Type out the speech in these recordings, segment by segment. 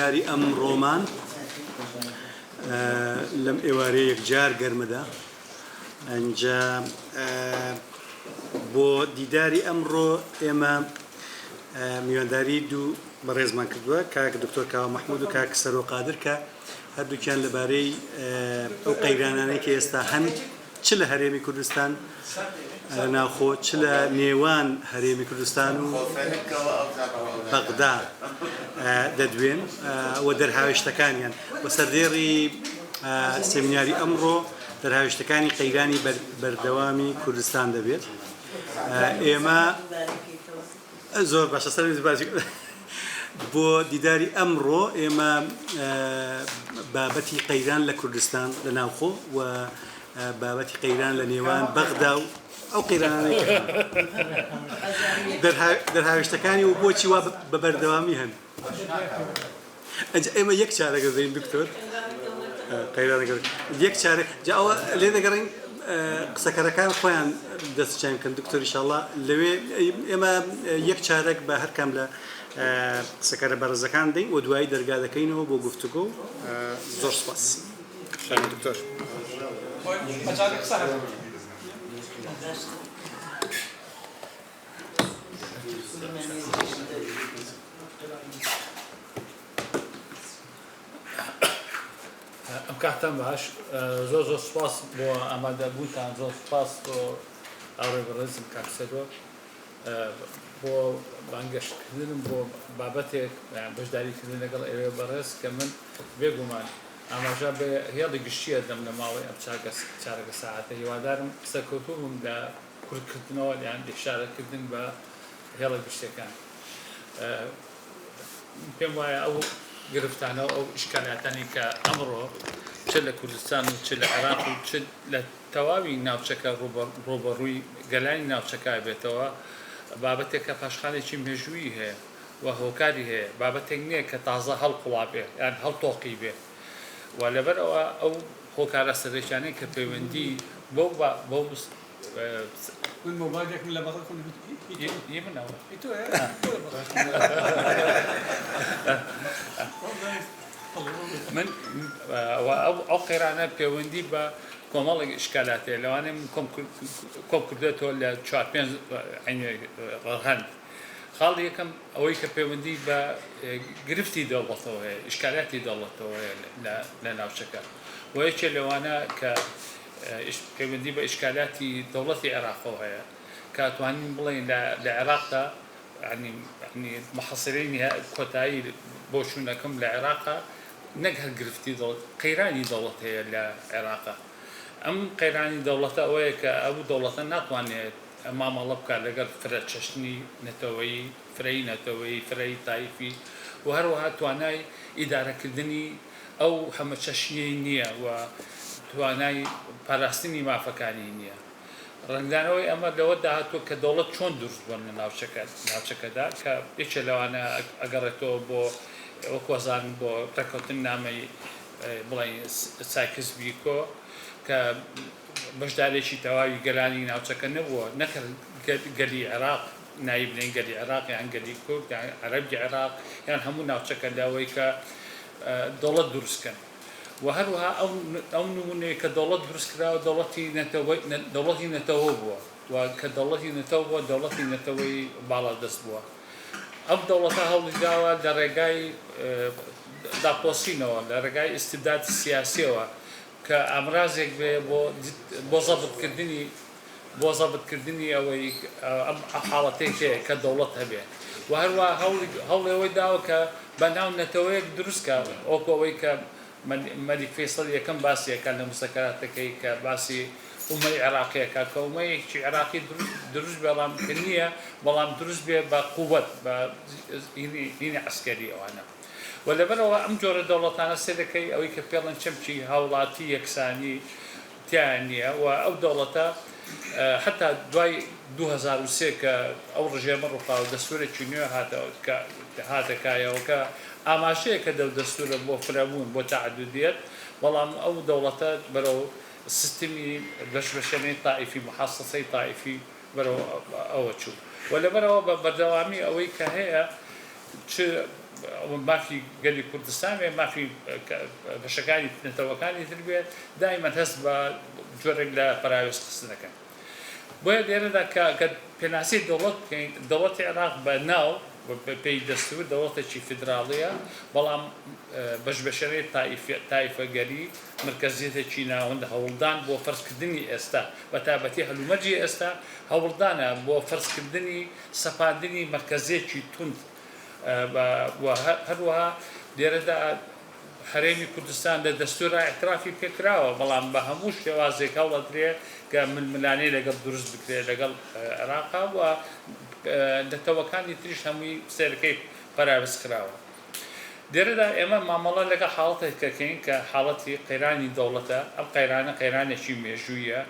داری ئەم ڕۆمان لەم ئێوارەیە یەکجار گەرمەدا ئەنجا بۆ دیداری ئەمڕۆ ئێمە میوانداری دوو بەڕێزمان کردووە کاک دکتۆر کاوە مەحموود و کاک سەرۆ قادر کە هەردووکیان لەبارەی ئەو قەیرانانەی کە ئێستا هەن چ لە هەرێمی کوردستان ناوخۆ چ لە نێوان هەرێمی کوردستان و بەغدا دەدوێن و دەرهاوێشتەکانیان و سەردێڕی سێمیناری ئەمڕۆ دەرهاوێشتەکانی قەیرانی بەردەوامی کوردستان دەبێت. ئێمە زۆر باشە سەر باسی بۆ دیداری ئەمڕۆ ئێمە بابەتی قەیران لە کوردستان لە ناوخۆ و بابەتی قەیران لە نێوان بەغدا و ئەو قەیرانانەی دەرهاوێشتەکانی و بۆچی وا بە بەردەوامی هەن. ئەنجا ئێمە یەک چارەگە دەین دکتۆر قەیرانەکە یەک چارە ئەوە لێ دەگەڕین قسەکەرەکان خۆیان دەستچیان بکەن دکتۆر ئینشاءالله لەوێ ئێمە یەک چارەک بە هەر کام لە قسەکەرە بەڕێزەکان دەین و دوایی دەرگا دەکەینەوە بۆ گفتوگۆ. زۆر سوپاس دکتۆر. ئەم کاتتان باش زۆر زۆر سوپاس بۆ ئامادەبوونتان، زۆر سوپاس بۆ ئاڕێ بەڕێزم کاک سەرۆ بۆ بانگەشتکردنم بۆ بابەتێک بەشداریکردن لەگەڵ ئێوە بەڕێز کە من بێگومان ئاماژە بە هێڵی گشتیە دەم لە ماوەی ئەم چارەگە ساعاتە. هیوادارم قسەکەوتووم لە کورتکردنەوە یان ئیشارەکردن بە هێڵە گشتەکان. پێم وایە ئەو گرفتانەوە ئەو ئیشکالاتانی کە ئەمڕۆ چ لە کوردستان و چ لە عێراق و چ لە تەواوی ناوچەکە ڕۆبەڕووی گەلانی ناوچەکە بێتەوە بابەتێکە پاشخانێکی مێژووی هەیە و هۆکاری هەیە، بابەتێک نییە کە تازە هەڵقوڵا بێ یان هەڵتۆقی بێ و لەبەرەوە ئەو هۆکارە سەرێکیانەی کە پەیوەندی بۆ من موبایلێک من لە بەغڵ خۆم منەوە من ئەو قەیرانە پەیوەندی بە کۆمەڵێک ئیشکالاتەیە لەوانەیە من کۆم کردێتەوە لە 4-5 ڕەهەند. خاڵی یەکەم ئەوەی کە پەیوەندی بە گرفتی دەوڵەتەوە هەیە، ئیشکالاتی دەوڵەتەوە هەیە لە ناوچەکە و یەکێ لەوانە کە پەیوەندی بە ئیشکالاتی دەوڵەتی عێراقەوە هەیە کە توانین بڵێن لە عێراقدا ینی مەحەسەرەی کۆتایی بۆ چوونەکەم لە عێراقا نەک هەر گرفتی قەیرانی دەوڵەت هەیە لە عێراقا. ئەم قەیرانی دەوڵەتە ئەوەیە کە ئەو دەوڵەتە ناتوانێت مامەڵە بکات لەگەڵ فرە چەشنی نەتەوەیی، فرەی نەتەوەیی، فرەی تایفی و هەروەها توانای ئیدارەکردنی ئەو هەمە چەشنیەی نییە و توانای پاراستنی مافەکانی نییە. ڕنگدانەوەی ئەمە لەوە داهاتوە کە دەوڵەت چۆن دروست بوون لە ناوچەکەدا کە یەکێ لەوانە ئەگەڕێتەوە بۆ وەکوەزان بۆ ڕێکەوتن نامەی بڵێن سایکس بیکۆ کە بەشدارێکی تەواوی گەلانی ناوچەکە نەبووە، نەکرد گەلی عێراق نایب بڵێن گەلی عێراق یان گەلی کورد یان عەرەبی عێراق یان هەموو ناوچەکە داوای کە دەوڵەت دروستکەن و هەروەها ئەو نمونەیە کە دەوڵەت دروستکراوە دەوڵەتی نەتەوە بووە و کە دەوڵەتی نەتەوە بووە دەوڵەتی نەتەوەی باڵا دەست بووە. ئەم دەوڵەتە هەوڵی داوە لە ڕێگای داپۆسینەوە لە ڕێگای ئیستیبداد سیاسیەوە کە ئامرازێک بێ بۆ زەبطکردنی ئەوەی ئەم حاڵەتێک هەیە کە دەوڵەت هەبێ و هەروە هەوڵی ئەوەی داوە کە بەناو نەتەوەیەک دروستکە ئەوکو ئەوەی کە مەلیک فەیسڵ یەکەم باسیەکە لە مستەکەراتەکەی کە باسی ئومەی عێراقیەکە کە ئومەیەکی عێراقی دروست بەڵام نییە بەڵام دروست بێ بە قووەت بە دینی عەسکەری ئەوانە و لەبەرەوە ئەم جۆرە دەوڵەتانە سێ دەکەی ئەوەی کە پێڵەن چەمچی هاوڵاتی یەکسانی تیان نییە و ئەو دەوڵەتە حتا دوای 2003 کە ئەو ڕژێمە ڕووخاو دەستوورێکی نوێ هاتەکایەوە کە ئاماژەیە کە دەستورە بۆ فرەبوون بۆ تەعەدودیەت بەڵام ئەو دەوڵەتە بەرەو سیستمی بەشبەشێنەی تائیفی محاسەسەی تائیفی بەرەو ئەوە چوو و لەبەرەوە بە بەردەوامی ئەوەی کە هەیە چ مافی گەلی کوردستان مافی بەشەکانی نەتەوەکانی تر دائما هەست بە جۆرێک لە پەراوێز خستنەکە. بۆیە لێرەدا کە پێناسی دەوڵەتی عێراق بە ناو پێی دەستور دەوڵەتێکی فیدراڵیە، بەڵام بەشبەشەرەی تایفەگەری مرکزیەتێکی ناوەندە هەوڵدان بۆ فەرزکردنی ئێستا بە تایبەتی هەلومەرجی ئێستا هەوڵدانە بۆ فەرزکردنی سەپاندنی مرکزیەکی تند. هەروەها لێرەدا هەرێمی کوردستان لە دەستورە ئاعترافی پێکراوە، بەڵام بە هەموو شێوازێک هەوڵەدرێ کە ململانەی لەگەڵ دروست بکرێت لەگەڵ عێراقا و نەتەوەکانی تریش هەمووی سێرەکەی پەراوێز کراوە. لێرەدا ئێمە مامەڵە لەگەڵ حاڵەتێک دەکەین کە حاڵەتی قەیرانی دەوڵەتە. ئەم قەیرانە قەیرانێکی مێژوویە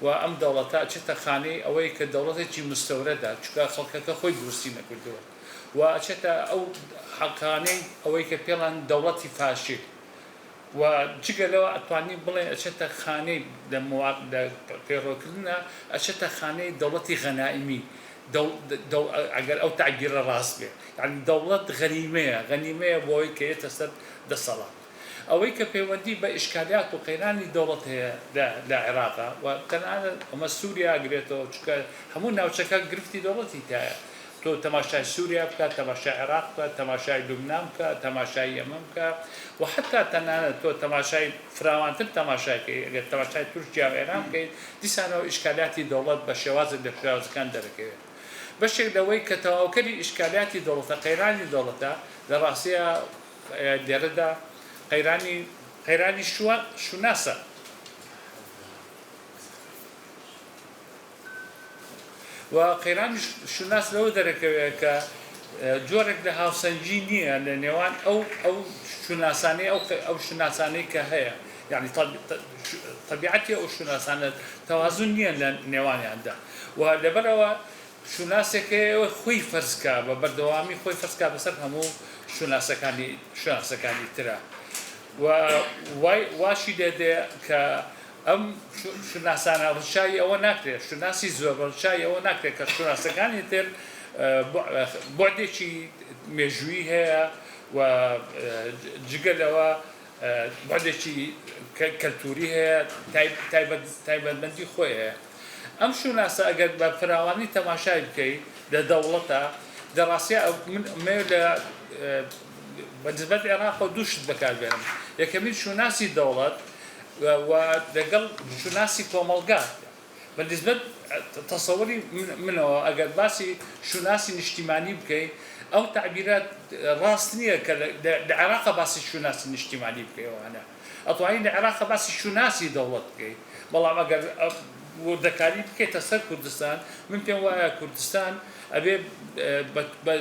و ئەم دەوڵەتە ئەچێتە خانەی ئەوەی کە دەوڵەتێکی مستەورەدا، چونکە خەڵکەکە خۆی دروستی نەکردووە و ئەچێتە ئەو حەقانەی ئەوەی کە پێڵان دەوڵەتی فاشی و جگەلەوە ئەتوانی بڵێن ئەچێتە خانەی لە پێڕۆکردنە ئەچێتە خانەی دەوڵەتی غەنائیمی ئەگەر ئەو تعبیرە ڕاست بێ، یعنی دەوڵەت غەنیمەیە بۆ ئەوەی کە ئێتە سەر دەسەڵات. ئەوەی کە پەیوەندی بە ئیشکالیات و قەیرانی دەوڵەت هەیە لە عێراقا و تەنانەت ئەمە سووریا گرێتەوە، چونکە هەموو ناوچەکە گرفتی دەوڵەتی تایە. تۆ تەماشای سووریا بکە، تەماشای عێراق بکە، تەماشای لوبنان بکە، تەماشای یەمەن بکە و حتا تەنانەت تۆ تەماشای فراوانتر تەماشاکەی ئەگەر تەماشای تورکیا و ئێران بکەیت دیسانەوە ئیشکالیاتی دەوڵەت بە شێوازێک لە شێوازەکان دەرەکەوێت. بەشێک لەوەی کە تەواوکەری ئیشکالیاتی دەوڵەتە قەیرانی دەوڵەتە لە ڕاستیە لێرەدا قەیرانی شوناسە. و قەیرانی شوناس لەوە دەرەکەوێت کە جۆرێک لە هاوسەنجی نییە لە نێوان ئەو شوناسانەی کە هەیە، یعنی طبیعەتی ئەو شوناسانە تەوازون نییە لە نێوانیاندا و لەبەرەوە شوناسێکەوە خۆی فەرزکە بە بەردەوامی خۆی فەرزکە بەسەر هەموو شوناسەکانی ترە و واشی دێدێ کە ئەم شوناسانە ڕشایی ئەوە ناکرێت، شوناسی زۆر ڕشایی ئەوە ناکرێت کە شوناسەکانی تر بۆعدێکی مێژووی هەیە و جگەلەوە بۆعدێکی کەلتوری هەیە، تایبەتمەندی خۆی هەیە. ئەم شوناسە ئەگەر بە فراوانی تەماشای بکەیت لە دەوڵەتە دەڕاستیە بەنسبەت عێراق دوو شت بەکاربێنم. یەکەمین شوناسی دەوڵەت و لەگەڵ شوناسی کۆمەڵگا. بەنسبەت تەسەووری منەوە ئەگەر باسی شوناسی نیشتیمانی بکەیت ئەو تعبیرات ڕاست نییە کە لە عێراقا باسی شوناسی نیشتیمانی بکەیەوانە، ئەتوانین لە عێراقا باسی شوناسی دەوڵەت بکەیت. بەڵام ئەگەر وردەکاری بکەیتە سەر کوردستان، من پێم وایە کوردستان ئەبێ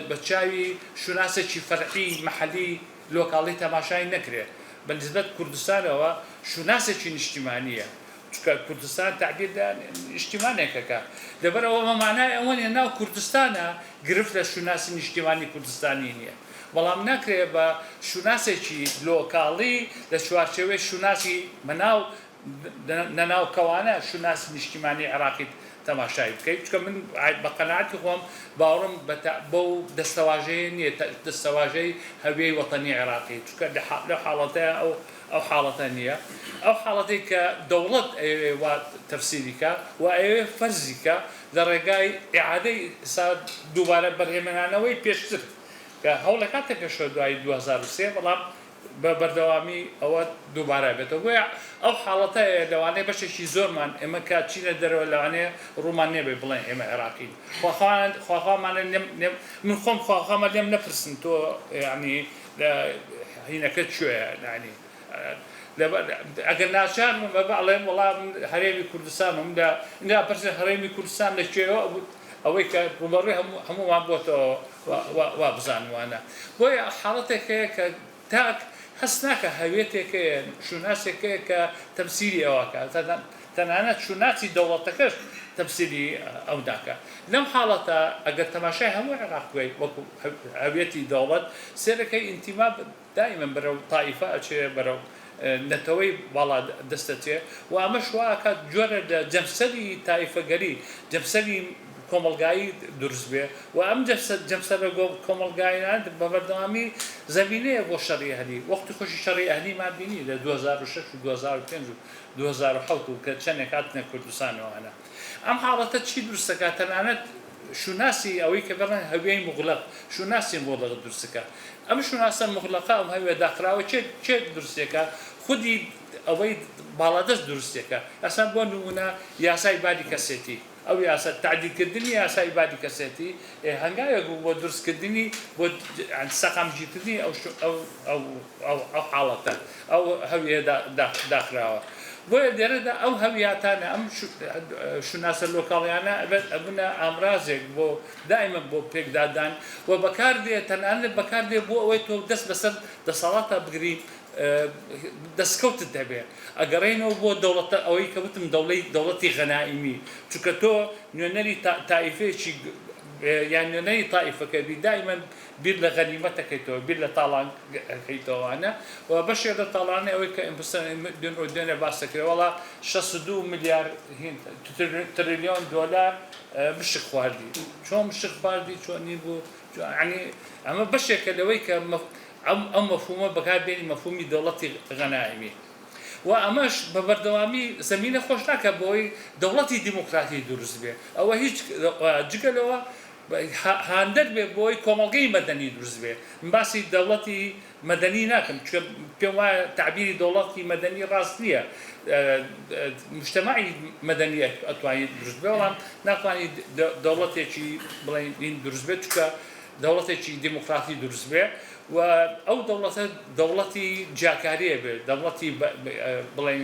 بە چاوی شوناسێکی فەرعی مەحەلی لۆکاڵی تەماشای نەکرێت. بەنسبەت کوردستانەوە شوناسێکی نیشتیمانیە، چونکە کوردستان تعبیر نیشتیمانێکەکە. لەبەرەوە مەمانای ئەوە نیە ناو کوردستانە گرفت لە شوناسی نیشتیمانی کوردستانی نییە، بەڵام ناکرێت بە شوناسێکی لۆکاڵی لە چوارچێوەی شوناسی مەناو نەناوکەوانە شوناسی نیشتیمانی عێراقی تەماشای بکەیت. چونکە من بە قەناعەتی خۆم باوەڕم بەو دەستەواژەیە نییە، دەستەواژەی هەویەی وەتەنی عێراقی، چونکە لەو حاڵەتەیە ئەو حاڵەتە نییە. ئەو حاڵەتەی کە دەوڵەت ئەوێ وا تەفسیریکە و ئەوێ فەرزیکە لە ڕێگای ئیعادەی دووبارە بەرهێمەنانەوەی پێشتر کە هەوڵەکاتە پێشەوە دوای 2003 بەڵام بە بەردەوامی ئەوە دووبارە بێتەوە. گویا ئەو حاڵەتە لەوانەیە بەشێکی زۆرمان ئێمە کاتچینە دەرەوە لەوانەیە ڕوومان نێبێ بڵێن ئێمە عێراقین. خواخوامان من خۆم خواخوامە لێم نەپرسن تۆ ینی هینەکەت کوێیە، ینی ئەگەر ناچار بەڵێم وەڵام هەرێمی کوردستانم دا پرسن هەرێمی کوردستان لەکوێوە ئەوەی کە ڕوبەڕووی هەمووان بۆتەوە وا بزانوانە. بۆیە حاڵەتێک هەیە کە تاک هەست ناکە هەوێتێکەیە شوناسێکەیە کە تەمسیری ئەوەکە، تەنانەت شوناسی دەوڵەتەکەش تەمسیری ئەو ناکە. لەم حاڵەتە ئەگەر تەماشای هەموو عێراق بکەیت وەکو هەوێتی دەوڵەت سێرەکەی ئینتیما دائیمەن بەرەو تائیفە ئەچێ بەرەو نەتەوەی باڵا دەستەچێ و ئەمەش واکە جۆرە لە جەمسەری تائیفەگەری، جەمسەری کۆمەڵگایی دروست بێ و ئەم جەمسەرە کۆمەڵگایان بە بەردەوامی زەمینەیە بۆ شەڕی ئەهلی وەختی خۆشی شەڕی ئەهلیمان بینی لە 2006 و 2005 و 2007 و کە چەندێک هاتنە کوردستانەوەانە ئەم حاڵەتە چی دروستەکات تەنانەت شوناسی ئەوەی کە بەڵێن هەویەی مغلق شوناسی مغلق دروستەکە ئەم شوناسە مغلقە ئەم هەوێ داخراوە چێ دروستێکە خودی ئەوەی باڵادەست دروستێکە ئەسان بۆ نمونە یاسای بادی کەسێتی ئەو یاسا تعدیلکردنی یاسای بادی کەسێتی هەنگاوێک بوو بۆ دروستکردنی بۆ سەقامگیرکردنی ئەو حاڵەتە ئەو هەویە داخراوە بۆیە لێرەدا ئەو هەویاتانە ئەم شوناسە لۆکاڵیانە ئەبنە ئامرازێک بۆ دائیمە بۆ پێکدادان و بەکاردێ تەنانەت بەکاردێ بۆ ئەوەی تۆ دەست بەسەر دەسەڵاتە بگری دەستکەوتت دەبێت ئەگەڕێنەوە بۆ دەوڵەتە ئەوەی کە وتم دەوڵەتی غەنائیمی چونکە تۆ نوێنەری تائیفەیەکی یان نوێنەری تائیفەکە بی دائیمە بیر لە غەنیمەتەکەیتەوە بیر لە تاڵانکەیتەوەوانە و بەشێک لە تاڵانە ئەوەی کە دوێنێ باس دەکرێت وەڵا 62 ملیار تریلیۆن دۆلار مشک خواردی چۆن مشک خواردی چۆنی بوو ینی ئەمە بەشێکە لەوەی کە ئەم مەفهومە بەکاربێنی مەفهومی دەوڵەتی غەنائیمی و ئەمەش بە بەردەوامی زەمینە خۆش ناکە بۆی دەوڵەتی دیموکراتی دروست بێ ئەوە هیچ جگەلەوە هاندەر بێ بۆی کۆمەڵگەی مەدەنی دروست بێ من باسی دەوڵەتی مەدەنی ناکەم چونکە پێم وایە تعبیری دەوڵەتی مەدەنی ڕاست نییە مجتەمەعی مەدەنی ئەتوانێت دروست بێ وەڵام ناتوانێت دەوڵەتێکی بڵێن دروست بێت چونکە دەوڵەتێکی دیموکراتی دروست بێ و ئەو دەوڵەتی جاکاریە بێت دەوڵەتی بڵێن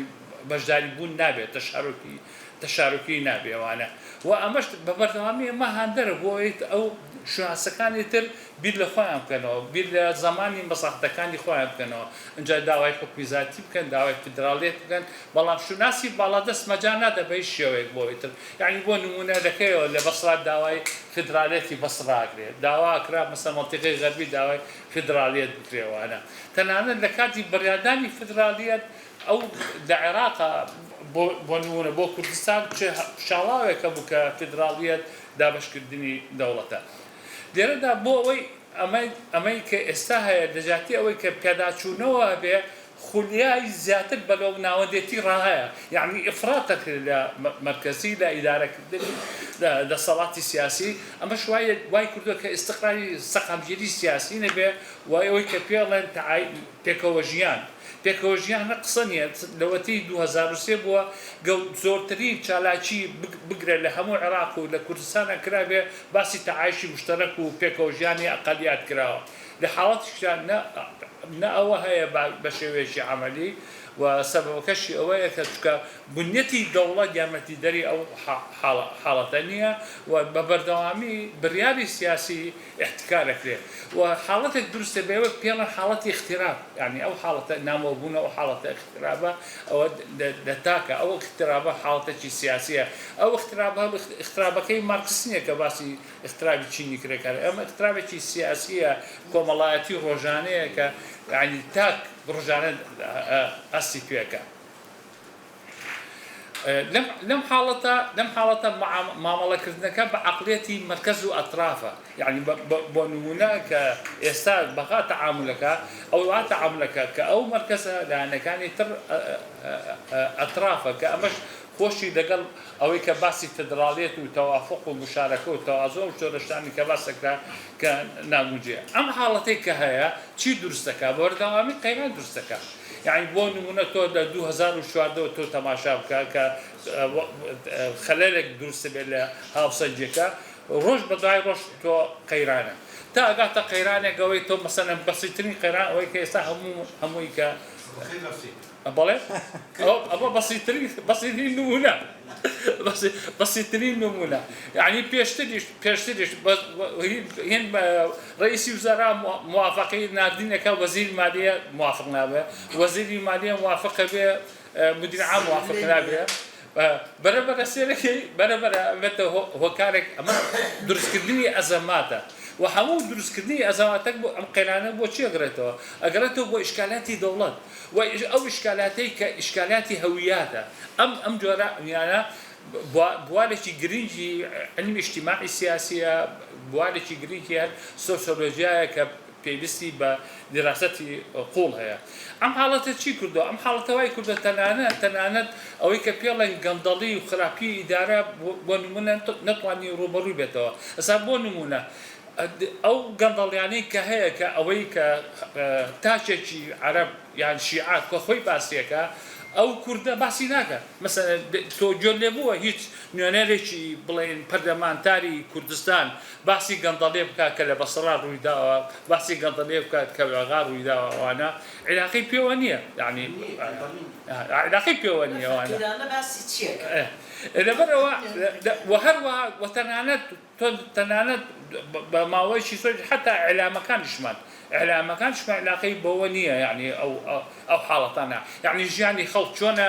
بەشداری بوون نابێت تەشارۆکی نابێوانە و ئەمەش بە بەردەوامی ئەمە هاندەرە بۆی ئەو شوناسەکانی تر بیر لە خۆیان بکەنەوە بیر لە زمانی مەساحتەکانی خۆیان بکەنەوە اینجا داوای حکومیزاتی بکەن داوای فدراڵیەت بکەن بەڵام شوناسی باڵادەست مەجال نادە بە هیچ شێوەیەک بۆی تر یعنی بۆ نمونە دەکەیەوە لە بەسڕات داوای فدراڵیەتی بەسڕاکرێت داوا کرا مەسەڵەن مەنتیقەی غەربی داوای فدراڵیەت بکرێوانە تەنانەت لە کاتی بەڕیادانی فدراڵیەت ئەو لە عێراقا بۆ نمونە بۆ کوردستان شاڵاوێکە بوو کە فدراڵیەت دابەشکردنی دەوڵەتە لێرەدا بۆ ئەوەی ئەمەی کە ئێستا هەیە دەجاتی ئەوەی کە پێداچوونەوە بێ خولیای زیاتر بەلەو ناوەندێتی ڕاهەیە یعنی ئفراتە کرد لە مرکزی لە ئیدارەکردنی لە سەڵاتی سیاسی ئەمەش وای کردووە کە ئیستقراری سەقامگیری سیاسی نەبێ وای ئەوەی کە پێڵێن پێکەوە ژیان پێکەوە ژیانە قسە نیە لەوەتی 2003 بووە زۆرترین چالاکی بگرێت لە هەموو عێراق و لە کوردستانە کرابێ باسی تەعایشی مشتەرەک و پێکەوە ژیانی ئەقەلیات کراوە لە حاڵەتیشیان نە ئەوە هەیە بە شێوەیەکی عەمەلی و سەبەبەکەشی ئەوەیە کە چکە بنیەتی دەوڵەت یارمەتیدەری ئەو حاڵەتە نییە و بە بەردەوامی بڕیاری سیاسی احتکارەکرێت و حاڵەتێک دروستە بێوە پێڵەن حاڵەتی اخترااب یعنی ئەو حاڵەتە نامەوەبوونە ئەو حاڵەتە اخترابە ئەوە دەتاکە ئەو اخترابە حاڵەتێکی سیاسیە ئەو اخترابەکەی مارکس نییە کە باسی اخترابی چینی کرێکار ئەمە اخترابێکی سیاسیە کۆمەڵایەتی ڕۆژانەیە کە یعنی تاک ڕۆژانە ئەستی پێەکە لەم حاڵەتە مامەڵەکردنەکە بە عەقڵیەتی مەرکەز و ئەطرافە یعنی بۆ نمونە کە ئێستا بەغا تەعاملەکە ئەو وا تەعاملەکە کە ئەو مەرکەزە لایەنەکانی تر ئەطرافە کە ئەمەش خۆشی لەگەڵ ئەوەی کە باسی فدراڵیەت و تەوافق و مشارەکە و تەوازۆ و شۆرەشتانی کە باسەکرا کە ناموجێ ئەم حاڵەتەی کە هەیە چی دروستەکە بەوەردەوامی قەیران دروستەکە یعنی بۆ نمونە تۆ لە 2014 تۆ تەماشا بکە کە خەلەلێک دروستە بێت لە هاوسەنجەکە ڕۆژ بە دوای ڕۆژ تۆ قەیرانە تا ئەگاتە قەیرانێک ئەوەی تۆ مەسەلەن بەسیترین قەیران ئەوەی کە ئێستا هەمووی کە بەڵێ ئەوە بەسیترین نمونە بەسیترین نمونە یعنی پێشتریش هێن ڕئیسی وزارا موافقەی نردینەکە وەزیری مالیە موافق نابێ وەزیری مالیە موافقە بێ مدیر عام موافق نابێ بەرەبەرە سێرەکەی بەرەبەرە ئەبێتە هۆکارێک ئەمە دروستکردنی ئەزەماتە و هەموو دروستکردنی ئەزەماتەک بۆ ئەم قەیرانە بۆ چی ئەگرێتەوە ئەگرێتەوە بۆ ئیشکالاتی دەوڵەت و ئەو ئیشکالاتی کە ئیشکالاتی هەویاتە ئەم جۆرە یانە بوالێکی گرنگی علمی اجتماعی سیاسیە بوالێکی گرنگی هەر سۆسیۆلۆژیایە کە پێویستی بە دیراسەتی قوڵ هەیە ئەم حاڵەتە چی کردو ئەم حاڵەتەوەی کردو تەنانەت ئەوەی کە پێڵێن گەندەڵی و خراپی ئیدارە بۆ نمونە نەتوانی ڕوبەڕووی بێتەوە ئەسا بۆ نمونە ئەو گەندەڵیانەی کە هەیە کە ئەوەی کە تاچێکی عەرەب یان شیعات کە خۆی باسیەکە ئەو کوردە باسی ناکە مەسەلەن تۆ گوێ لێ بووە هیچ نوێنەرێکی بڵێن پەرلەمانتاری کوردستان باسی گەندەڵێ بکات کە لە بەسەڕا ڕوویداوە باسی گەندەڵێ بکات کە وێغا ڕوویداوە ئەوانە عێلاقەی پێوە نییە یعنی عێلاقەی پێوە نییە ئەوانە لەبەرەوە وهەروەها وتەنانەت بە ماوەیەکی سۆی حتا ئێلامەکانیشمان ئێلامەکانشمان عێلاقەی بەوە نییە یعنی ئەو حاڵەتانە یعنی ژیانی خەڵک چۆنە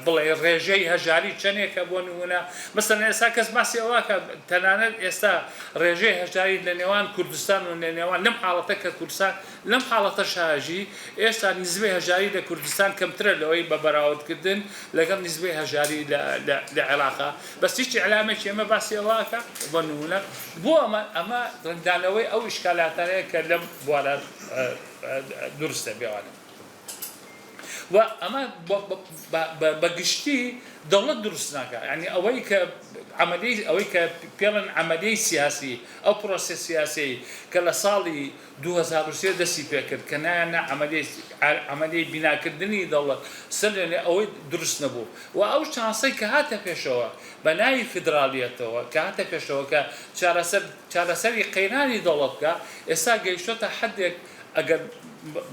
بڵێ ڕێژەی هەژاری چەندێکە بۆ نمونە مەسەلەن ئێستا کەس باسی ئەوەکە تەنانەت ئێستا ڕێژەی هەژاری لە نێوان کوردستان و لە نێوان لەم حاڵەتە کە کوردستان لەم حاڵەتە شاژی ئێستا نزبەی هەژاری لە کوردستان کەمترە لەوەی بە بەراوردکردن لەگەڵ نزبەی هەژاری لە عێراقا بەس هیچ ئیعلامێکی ئێمە باسی ئەوەکە بۆ نمونە بۆ ئەمە ڕەنگدانەوەی ئەو ئیشکالاتانەیە کە لەم بوارە دروستە بێوانە و ئەمە بەگشتی دەوڵەت دروست ناکە ینی ئەوەی کە پێڵێن عەمەلیەی سیاسی ئەو پرۆسە سیاسی کە لە ساڵی 2023 دەستی پێکرد کە نایانە عەمەلیەی بیناکردنی دەوڵەت سەر لێ ئەوەی دروست نەبوو و ئەو چانسەی کە هاتە پێشەوە بە ناوی فیدراڵیەتەوە کە هاتە پێشەوە کە چارەسەری قەیرانی دەوڵەت بکە ئێستا گەیشتۆتە حەدێک ئەگەر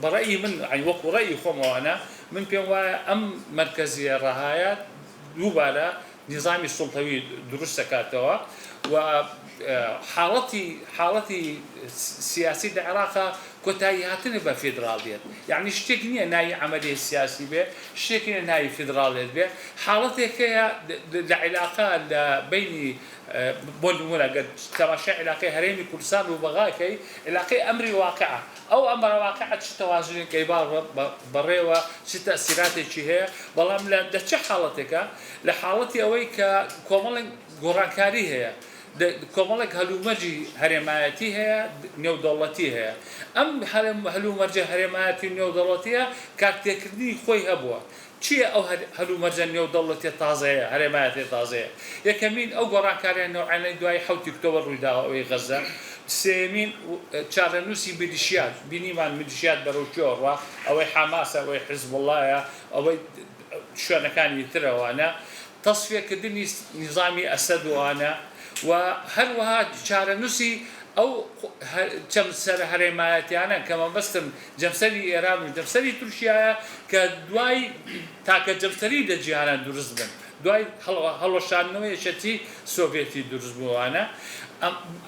بەڕێی من وەکو ڕێی خۆمەوانە من پێم وایە ئەم مەرکەزیە ڕەهایە دووبارە نظامی سوڵتەوی دروست دەکاتەوە و حاڵەتی سیاسی لە عێراقا کۆتایی هاتنە بە فیدراڵیەت یعنی شتێک نییە ناوی عەمەلیەی سیاسی بێ شتێکی نییە ناوی فیدراڵیەت بێ حاڵەتێک هەیە لە عێلاقا لە بینی بۆ نمونە گەر تەماشای عێلاقەی هەرێمی کوردستان و بەغاکەی عێلاقەی ئەمری واقعە ئەو ئەمرە واقعە چ تەوازنێکی بەڕێوە چ تەئسیراتێکی هەیە بەڵام لە چه حاڵەتێکە لە حاڵەتی ئەوەی کە کۆمەڵێک گۆڕانکاری هەیە کۆمەڵێک هەلومەرجی هەرێمایەتی هەیە نێودەوڵەتی هەیە ئەم هەلومەرجە هەرێمایەتی نێودەوڵەتیە کارتێکردنی خۆی هەبووە چییە ئەو هەلومەرجە نێودەوڵەتی تازەیە هەرێمایەتی تازەیە یەکەمین ئەو گۆڕانکاریان نەوعانەی دوای 7 ئۆکتۆبەر ڕوویداوە ئەوەی غەزە سێمین چارەنووسی میلیشیات بینیمان میلیشیات بەرەو جۆڕە ئەوەی حەماسە ئەوەی حیزب اللهە ئەوەی شوێنەکانی ترەوانە تەسفیەکردنی نظامی ئەسەدوانە و هەروەها چارەنووسی ئەو چەمسەر هەرێمایەتیانە کە مەبەستن جەمسەری ئێران و جەمسەری تورکیایە کە دوای تاکە جەمسەری لە جیهانە دروست بن دوای هەڵۆشانەوەی یەکێتی سۆڤێتی دروست بووانە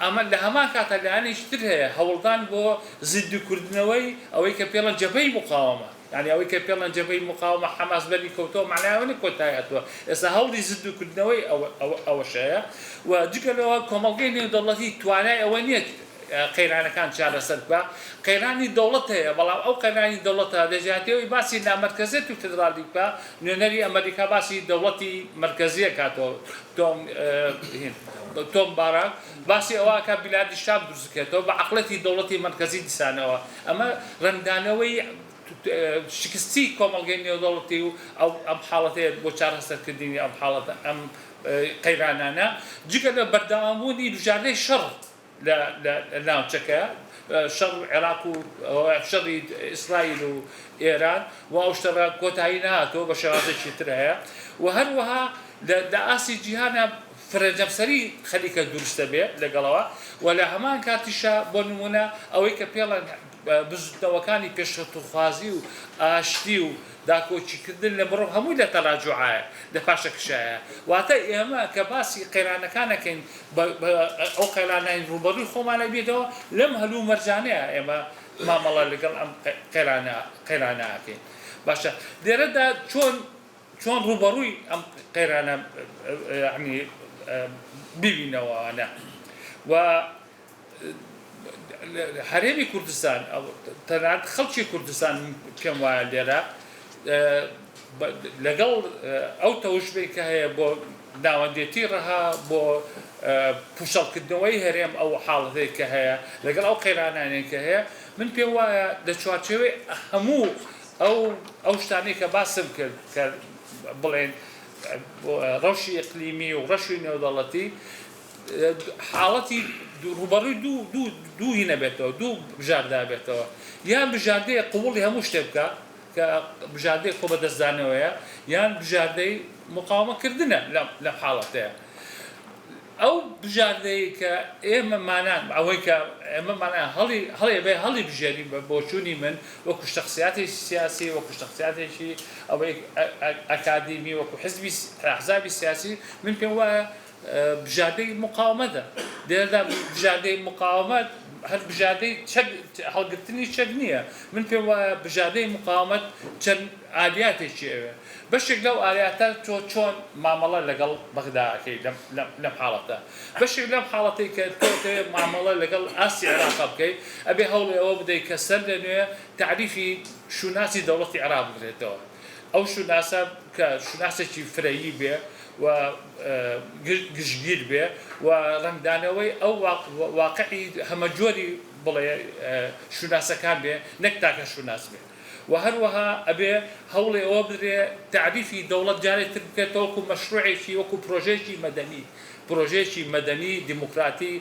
ئەمە لە هەمان کاتە لایەنێکی تر هەیە هەوڵدان بۆ زیندوکردنەوەی ئەوەی کە پێڵەن جەبهەی مقاومە یعنی ئەوەی کە پێڵەن جەبهەی مقاومە حەماس بەری کەوتەوە معناوە کۆتایەتەوە ئێستا هەوڵی زیندوکردنەوەی ئەوەشەیە و جگەلەوە کۆمەڵگەی نێودەوڵەتی توانای ئەوە نییە قەیرانەکان چارەسەر بکە قەیرانی دەوڵەت هەیە بەڵام ئەو قەیرانی دەوڵەتە دەژاتەوەی باسی نامەرکەزێت و فیدراڵی بکە نوێنەری ئەمریکا باسی دەوڵەتی مرکزیە کاتەوە تۆم باراک باسی ئەوەکە بیلادی شام دروست بکێتەوە بە عەقڵەتی دەوڵەتی مرکزی دیسانەوە ئەمە ڕەنگدانەوەی شکستی کۆمەڵگەی نێودەوڵەتی و ئەم حاڵەتەیە بۆ چارەسەرکردنی ئەم حاڵەتە ئەم قەیرانانە جگە لە بەردەوامبوونی دوژانەی شەڕ لە ناوچەکە شەڕ عێراق و شەڕی ئیسرائیل و ئێران و ئەو شتەڕە کۆتایی نهاتەوە بە شێوازێکی تر هەیە و هەروەها لە ئاسی جیهانە فرەجەمسەری خەلیکە دروستە بێت لەگەڵەوە و لە هەمان کاتیشە بۆ نمونە ئەوەی کە پێڵەن بزوتنەوەکانی پێشەوتوخوازی و ئاشتی و داکۆچیکردن لە مرۆڤ هەمووی لە تەراجوعایە لە پاشەکشایە واتە ئێمە کە باسی قەیرانەکانەکەین ئەو قەیرانەی ڕوبەڕووی خۆمانە بێتەوە لەم هەلوو مەرجانەیە ئێمە مامەڵە لەگەڵ ئەم قەیرانەکەین باشە لێرەدا چۆن ڕوبەڕووی ئەم قەیرانە ببینەوەوانە و هەرێمی کوردستان تەنانەت خەڵکی کوردستان پێم وایە لێرە لەگەڵ ئەو تەوژبەی کە هەیە بۆ ناوەندێتی ڕەها بۆ پوشەڵکردنەوەی هەرێم ئەو حاڵەتەی کە هەیە لەگەڵ ئەو قەیرانانەی کە هەیە من پێم وایە لە چوارچێوەی هەموو ئەو شتانەی کە باسم کرد کە بڵێن ڕەوشی ئیقلیمی و ڕەشی نێودەوڵەتی حاڵەتی ڕوبەڕووی دوو هینە بێتەوە دوو بژاردە بێتەوە یان بژاردەیە قوڵی هەموو شتێ بکە کە بژاردەی خۆ بەدەستدانەوەیە یان بژاردەی مقاومەکردنە لەم حاڵەتەیە ئەو بژاردەی کە ئێمەمانان ئەوەی کە ئێمەمانە هەڵی بژێرین بە بۆچوونی من وەکو شخصیاتێکی سیاسی وەکو شخصیاتێکی ئەوەی ئەکادیمی وەکو حزبی ئەحزابی سیاسی من پێم وایە بژاردەی مقاومەتە دێردا بژاردەی مقاومەت هەر بژاردەی هەڵگرتنی چەک نییە من پێم وایە بژاردەی مقاومەت چەند ئالیاتێکی ئەوێ بەشێک لەو ئالیاتە تۆ چۆن مامەڵە لەگەڵ بەغداکەی لەم حاڵەتە بەشێک لەم حاڵەتی کە تۆ مامەڵە لەگەڵ ئاسی عێراق بکەیت ئەبێ هەوڵی ئەوە بدەیت کە سەر لە نوێ تعریفی شوناسی دەوڵەتی عێراق بکرێتەوە ئەو شوناسە کە شوناسێکی فرەیی بێ و گشتگیر بێ و ڕنگدانەوەی ئەو واقعی هەمەجۆری بڵێ شوناسەکان بێ نەک تاکە شوناس بێ و هەروەها ئەبێ هەوڵێ ئەوە بدرێ تعریفی دەوڵەت جارێتتر بکرێتەوە وەکو مەشروعێکی وەکو پرۆژێکی مەدەنی دیموکراتی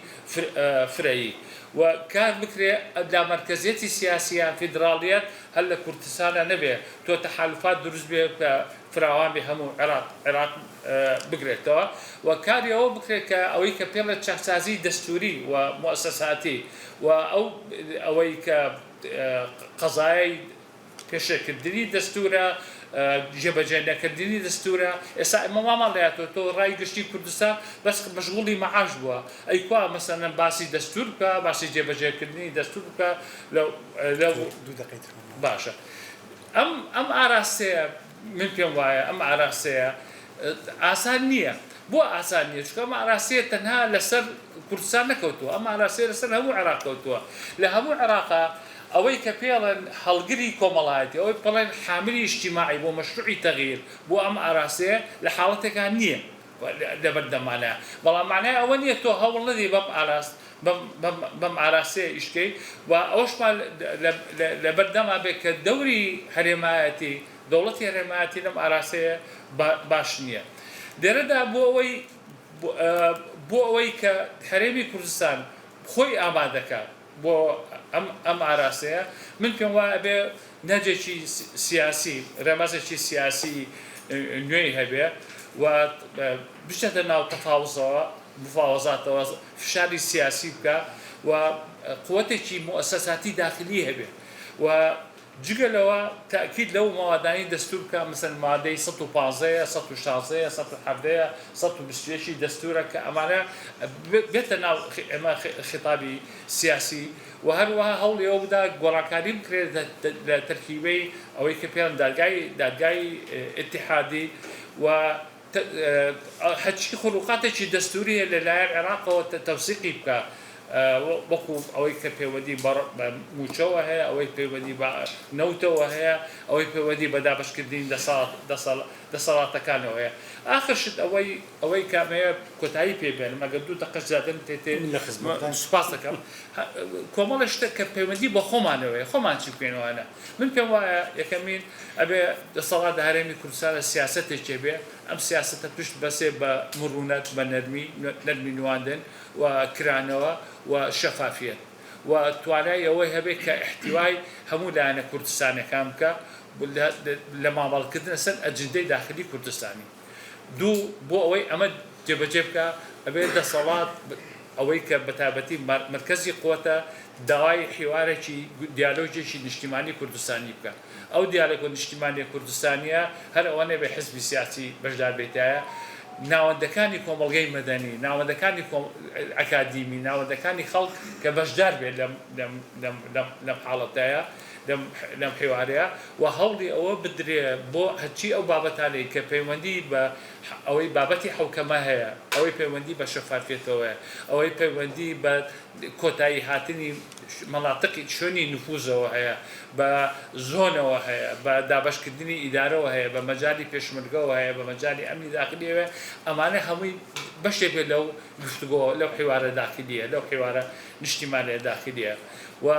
فرەیی و کار بکرێ لا مرکزیەتی سیاسیان فیدراڵیەت هەر لە کوردستانە نەبێ تۆ تەحالوفات دروست بێ کە فراوان بێ هەموو عێراق بگرێتەوە و کاری ئەوە بکرێت کە ئەوەی کە پێڵە چەخسازی دەستوری و مؤسساتی و ئەوەی کە قەزای پێشەکردنی دەستورە جێبەجێ دەستورە ئێستا ئێمە ماماڵێتەوە تۆ ڕای گشتی کوردستان بەس مەشغوڵی مەعاش بووە ئەیکوا مەسەلەن باسی دەستور بکە باسی جێبەجێکردنی دەستور بکە لەو باشە ئەم ئاراستەیە من پێم وایە ئەم ئاراستەیە ئاسان نییە بۆ ئاسان نییە چونکە ئەم ئاراستەیە تەنها لەسەر کوردستان نەکەوتووە ئەم ئاراستەیە لەسەر هەموو عێراق کەوتووە لە هەموو عێراقا ئەوەی کە پێڵێن هەڵگری کۆمەڵایەتی ئەوەی بڵێن حاملی اجتیماعی بۆ مەشروعی تەغییر بۆ ئەم ئاراستەیە لە حاڵەتێکان نییە لەبەردەمانە بەڵام معنای ئەوە نییە تۆ هەوڵ نەدی بەم ئاراستەیە ئیشکەی و ئەوەشمان لەبەردەما بێت کە دەوری هەرێمایەتی دەوڵەتی هەرێمایەتی لەم ئاراستەیە باش نییە دێرەدا بۆ ئەوەی کە هەرێمی کوردستان خۆی ئامادەکە بۆ ئەم ئاراستەیە من پێم وایە بێ نەجێکی سیاسی ڕێمەزێکی سیاسی نوێی هەبێ و بچێتە ناو تەفاوزەوە مفاوەزاتەوە فشاری سیاسی بکە و قووەتێکی مؤسساتی داخلی هەبێ و جگەلەوە تاکید لەو ماوادانی دەستور بکە مثل مادەی 115 116 117 120 دەستورە کە ئەمانە بێتە ناو ئێمە خیتابی سیاسی و هەروەها هەوڵی ئەوە بدا گۆڕانکاری بکرێت لە تەرکیبەی ئەوەی کە پێڵێن دادگای ئیتیحادی و هەچی خروقاتێکی دەستوری هەیە لەلایەن عێراقەوە تەوسیقی بکە وەکو ئەوەی کە پەیوەندی بە موچەوە هەیە ئەوەی پەیوەندی بە نەوتەوە هەیە ئەوەی پەیوەندی بە دابەشکردنی دەسەڵاتەکانەوە هەیە ئاخرشت ئەوەی کامەیە کۆتایی پێبێن مەگەر دوو دقەش زیاتر تێ سوپاس دەکەم کۆمەڵە شتێک کە پەیوەندی بە خۆمانەوەیە خۆمان چی بکەینەوەانە من پێم وایە یەکەمین ئەبێ دەسەڵات هەرێمی کوردستانە سیاسەتێکێ بێ ئەم سیاسەتە پشت بەسێ بە مرونەت بە نەرمی نواندن و کرانەوە و شەفافیت و توانای ئەوەی هەبێت کە احتیوای هەموو لایەنە کوردستانەکان بکە لە مامەڵکردنە سەر ئەجندەی داخلی کوردستانی دوو بۆ ئەوەی ئەمە جێبەجێ بکە ئەبێت دەسەڵات ئەوەی کە بەتابەتی مرکزی قوتە داوای حیوارێکی دیالۆژێکی نیشتیمانی کوردستانی بکە ئەو دیالۆگە نیشتیمانی کوردستانیە هەر ئەوەنێ بە حزبی سیاسی بەشدار بێتایە ناوەندەکانی کۆمەڵگەی مەدەنی ناوەندەکانی ئەکادیمی ناوەندەکانی خەڵک کە بەشدار بێت لەم حاڵەتەیە لەم حیوارەیە و هەوڵی ئەوە بدرێ بۆ هەرچی ئەو بابەتانەی کە پەیوەندی بە ئەوەی بابەتی حوکەمە هەیە ئەوەی پەیوەندی بە شەفافیەتەوە ئەوەی پەیوەندی بە کۆتایی هاتنی مەڵاتقی شوێنی نفوزەوە هەیە بە زۆنەوە هەیە بە دابشکردنی ئیدارەوە هەیە بە مەجای پێشمەرگەوە هەیە بە مەجای ئەمنی داخلیەوە ئەمانە هەمووی بەشێک بێت لەو گفتوگۆ لەو حیوارە داخلیە لەو حیوارە نیشتیمانیە داخلیە و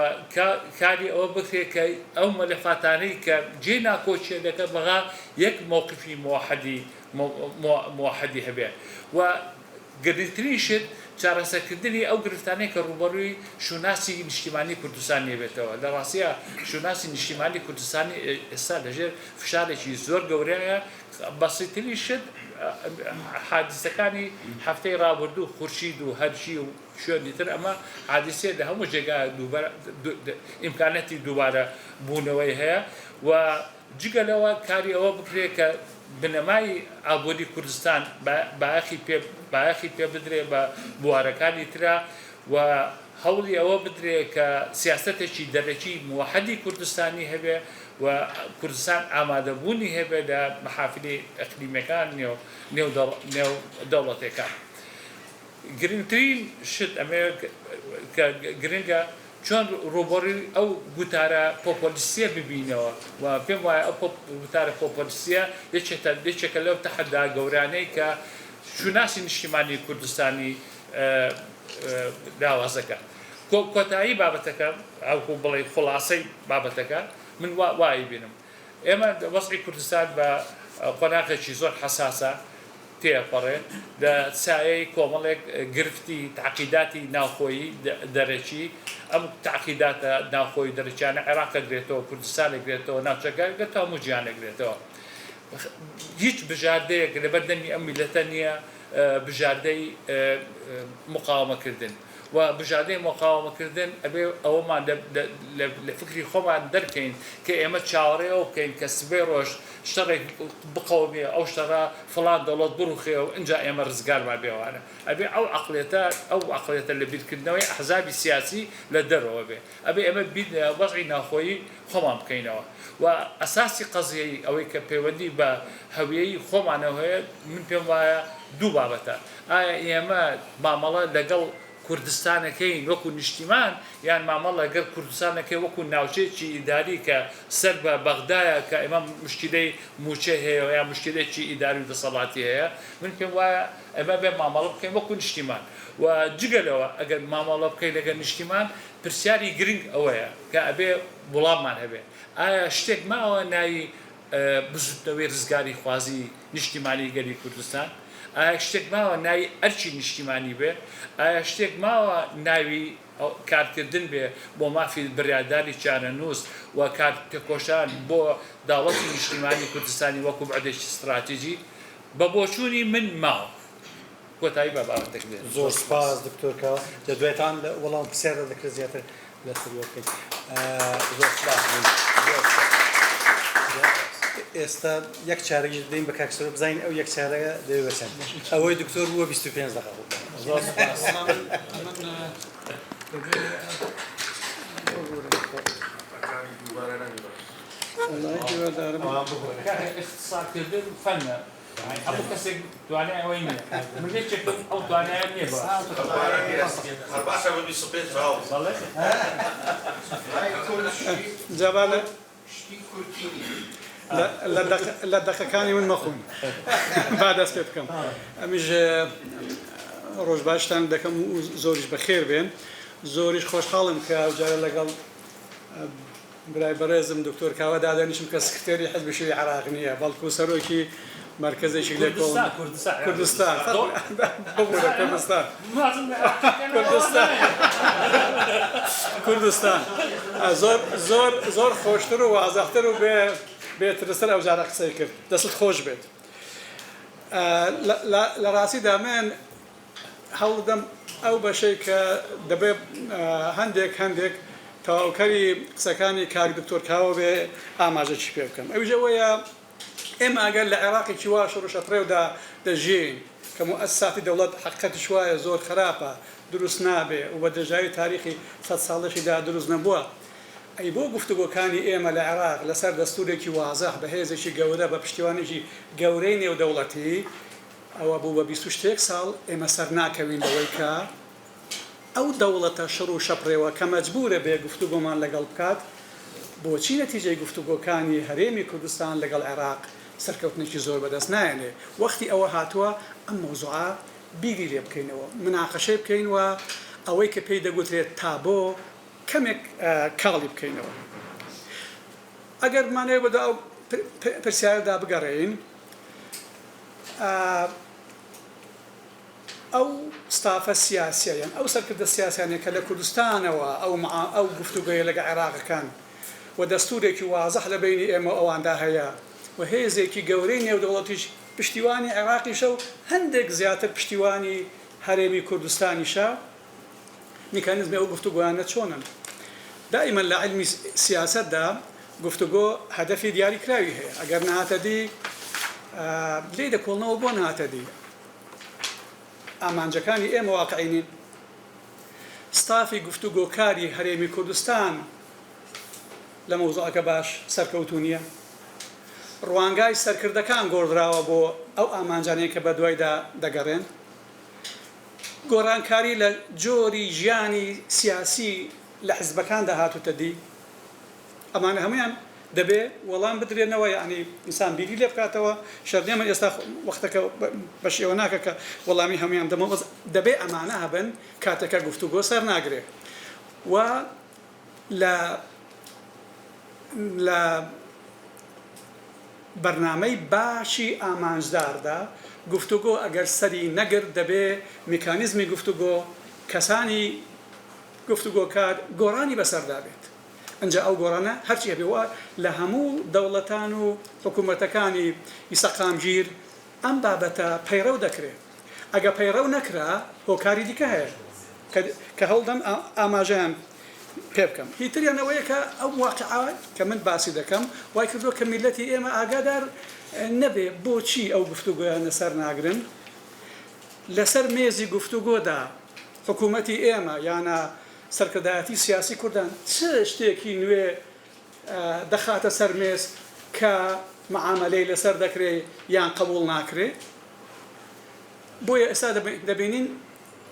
کاری ئەوە بکرێت کە ئەو مەلەفاتانەی کە جێ ناکۆچێتەکە بەغا یەک مووقفی موحدی هەبێ و گرنگترین شت چارەسەرکردنی ئەو گرفتانەی کە ڕوبەڕووی شوناسی نیشتیمانی کوردستان بێتەوە لە ڕاستیە شوناسی نیشتیمانی کوردستانی ئێستا لەژێر فشارێکی زۆر گەورەیە بەسیترین شت حادیسەکانی هەفتەی ڕابردوو خورشید و هەرچی و شوێنی تر ئەمە حادیسێ لە هەموو جێگا ئیمکانەتی دووبارە بوونەوەی هەیە و جگەلەوە کاری ئەوە بکرێت کە بنەمای ئابووری کوردستان باەخی پێ بدرێ بە بوارەکانی ترا و هەوڵی ئەوە بدرێ کە سیاستێکی دەرەکی موحدی کوردستانی هەبێ و کوردستان ئامادەبوونی هەبێ لە مەحافلی ئەقلیمەکان نێو دەوڵەتەکان. گرنگترین شت ئەمێ کە گرنگە چۆن ڕوبەڕووی ئەو گوتارە پۆپۆلیسیە ببینەوە و پێم وایە ئەو گوتارە پۆپۆلیسیە یەکێکە لەو تەحەدا گەورانەی کە شوناسی نیشتیمانی کوردستانی داوازەکە. کۆتایی بابەتەکە ئەو بڵێ خلاصەی بابەتەکە من وای بینم ئێمە وەزعی کوردستان بە قۆناغێکی زۆر حەساسە تێپەڕێت لە سایەی کۆمەڵێک گرفتی تعقیداتی ناوخۆیی دەرەکی ئەم تعقیداتە ناوخۆی دەرەکیانە عێراق گرێتەوە کوردستان گرێتەوە ناوچەکە گرێتەوە هەموو جیانە گرێتەوە هیچ بژاردەیەک لەبەر دەمی ئەم میلەتە نییە بژاردەی مقاومەکردن و بژاردەی مقاومەکردن ئەبێ ئەوەمان لە فکری خۆمان دەرکەین کە ئێمە چاوەڕێەوە بکەین کە سبەی ڕۆژ شتێک بقەومێ ئەو شتەڕە فڵان دەوڵەت بڕوخێ و اینجا ئێمە ڕزگارمان بێوانە ئەبێ ئەو عەقڵیەتە لە بیرکردنەوەی ئەحزابی سیاسی لە دەرەوە بێ ئەبێ ئێمە وەزعی ناوخۆیی خۆمان بکەینەوە و ئەساسی قەزیەی ئەوەی کە پەیوەندی بە هەویەی خۆمانەوە هەیە من پێم وایە دوو بابەتە ئایا ئێمە مامەڵە لەگەڵ کوردستانەکەین وەکو نیشتیمان یان مامەڵ لەگەڵ کوردستانەکەی وەکو ناوچەیەکی ئیداری کە سەر بە بەغدایە کە ئێمە مشکلەی موچە هەیە یان مشکلێکی ئیداری و دەسەڵاتی هەیە من پێم وایە ئەمە بێ مامەڵە بکەین وەکو نیشتیمان و جگەلەوە ئەگەر مامەڵە بکەین لەگەڵ نیشتیمان پرسیاری گرنگ ئەوەیە کە ئەبێ وڵاممان هەبێ ئایا شتێک ماوە ناوی بزوتنەوەی ڕزگاری خوازی نیشتیمانی گەلی کوردستان ئایا شتێک ماوە ناوی ئەرچی نیشتیمانی بێ ئایا شتێک ماوە ناوی کارکردن بێ بۆ مافی بڕیاداری چارەنووس و کار پێکۆشان بۆ داوڵەتی نیشتیمانی کوردستانی وەکو بەعدێکی استراتیژی بە بۆچوونی من ماوە کۆتایی بە بابەتێک بێت. زۆر سپاس دکتۆرکە دەدوێتان لە وەڵام پرسیارە دەکرێت زیاتر لە سەروەکەی زۆر سپاس. ئێستا یەک چارەی دەین بە کاکسەر بزین ئەو یەک چارەیە دەوێتن ئەوەی دکتۆر بووە 25 دقیقە زۆر سپاس. اختصارکردن فەنە هەموو کەسێک توانای ئەوەی نییە من لێچێکم ئەو توانایە نییە بە جابانە لە دەقەکانی من مەخۆن با دەست پێ بکەم ئەمیش ڕۆژ باشتان دەکەم و زۆریش بەخێر بێن زۆریش خۆشحاڵم کە جارە لەگەڵ برای بەڕێزم دکتۆر کاوە دادەنیشم کە سکرتێری حزب شووی عێراق نییە بەڵکو سەرۆکی مرکزێکی لێ کوردستان کوردستان زۆر خۆشتر و وازەختر و بێترسەر ئەو جارە قسەی کرد دەست خۆش بێت لە ڕاستیدا من هەوڵدەم ئەو بەشەی کە دەبێ هەندێک تەواوکەری قسەکانی کاک دکتۆر کاوە بێ ئاماژەی پێ بکەم ئەوژە وەیە ئێمە ئەگەر لە عێراقێکی وا شڕشەتڕێودا دەژین کە موئەسساتی دەوڵەت حقیقەتیش وایە زۆر خراپە دروست نابێ و بە دەژاوی تاریخی 100 ساڵەشیدا دروست نەبووە ئەی بۆ گفتوگۆکانی ئێمە لە عێراق لەسەر دەستورێکی وازەح بەهێزێکی گەورە بە پشتیوانێکی گەورەی نێودەوڵەتی ئەوە بوو بە 21 ساڵ ئێمە سەر ناکەوین لەوەی کە ئەو دەوڵەتە شڕ و شەپڕێوە کە مەجبورە بێ گفتوگۆمان لەگەڵ بکات بۆچی نەتیجەی گفتوگۆکانی هەرێمی کوردستان لەگەڵ عێراق سەرکەوتنێکی زۆر بەدەست نایەنێ وەختی ئەوە هاتووە ئەم مەوزوعە بیری لێ بکەینەوە مناقەشەی بکەین و ئەوەی کە پێی دەگوترێت تابۆ کەمێک کاڵی بکەینەوە ئەگەر مانەوە بەدا ئەو پرسیارەدا بگەڕێین ئەو ستافە سیاسیان ئەو سەرکردە سیاسیانێک کە لە کوردستانەوە ئەو گفتوگۆیە لەگە عێراقەکان و دەستورێکی وازەح لە بینی ئێمە ئەواندا هەیە و هێزێکی گەورەی نێودەوڵەتیش پشتیوانی عێراقیشە و هەندێک زیاتر پشتیوانی هەرێمی کوردستانیشە میکانیزمی ئەو گفتوگۆیانە چۆنن دائما لە علمی سیاسەتدا گفتوگۆ هەدەفی دیاریکراوی هەیە ئەگەر نهاتە دی لێ دەکۆڵنەوە بۆ نهاتە دی ئامانجەکانی ئێمە واقعینین ستافی گفتوگۆکاری هەرێمی کوردستان لە مەوزوعەکە باش سەرکەوتوو نییە ڕوانگای سەرکردەکان گۆڕدراوە بۆ ئەو ئامانجانەیە کە بە دوایدا دەگەڕێن گۆڕانکاری لە جۆری ژیانی سیاسی لە حزبەکاندا هاتوتە دی ئەمانە هەمویان دەبێ وەڵام بدرێنەوە یعنی ئینسان بیری لێ بکاتەوە شەردێ من ئێستا وەختەکە بە شێوە ناکە کە وەڵامی هەمویان دەمەوەز دەبێ ئەمانە هەبن کاتەکە گفتوگۆ سەر ناگرێ و لە بەرنامەی باشی ئامانجداردا گفتوگۆ ئەگەر سەری نەگرت دەبێ میکانیزمی گفتوگۆ کەسانی گفتوگۆکار گۆڕانی بەسەردا بێت ئەنجا ئەو گۆڕانە هەرچی هەبێەوە لە هەموو دەوڵەتان و حکوومەتەکانی ئیسەقامگیر ئەم بابەتە پەیڕەو دەکرێت ئەگە پەیڕەو نەکرا هۆکاری دیکە هەیە کە هەڵدەم ئاماژەیان پێ بکەم هیتریانەوەیە کە ئەو واقعا کە من باسی دەکەم وای کردووە کە میلەتی ئێمە ئاگادار نەبێ بۆچی ئەو گفتوگۆیانە سەر ناگرن لەسەر مێزی گفتوگۆدا حکوومەتی ئێمە یانە سەرکردایەتی سیاسی کوردان چ شتێکی نوێ دەخاتە سەر مێز کە معاملەی لەسەر دەکرێت یان قبول ناکرێت بۆیە ئێستا دەبینین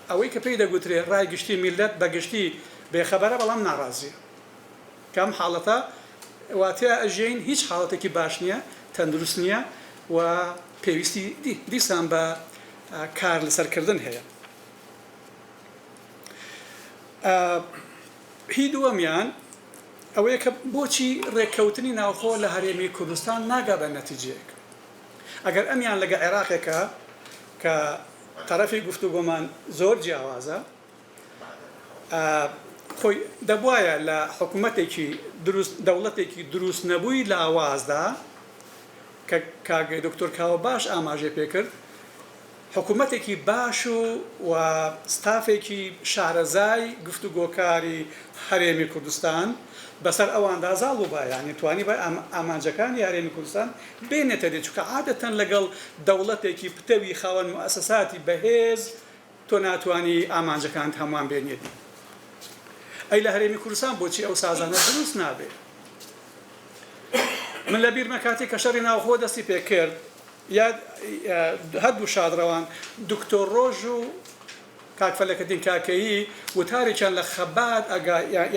ئەوەی کە پێی دەگوترێت ڕای گشتی میلەت بەگشتی بێخەبەرە بەڵام ناڕازیە کەم حاڵەتە واتیا ئەژین هیچ حاڵەتێکی باش نییە تەندروست نییە و پێویستی دیسان بە کار لەسەرکردن هەیە هی دووەمیان ئەوەیە کە بۆچی ڕێککەوتنی ناوخۆ لە هەرێمی کوردستان ناگا بە نەتیجەیەک ئەگەر ئەمیان لەگە عێراقێکە کە تەرەفی گفتوگۆمان زۆر جیاوازە خۆی دەبواە لە حکوومەتێکی دەوڵەتێکی دروست نەبووی لە ئاوازدا کە کاگەی دکتۆر کاوە باش ئاماژێ پێکرد حکوومەتێکی باش و ستافێکی شارەزای گفتوگۆکاری هەرێمی کوردستان بەسەر ئەواندا زاڵ و بایانی توانی بە ئامانجەکانی هەرێمی کوردستان بێنێتە دێ چونکە عادەتەن لەگەڵ دەوڵەتێکی پتەوی خاوەن موسەساتی بەهێز تۆ ناتوانی ئامانجەکانت هەمووان بێنێتی ئەی لە هەرێمی کوردستان بۆچی ئەو سازانە دروست نابێت من لە بیرمە کاتێک کە شەڕی ناوخۆ دەستی پێ کرد هەردوو شادڕەوان دکتۆر ڕۆژ و کاکفەلەکەتین کاکەیی وتارێکیان لە خەبات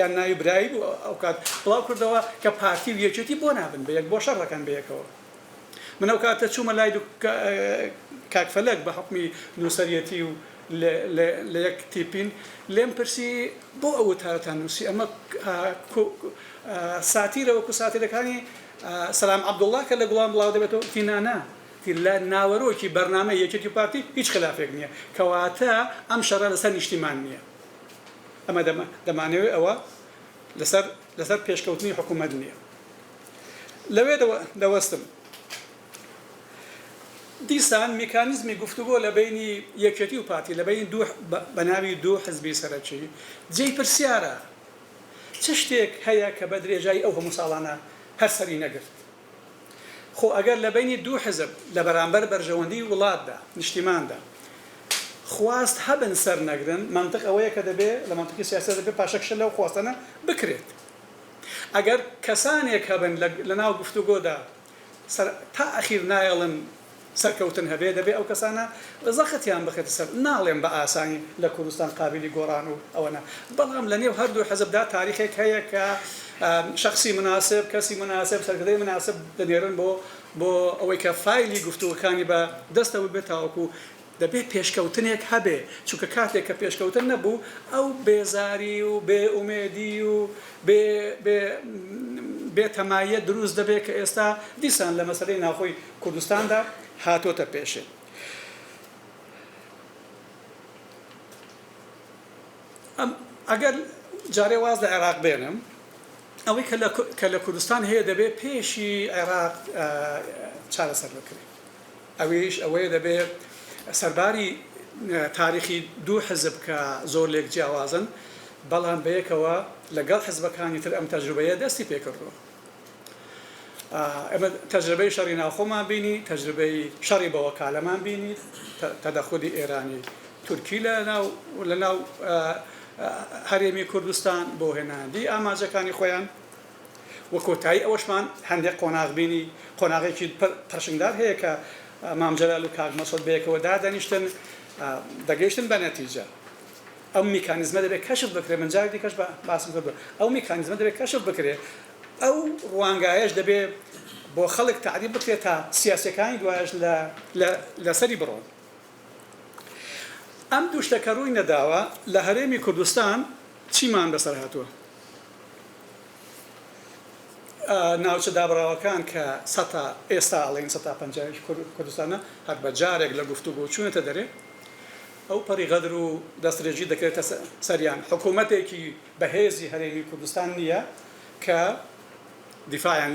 یان ناوی برایی بوو ئەو کات بڵاو کردەوە کە پارتی و یەکێتی بۆ نابن بە یەک بۆ شەڕەکان بەیەکەوە من ئەو کاتە چوومە لای کاکفەلەک بە حکمی نووسەرەتی و لە یەک تیپین لێم پرسی بۆ ئەو وتارەتان نووسی ئەمە ساتیرە وەکو ساتیرەکانی سەلام عەبدوڵڵا کە لە گوڵام بڵاو دەبێتەوە تینانە لە ناوەرۆکی بەرنامە یەکێتی پارتی هیچ خلافێک نییە کەواتە ئەم شەڕە لەسەر نیشتیمان نییە ئەمە دەمانەوێت ئەوە لەسەر پێشکەوتنی حکوومەت نییە لەوێ دەوەستم دیسان میکانیزمی گفتوگۆ لە بینی یەکێتی و پارتی لە بین بە ناوی دوو حزبی سەرەکی جێی پرسیارە چ شتێک هەیە کە بە درێژایی ئەو هەموو ساڵانە هەر سەری نەگرت خۆ ئەگەر لە بینی دوو حزب لە بەرامبەر بەرژەوەندی وڵاتدا نیشتیماندا خواست هەبن سەر نەگرن منطق ئەوەیە کە دەبێت لە منطقی سیاست دەبێت پاشەکشە لەو خواستانە بکرێت ئەگەر کەسانێک هەبن لەناو گفتوگۆدا تا ئەخیر نایڵن سەرکەوتن هەبێ دەبێ ئەو کەسانە زەخەتیان بخێتە سەر ناڵێن بە ئاسانی لە کوردستان قابلی گۆڕان و ئەوەنە بەڵام لە نێو هەردوو حەزبدا تاریخێک هەیە کە شخصی مناسب کەسی مناسب سەرکردەی مناسب دەنێرن بۆ ئەوەی کە فایلی گفتوگەکانی بە دەستەوە بێت تاوەکو دەبێت پێشکەوتنێک هەبێ چونکە کاتێک کە پێشکەوتن نەبوو ئەو بێزاری و بێئومێدی و بێتەمایە دروست دەبێت کە ئێستا دیسان لە مەسەلەی ناوخۆی کوردستاندا هاتۆتە پێشێ. ئەگەر جارێ واز لە عێراق بێنم ئەوەی کە لە کوردستان هەیە دەبێت پێشی عێراق چارەسەر بکرێت. ئەویش ئەوەیە دەبێت سەرباری تاریخی دوو حزب کە زۆر لێک جیاوازن بەڵام بەیەکەوە لەگەڵ حزبەکانی تر ئەم تەجروبەیە دەستی پێکردووە. ئەمە تەجربەی شەڕی ناوخۆمان بینی، تەجربەی شەڕی بە وەکالەمان بینی، تەدەخلی ئێرانی تورکی لە ناو هەرێمی کوردستان بۆ هێناندی ئاماجەکانی خۆیان وە کۆتایی ئەوەشمان هەندێک قۆناغ بینی قۆناغێکی پەرشنگدار هەیە کە مام جەلال و کاک مەسعود بەیەکەوە دادەنیشتن دەگەیشتن بە نەتیجە. ئەو میکانیزمە دەبێت کەشف بکرێت من جارێکی کەش باسم کردووە ئەو میکانیزمە دەبێت کەشف بکرێت ئەو ڕوانگایش دەبێت بۆ خەڵک تعریف بکرێت تا سیاسەکانی دوایش لەسەری بڕۆن. ئەم دوو شتەکە ڕووی نەداوە لە هەرێمی کوردستان چیمان بەسەر هاتووە؟ ناوچە دابراوەکان کە سەتا ئێستا ئەڵێن 150 کوردستانە هەر بە جارێک لە گفتوگۆ چوونەتە دەرێ ئەو پەڕی غەدر و دەستڕێژی دەکرێتە سەریان حکوومەتێکی بەهێزی هەرێمی کوردستان نییە کە دیفاعیان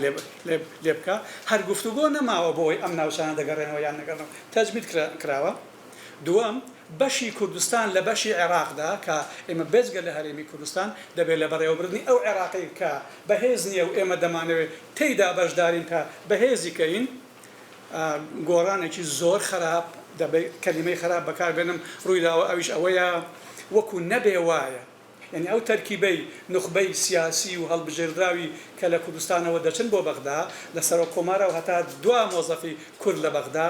لێ بکە هەر گفتوگۆ نەماوە بۆی ئەم ناوچانە دەگەڕێنەوە یان نەگەڕنەوە تەجبید کراوە. دووەم بەشی کوردستان لە بەشی عێراقدا کە ئێمە بێجگە لە هەرێمی کوردستان دەبێت لە بەڕێوەبردنی ئەو عێراقی کە بەهێز نییە و ئێمە دەمانەوێت تێیدا بەشدارین کە بەهێزیکەین گۆڕانێکی زۆر خراپ دەبێت کەلیمەی خراپ بەکاربێنم ڕوویداوە ئەویش ئەوەیە وەکو نەبێ وایە یعنی ئەو تەرکیبەی نخبەی سیاسی و هەڵبژێردراوی کە لە کوردستانەوە دەچن بۆ بەغدا لە سەرۆک کۆمارە و هەتا دوا مۆزەفی کورد لە بەغدا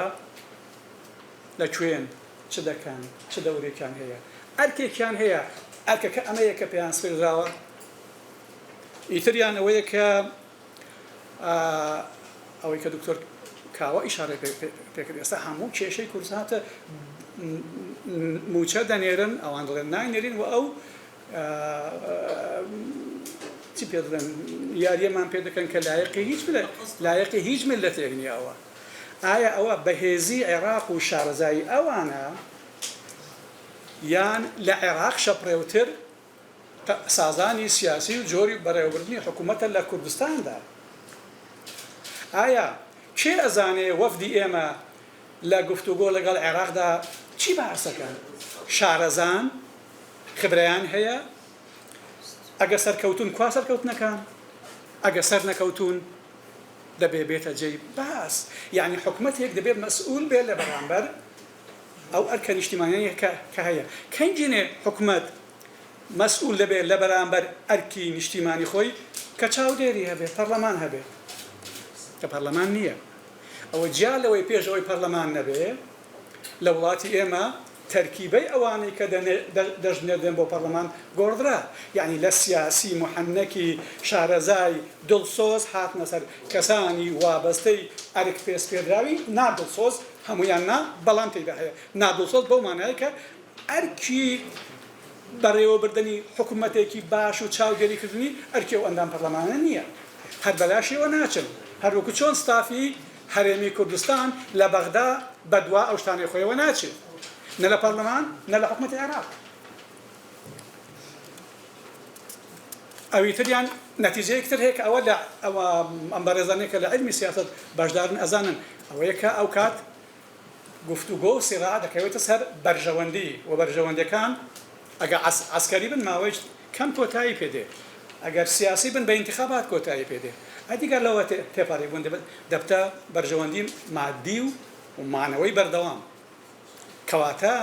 لەکوێن چ دەکەن چ دەورێکیان هەیە ئەرکێکیان هەیە ئەرکەکە ئەمەیە کە پێیان سپێردراوە ئیتریان ئەوەیە کە ئەوەی کە دکتۆر کاوە ئیشارە پێکرد ئێستا هەموو کێشەی کوردستانە موچە دەنێرن ئەوان دەڵێن ناینێرین و ئەو چی پێ دەڵێن یاریەمان پێ دەکەن کە لایەقی هیچ ملەتێک نییەوە. ئایا ئەوە بەهێزی عێراق و شارەزایی ئەوانە یان لە عێراق شەپڕێوتر سازانی سیاسی و جۆری بەڕێوەبردنی حکوومەتە لە کوردستاندا؟ ئایا کێ ئەزانێ وەفدی ئێمە لە گفتوگۆ لەگەڵ عێراقدا چی باسەکەن؟ شارەزان خبرەیان هەیە؟ ئەگە سەرکەوتون کوا سەرکەوتنەکان؟ ئەگە سەر نەکەوتون دەبێ بێتە جێی باس یعنی حکوومەتێک دەبێت مەسئول بێت لە بەرامبەر ئەو ئەرکە نیشتیمانیە کە هەیە کەنجینێ حکوومەت مەسئول دەبێت لە بەرامبەر ئەرکی نیشتیمانی خۆی کە چاودێری هەبێت پەرلەمان هەبێت کە پەرلەمان نییە. ئەوە جیا لەوەی پێشەوەی پەرلەمان نەبێ لە وڵاتی ئێمە تەرکیبەی ئەوانەی کە دەژنێدەن بۆ پەرلەمان گۆڕدرا یعنی لە سیاسی محەنەکی شارەزای دڵسۆز هاتنە سەر کەسانی وابەستەی ئەرک پێسپێدراوی نادڵسۆز هەمویان نا بەڵام تێیدا هەیە نادڵسۆز بەو مانایە کە ئەرکی بەڕێوەبردنی حکوومەتێکی باش و چاودێریکردنی ئەرکی و ئەندام پەرلەمانە نییە هەر بەلاشیەوە ناچن هەروەکو چۆن ستافی هەرێمی کوردستان لە بەغدا بەدوا ئەو شتانەی خۆیەوە ناچێت نە لە پەرلەمان نە لە حکوومەتی عێراق. ئەوی تریان نەتیجەیەکتر هەیە کە ئەوە لە ئەم بەڕێزانێکە لە علمی سیاست باشدارن ئەزانن ئەوەیە کە ئەو کات گفتوگۆ و سیڕا دەکەوێتە سەر بەرژەوەندی و بەرژەوەندەکان ئەگە عسکەری بن ماوەی کەم کۆتایی پێدێ ئەگەر سیاسی بن بە ئینتیخابات کۆتایی پێدێ ئەدیگەر لەوە تێپارێک بوون دەبتە بەرژەوەندی مادی و مانەوەی بەردەوام کەواتە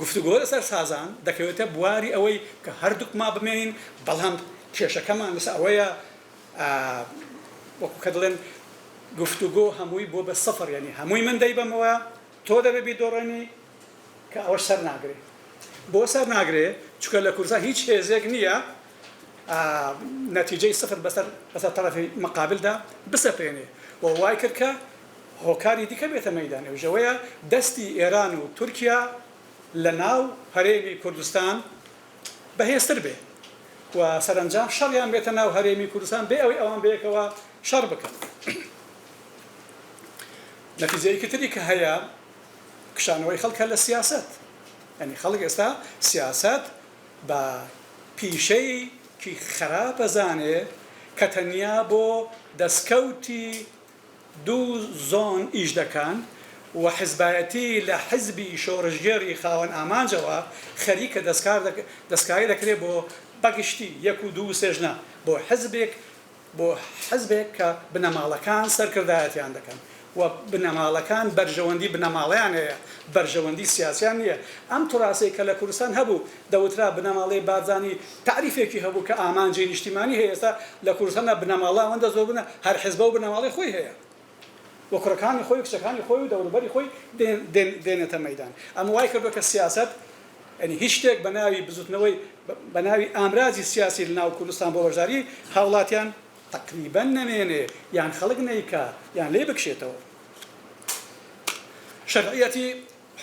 گفتوگۆ لەسەر سازان دەکەوێتە بواری ئەوەی کە هەردووکما بمێنین بەڵام کێشەکەمان لەسەر ئەوەیە وەکو کە دڵێن گفتوگۆ هەمووی بۆ بە سەفر یعنی هەمووی من دەیبەمەوە تۆ دەبێ بیدۆڕێنی کە ئەوەش سەر ناگرێ بۆ سەر ناگرێ چونکە لە کوردستان هیچ هێزێک نییە نەتیجەی سەفر بەسەر تەرەفی مەقابلدا بسەپێنێ و وای کرد کە هۆکاری دیکە بێتە مەیدانێ و ژەوەیە دەستی ئێران و تورکیا لە ناو هەرێمی کوردستان بەهێزتر بێ و سەرنجام شەڕیان بێتە ناو هەرێمی کوردستان بێ ئەوەی ئەوان بەیەکەوە شەڕ بکەن نەتیجەیەکی تری کە هەیە کشانەوەی خەڵکە لە سیاست ینی خەڵک ئێستا سیاست بە پیشەیەکی خراپ ئەزانێ کە تەنیا بۆ دەستکەوتی دوو زۆن ئیش دەکەن و حزبایەتی لە حزبی شۆڕژگێری خاوەن ئامانجەوە خەریکە دەستکاری دەکرێت بۆ بەگشتی 1 و 2 و 3 بۆ حزبێک کە بنەماڵەکان سەرکردایەتیان دەکەن و بنەماڵەکان بەرژەوەندی بنەماڵیان هەیە بەرژەوەندی سیاسیان نییە ئەم تڕاستەی کە لە کوردستان هەبوو دەوترا بنەماڵەی بارزانی تعریفێکی هەبوو کە ئامانجی نیشتیمانی هەیە ئێستا لە کوردستانە بنەماڵە ئەوەندە زۆر بنە هەر حزبە و بنەماڵی خۆی هەیە و کوڕەکانی خۆی و کچەکانی خۆی و دەوروبەری خۆی دێنێتە مەیدان ئەم وای کردووە کە سیاست ینی هیچ شتێک بە ناوی بزوتنەوەی بە ناوی ئامرازی سیاسی لە ناو کوردستان بۆ بەشداری هاوڵاتیان تقریبا نەمێنێ یان خەڵک نەیکا یان لێ بکشێتەوە شەرعیەتی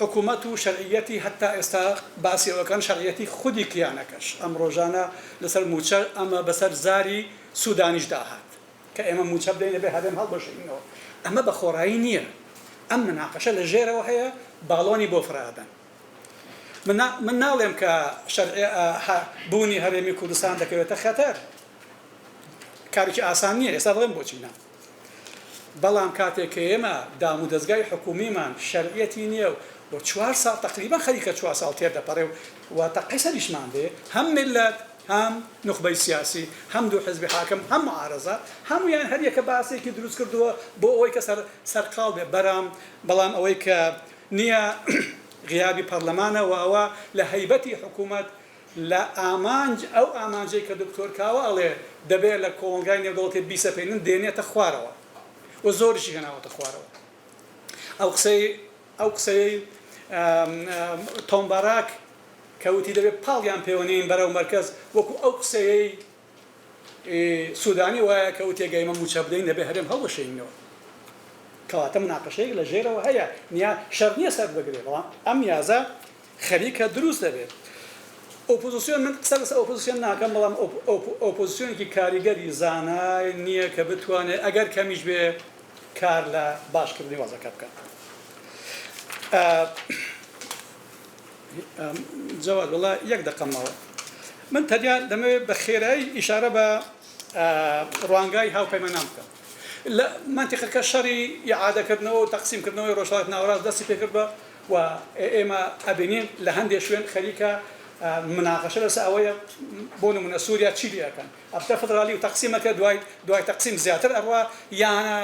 حکوومەت و شەرعیەتی هەتا ئێستا باسیەوەکان شەرعیەتی خودی کیانەکەش ئەم ڕۆژانە لەسەر موچە ئەمە بەسەر زاری سوودانیش داهات کە ئێمە موچە بدەینە بێ هەرێم هەڵبەشینەوە ئەمە بە خۆڕایی نییە ئەم مناقەشە لە ژێرەوە هەیە باڵۆنی بۆ فرادەن من ناڵێم کە بوونی هەرێمی کوردستان دەکەوێتە خەتەر کارێکی ئاسان نییە ئێستا بڵێم بۆچی نا بەڵام کاتێک کە ئێمە دام و دەستگای حکومیمان شەرعیەتی نییە و 4 ساڵ تقریبا خەریکە 4 ساڵ تێر دەپەڕێ و تەقەی سەریشمان بێ هەم ملت هەم نخبەی سیاسی هەم دوو حزبی حاکم هەم معارەزە هەمویان هەر یەکە باسێکی دروست کردووە بۆ ئەوەی کە سەرقاڵ بێ بەڵام ئەوەی کە نییە غیابی پەرلەمانە و ئەوە لە هەیبەتی حکوومەت لە ئەو ئامانجەی کە دکتۆر کاوە ئەڵێ دەبێت لە کۆڵگای نێودەوڵەتی بیسەپێنن دێنێتە خوارەوە و زۆریشی هێناوەتە خوارەوە ئەو قسەی تۆمباراک کەوتی دەبێت پاڵیان پەیوەنین بەرەو مەرکەز وەکو ئەو قسەیەی سوودانی وایە کەوتی گەیمە موچە بدەین دەبێت هەرێم هەڵبەشێنینەوە کەواتە مناقەشەیەک لە ژێرەوە هەیە شەڕ نییە سەر بگرێت بەڵام ئەم یازە خەریکە دروست دەبێت ئۆپۆزیسیۆن من قسە لەسەر ئۆپۆزیسیۆن ناکەم بەڵام ئۆپۆزیسیۆنێکی کاریگەری زانای نییە کە بتوانێت ئەگەر کەمیش بێ کار لە باشکردنی وەزەکە بکات جەواد وڵا یەک دەقەمەوە من تەنیا دەمەوێت بە خێرایی ئیشارە بە ڕوانگای هاوپەیمانان بکەم لە منتیقەکە شەڕی ئیعادەکردنەوە و تەقسیمکردنەوەی ڕۆژهەڵاتی ناوەڕاست دەستی پێ کردبە و ئێمە ئەبینین لە هەندێک شوێن خەریکە مناقەشە لەسەر ئەوەیە بۆ نمونە سووریا چی دیەکەن ئەفتە فدرالی و تەقسیمەکە دوای تەقسیم زیاتر ئەڕوا یانە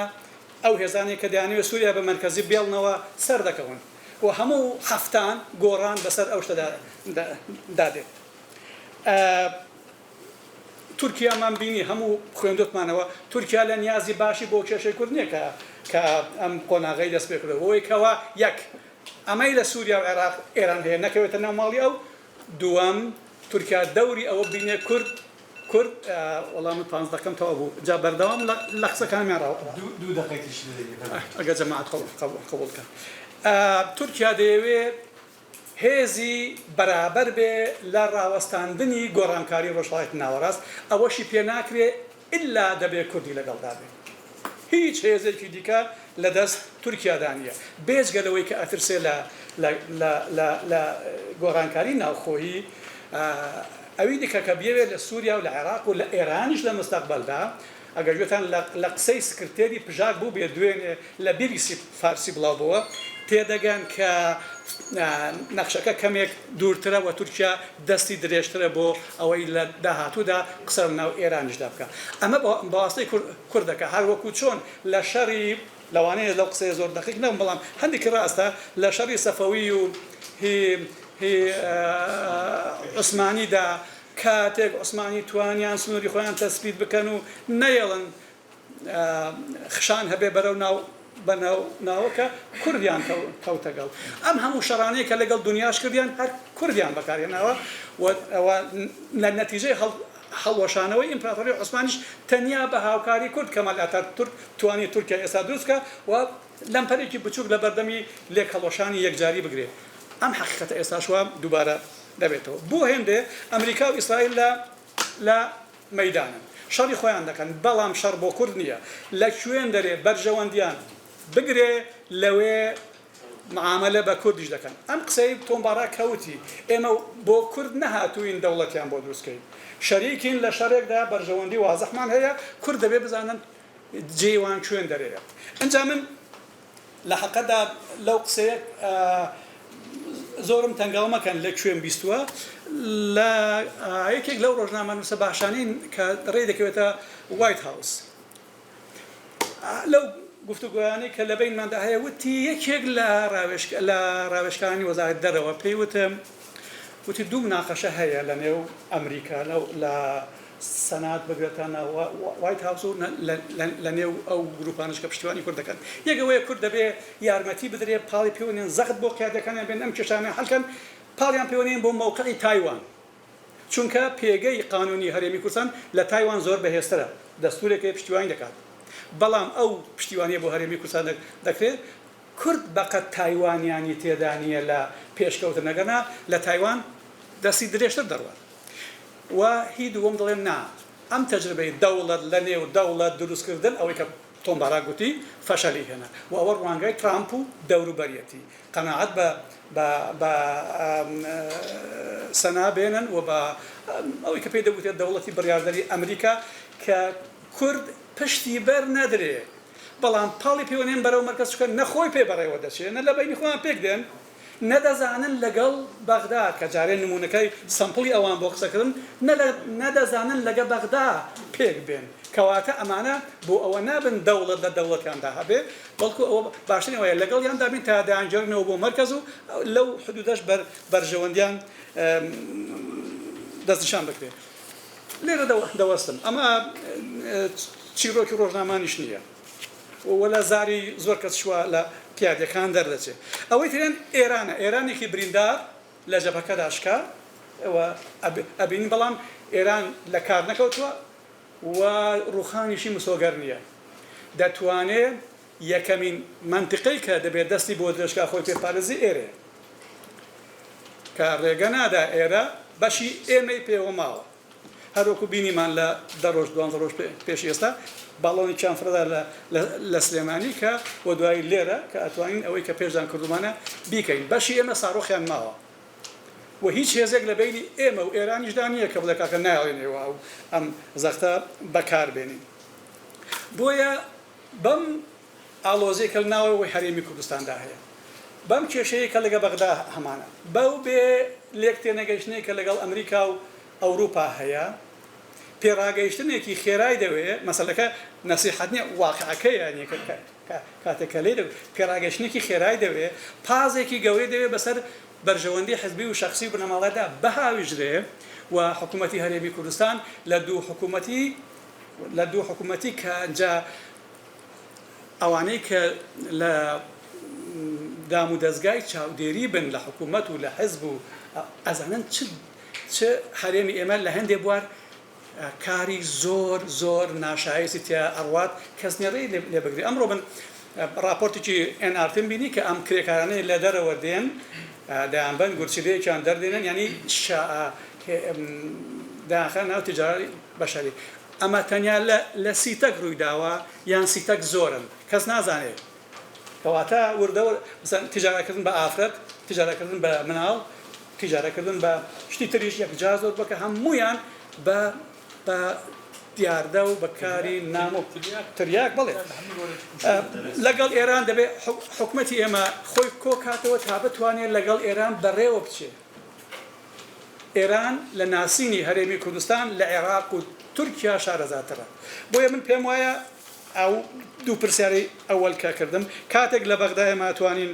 ئەو هێزانەی کە دەیانەوێت سووریا بە مەرکەزی بێڵنەوە سەر دەکەون و هەموو هەفتان گۆڕان بەسەر ئەو شتە دادێت تورکیامان بینی هەموو خوێندوتمانەوە تورکیا لە نیازی باشی بۆ کێشەی کورد نییە کە ئەم قۆناغی دەست پێ کردەوە بۆی کەوە یەک ئەمەی لە سووریا و عێراق ئێران هەیە نەکەوێتە ناو ماڵی ئەو دووەم تورکیا دەوری ئەوە بینێ کورد وەڵامی 15 دەکەم تەواو بوو جا بەردەوام لە قسەکانیان ڕاوە 2 دقیقەیەکیش ئەگەر جەماعەت قبوڵ بکەن تورکیا دەیەوێت هێزی بەرابەر بێ لە ڕاوەستاندنی گۆڕانکاری ڕۆژهەڵاتی ناوەڕاست ئەوەشی پێ ناکرێت ئللا دەبێت کوردی لەگەڵدا بێت هیچ هێزێکی دیکە لەدەست تورکیادا نیە بێجگەلەوەی کە ئەترسێ لە گۆڕانکاری ناوخۆیی ئەوی دیکە کە بێوێت لە سووریا و لە عێراق و لە ئێرانیش لە مستەقبەلدا ئەگەر گوێتان لە قسەی سکرتێری پژاک بوو بێ دوێنێ لە بیبیسی فارسی بڵاوبەوە تێدەگەن کە نەخشەکە کەمێک دوورترە و تورکیا دەستی درێژترە بۆ ئەوەی لە داهاتوودا قسە ناو ئێرانیشدا بکە ئەمە بەواستەی کوردەکە هەروەکو چۆن لە شەڕی لەوانەیە لەو قسەیە زۆر دەقیق نەبووم بەڵام هەندێکی ڕاستە لە شەڕی سەفەوی و عوسمانیدا کاتێک عوسمانی توانیان سنووری خۆیان تەسبیت بکەن و نەیەڵن خشان هەبێ بەرەو ناوەکە کوردیان کەوتەگەڵ ئەم هەموو شەڕانەیە کە لەگەڵ دنیاش کردیان هەر کوردیان بەکارهێناوە ئەوە لە نەتیجەی هەڵوەشانەوەی ئیمپراتۆری عوسمانیش تەنیا بە هاوکاری کورد کەمال ئاتاتورک توانی تورکیا ئێستا دروستکە و لەمپەرێکی بچووک لە بەردەمی لێک هەڵوەشانی یەکجاری بگرێت ئەم حەقیقەتە ئێستاشوە دووبارە دەبێتەوە بۆ هێندێ ئەمریکا و ئیسرائیل لە مەیدانن شەڕی خۆیان دەکەن بەڵام شەڕ بۆ کورد نییە لە کوێن دەرێ بەرژەوەندیان بگرێ لەوێ معاملە بە کوردیش دەکەن ئەم قسەی تۆمبارا کەوتی ئێمە بۆ کورد نەهاتووین دەوڵەتیان بۆ دروستکەین شەریکین لە شەرێکدا بەرژەوەندی وازەحمان هەیە کورد دەبێ بزانن جێوان کوێن دەرەیە ئەنجا من لە حەقەدا لەو قسەیە زۆرم تەنگاو مەکەن لە کوێن بیستووە لە یەکێک لەو ڕۆژنامەنووسە باشانین کە ڕێ دەکەوێتە وایت هاوس لەو گفتوگویانەی کە لە بینماندا هەیە وتی یەکێک لە ڕاوێژەکانی وەزارەت دەرەوە پێی وتی دوو مناقەشە هەیە لە نێو ئەمریکا لە سەنات بگرێتانە وایت هاوس و لە نێو ئەو گروپانش کە پشتیوانی کورد دەکەن یەکەوەیە کورد دەبێ یارمەتی بدرێ پاڵی پێوەنێن زەخت بۆ قیادەکانیان بێن ئەم کێشانە هەڵکەن پاڵیان پێوەنێن بۆ موقعی تایوان چونکە پێگەی قانونی هەرێمی کوردستان لە تایوان زۆر بەهێزترە دەستورێکی پشتیوانی دەکات بەڵام ئەو پشتیوانیە بۆ هەرێمی کوردستان دەکرێت کورد بەقەت تایوانیانی تێدا نییە لە پێشکەوتن نەگەنا لە تایوان دەستی درێژتر دەڕوات و هی دووەم دەڵێن نا ئەم تەجربەی دەوڵەت لە نێو دەوڵەت دروستکردن ئەوەی کە تۆمبارا گوتی فەشەلی هێنا و ئەوە ڕوانگای ترامپ و دەوروبەریەتی قەناعەت بە سەنا بێنن و بە ئەوەی کە پێی دەگوتێت دەوڵەتی بڕیاردەری ئەمریکا کە کورد پشتی بەر نەدرێ بەڵام پاڵی پێوەنێن بەرەو مەرکەز چکە نەخۆی پێ بەڕێوە دەچێت نە لە بینی خۆیان پێک دێن نەدەزانن لەگەڵ بەغدا کە جارێ نمونونەکەی سەمپڵی ئەوان بۆ قسەکردن نەدەزانن لەگە بەغدا پێک بێن کەواتە ئەمانە بۆ ئەوە نابن دەوڵەت لە دەوڵەتیاندا هەبێ بەڵکو ئەوە باشترینەوەیە لەگەڵ یان دابین تا دایانجێڕنەوە بۆ مەرکەز و لەو حدودەش بەرژەوەندیان دەستنیشان بکرێت لێرە دەوەستم ئەمە چیرۆکی ڕۆژنامانیش نییە وەلا زاری زۆر کەس شووە لە پیادەکان دەردەچێت ئەوەی ترێن ئێرانە ئێرانێکی بریندار لە جەبهەکەدا شکا ئەوە ئەبینی بەڵام ئێران لە کار نەکەوتووە و ڕوخانیشی مسۆگەر نییە دەتوانێت یەکەمین منتیقەی کە دەبێت دەستی بۆ درێژکا خۆی پێپارێزی ئێرێ کە ڕێگە نادا ئێرە بەشی ئێمەی پێوە ماوە هەروەکو بینیمان لە دەڕۆژ دوان ڕۆژ پێش ئێستا باڵۆنی چانفرەدا لە سلێمانی کە بۆ دوایی لێرە کە ئەتوانین ئەوەی کە پێشدان کردومانە بیکەین بەشی ئێمە ساڕۆخیان ماوە و هیچ هێزێک لە بینی ئێمە و ئێرانیشدا نییە کە بڵێ کاکە نایڵێنەوە و ئەم زەختە بەکاربێنین بۆیە بەم ئاڵۆزەی کە ناوەوەی هەرێمی کوردستاندا هەیە بەم کێشەیە کە لەگە بەغدا هەمانە بەو بێ لێک تێنەگەیشتنەیە کە لەگەڵ ئەمریکا و ئەوروپا هەیە پێڕاگەیشتنێکی خێرای دەوێت مەسەلەکە نەسیحەت نییە واقعەکەیە کاتێکە لێ پێڕاگەیشتنێکی خێرای دەوێت پازێکی گەورەی دەوێت بەسەر بەرژەوەندی حزبی و شخصی و بنەماڵەدا بەهاویژرێ و حکوومەتی هەرێمی کوردستان لە دوو حکوومەتی کە ئەنجا ئەوانەی کە لە دام و دەستگای چاودێری بن لە حکوومەت و لە حزب و ئەزانن چ هەرێمی ئێمە لە هەندێک بوار کاری زۆر ناشایستی تیا ئەڕوات کەس نێڕێی لێ بگری ئەمڕۆ من راپۆرتێکی NRTم بینی کە ئەم کرێکارانەی لە دەرەوە دێن دایانبەن گورچیلەیەکیان دەردێنن ینی داخە ناو تیجاری بەشەری ئەمە تەنیا لە سیتەک ڕووی داوە یان سیتەک زۆرن کەس نازانێت کەواتە وردەوە تیجارەکردن بە ئافرەت تیجارەکردن بە مناڵ تیجارەکردن بە شتی تریش یەکجار زۆر بکە هەموویان بە دیاردە و بەکاری نام و تریاک بڵێ لەگەڵ ئێران دەبێت حکوومەتی ئێمە خۆی کۆکاتەوە تا بتوانێت لەگەڵ ئێران بەڕێوە بچێت ئێران لە ناسینی هەرێمی کوردستان لە عێراق و تورکیا شارەزاترە بۆیە من پێم وایە ئەو دوو پرسیاری ئەوەل کە کردم کاتێک لە بەغدا ئێمە توانین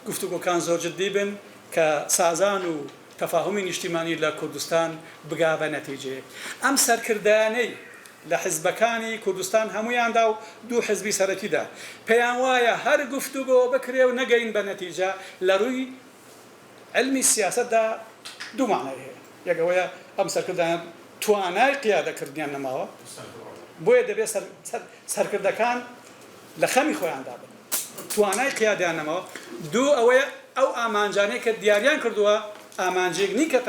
گفتوگۆکان زۆر جددی بن کە سازان و تەفاهمی نیشتیمانی لە کوردستان بگا بە نەتیجەیەک. ئەم سەرکردانەی لە حیزبەکانی کوردستان هەمویاندا و دوو حیزبی سەرەکیدا پێیان وایە هەر گفتوگۆ بکرێ و نەگەین بە نەتیجە لە ڕووی علمی سیاسەتدا دوو مانای هەیە. یەکەوەیە ئەم سەرکردانە توانای قیادەکردنیان نەماوە، بۆیە دەبێت سەرکردەکان لە خەمی خۆیاندا بن، توانای قیادیان نەماوە. دوو ئەوەیە ئەو ئامانجانەی کە دیاریان کردووە ئامانجێک نیکە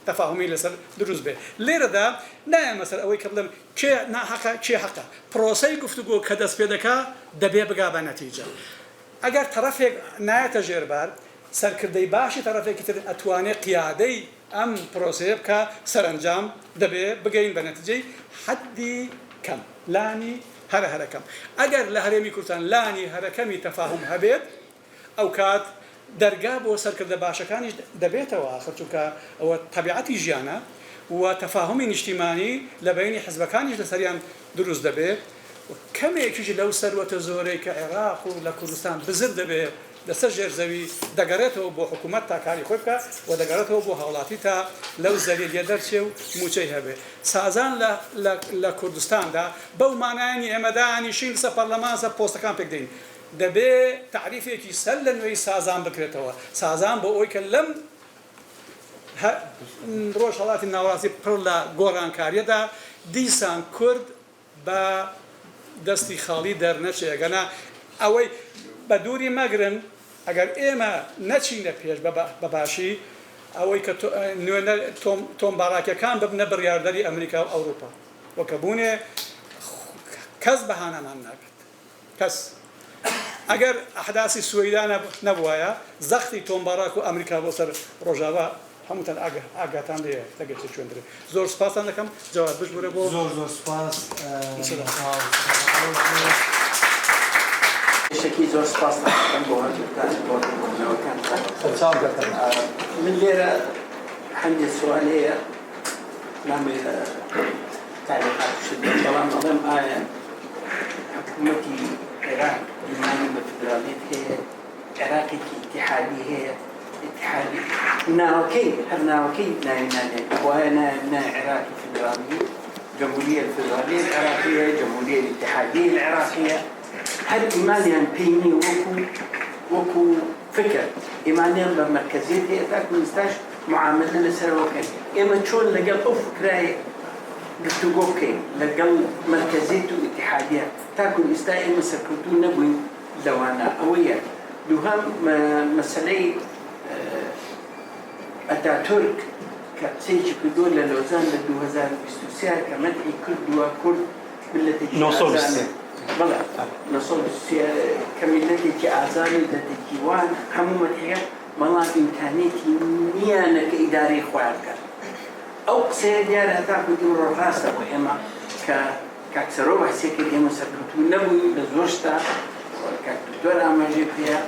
تەفاهمی لەسەر دروست بێ. لێرەدا نایە مەسەر ئەوەی کە بڵێم کێ ناحەقە کێ حەقە، پرۆسەی گفتوگۆ کە دەست پێ دەکا دەبێ بگا بە نەتیجە. ئەگەر تەرەفێک نایەتە ژێربار، سەرکردەی باشی تەرەفێکی تر ئەتوانێت قیادەی ئەم پرۆسەیە بکە سەرنجام دەبێ بگەین بە نەتیجەی حەدی کەم، لانی هەرەکەم. ئەگەر لە هەرێمی کوردستان لانی هەرەکەمی تەفاهم هەبێت، ئەو کات دەرگا بۆ سەرکردە باشەکانیش دەبێتەوە، آخر چونکە ئەوە تەبیعەتی ژیانە و تەفاهمی نیشتیمانی لە بینی حیزبەکانیش لەسەریان دروست دەبێت. کەمێکیش لەو سەروەتە زۆرەی کە عێراق و لە کوردستان بزر دەبێت لەسەر ژێرزەوی دەگەڕێتەوە بۆ حکوومەت تا کاری خۆی بکە و دەگەڕێتەوە بۆ هاوڵاتی تا لەو زەریلیە دەرچێ و موچەی هەبێ. سازان لە کوردستاندا بەو مانایانی ئێمەدانیشین لەسەر پەرلەمان سەر پۆستەکان پێک دەین. دەبێ تعریفێکی سەر لە نوێی سازان بکرێتەوە. سازان بۆ ئەوی کە لەم ڕۆژهەڵاتی ناوەڕاستی پڕ لە گۆڕانکاریەدا دیسان کورد بە دەستی خاڵی دەرنەچێ. گەنا ئەوەی بە دووری مەگرن ئەگەر ئێمە نەچینە پێش بە باشی ئەوەی کە تۆمباراکیەکان ببنە بڕیاردەری ئەمریکا و ئەوروپا وەکە بوونێ کەس بەهانەمان ناکات. کەس ئەگەر ئەحداسی سوێدا نەبووایە زەختی تۆمباراک و ئەمریکا بۆ سەر ڕۆژاوا هەمووتان ئاگاتان لێ دەگەێت چێندرێ. زۆر سپاسان دەکەم جواب بژبورە بۆ زۆر سپاس. شكي زور سپاس دەکەم بۆ من لێرە هەندێک سوال هەیە نامێت تعلیقات شدن، بەڵام ئەڵێم ئایا حکوومەتی عێراق ئیمانی بە فدرالیت هەیە، عێراقێکی ئیتیحادی هەیە، ئیتیحادی ناوەکەی هەر ناوەکەی ناوێنانێت وایە نای عێراقی فدرالی، جمهوریة الفدرالية العراقية، جمهورية الاتحادية العراقية، هل إيمانيان بيني وكو فكر إيمانيان بمركزية تاكل نستاش معاملة لسر وكان إما تشون لقل أفكراي قلتو قوكي لقل مركزية واتحادية تاكل نستا إما سكرتو نبوي لوانا أويا دوهم مسألة أتاتورك كسيجي كدول للوزان لدو هزار بستوسيا كمدعي كردوا كرد بالتي نوصل بلى نصل كملتي كأعزاني ذاتي كيوان همو مدعي ملا إمكانيتي نيانا كإداري خوارك أو قصير ديار هتاكو دور الراسة وإما كاكسرو بحسيكي إما سكرتو نبوي لزوجتا كاكتور أماجي فيها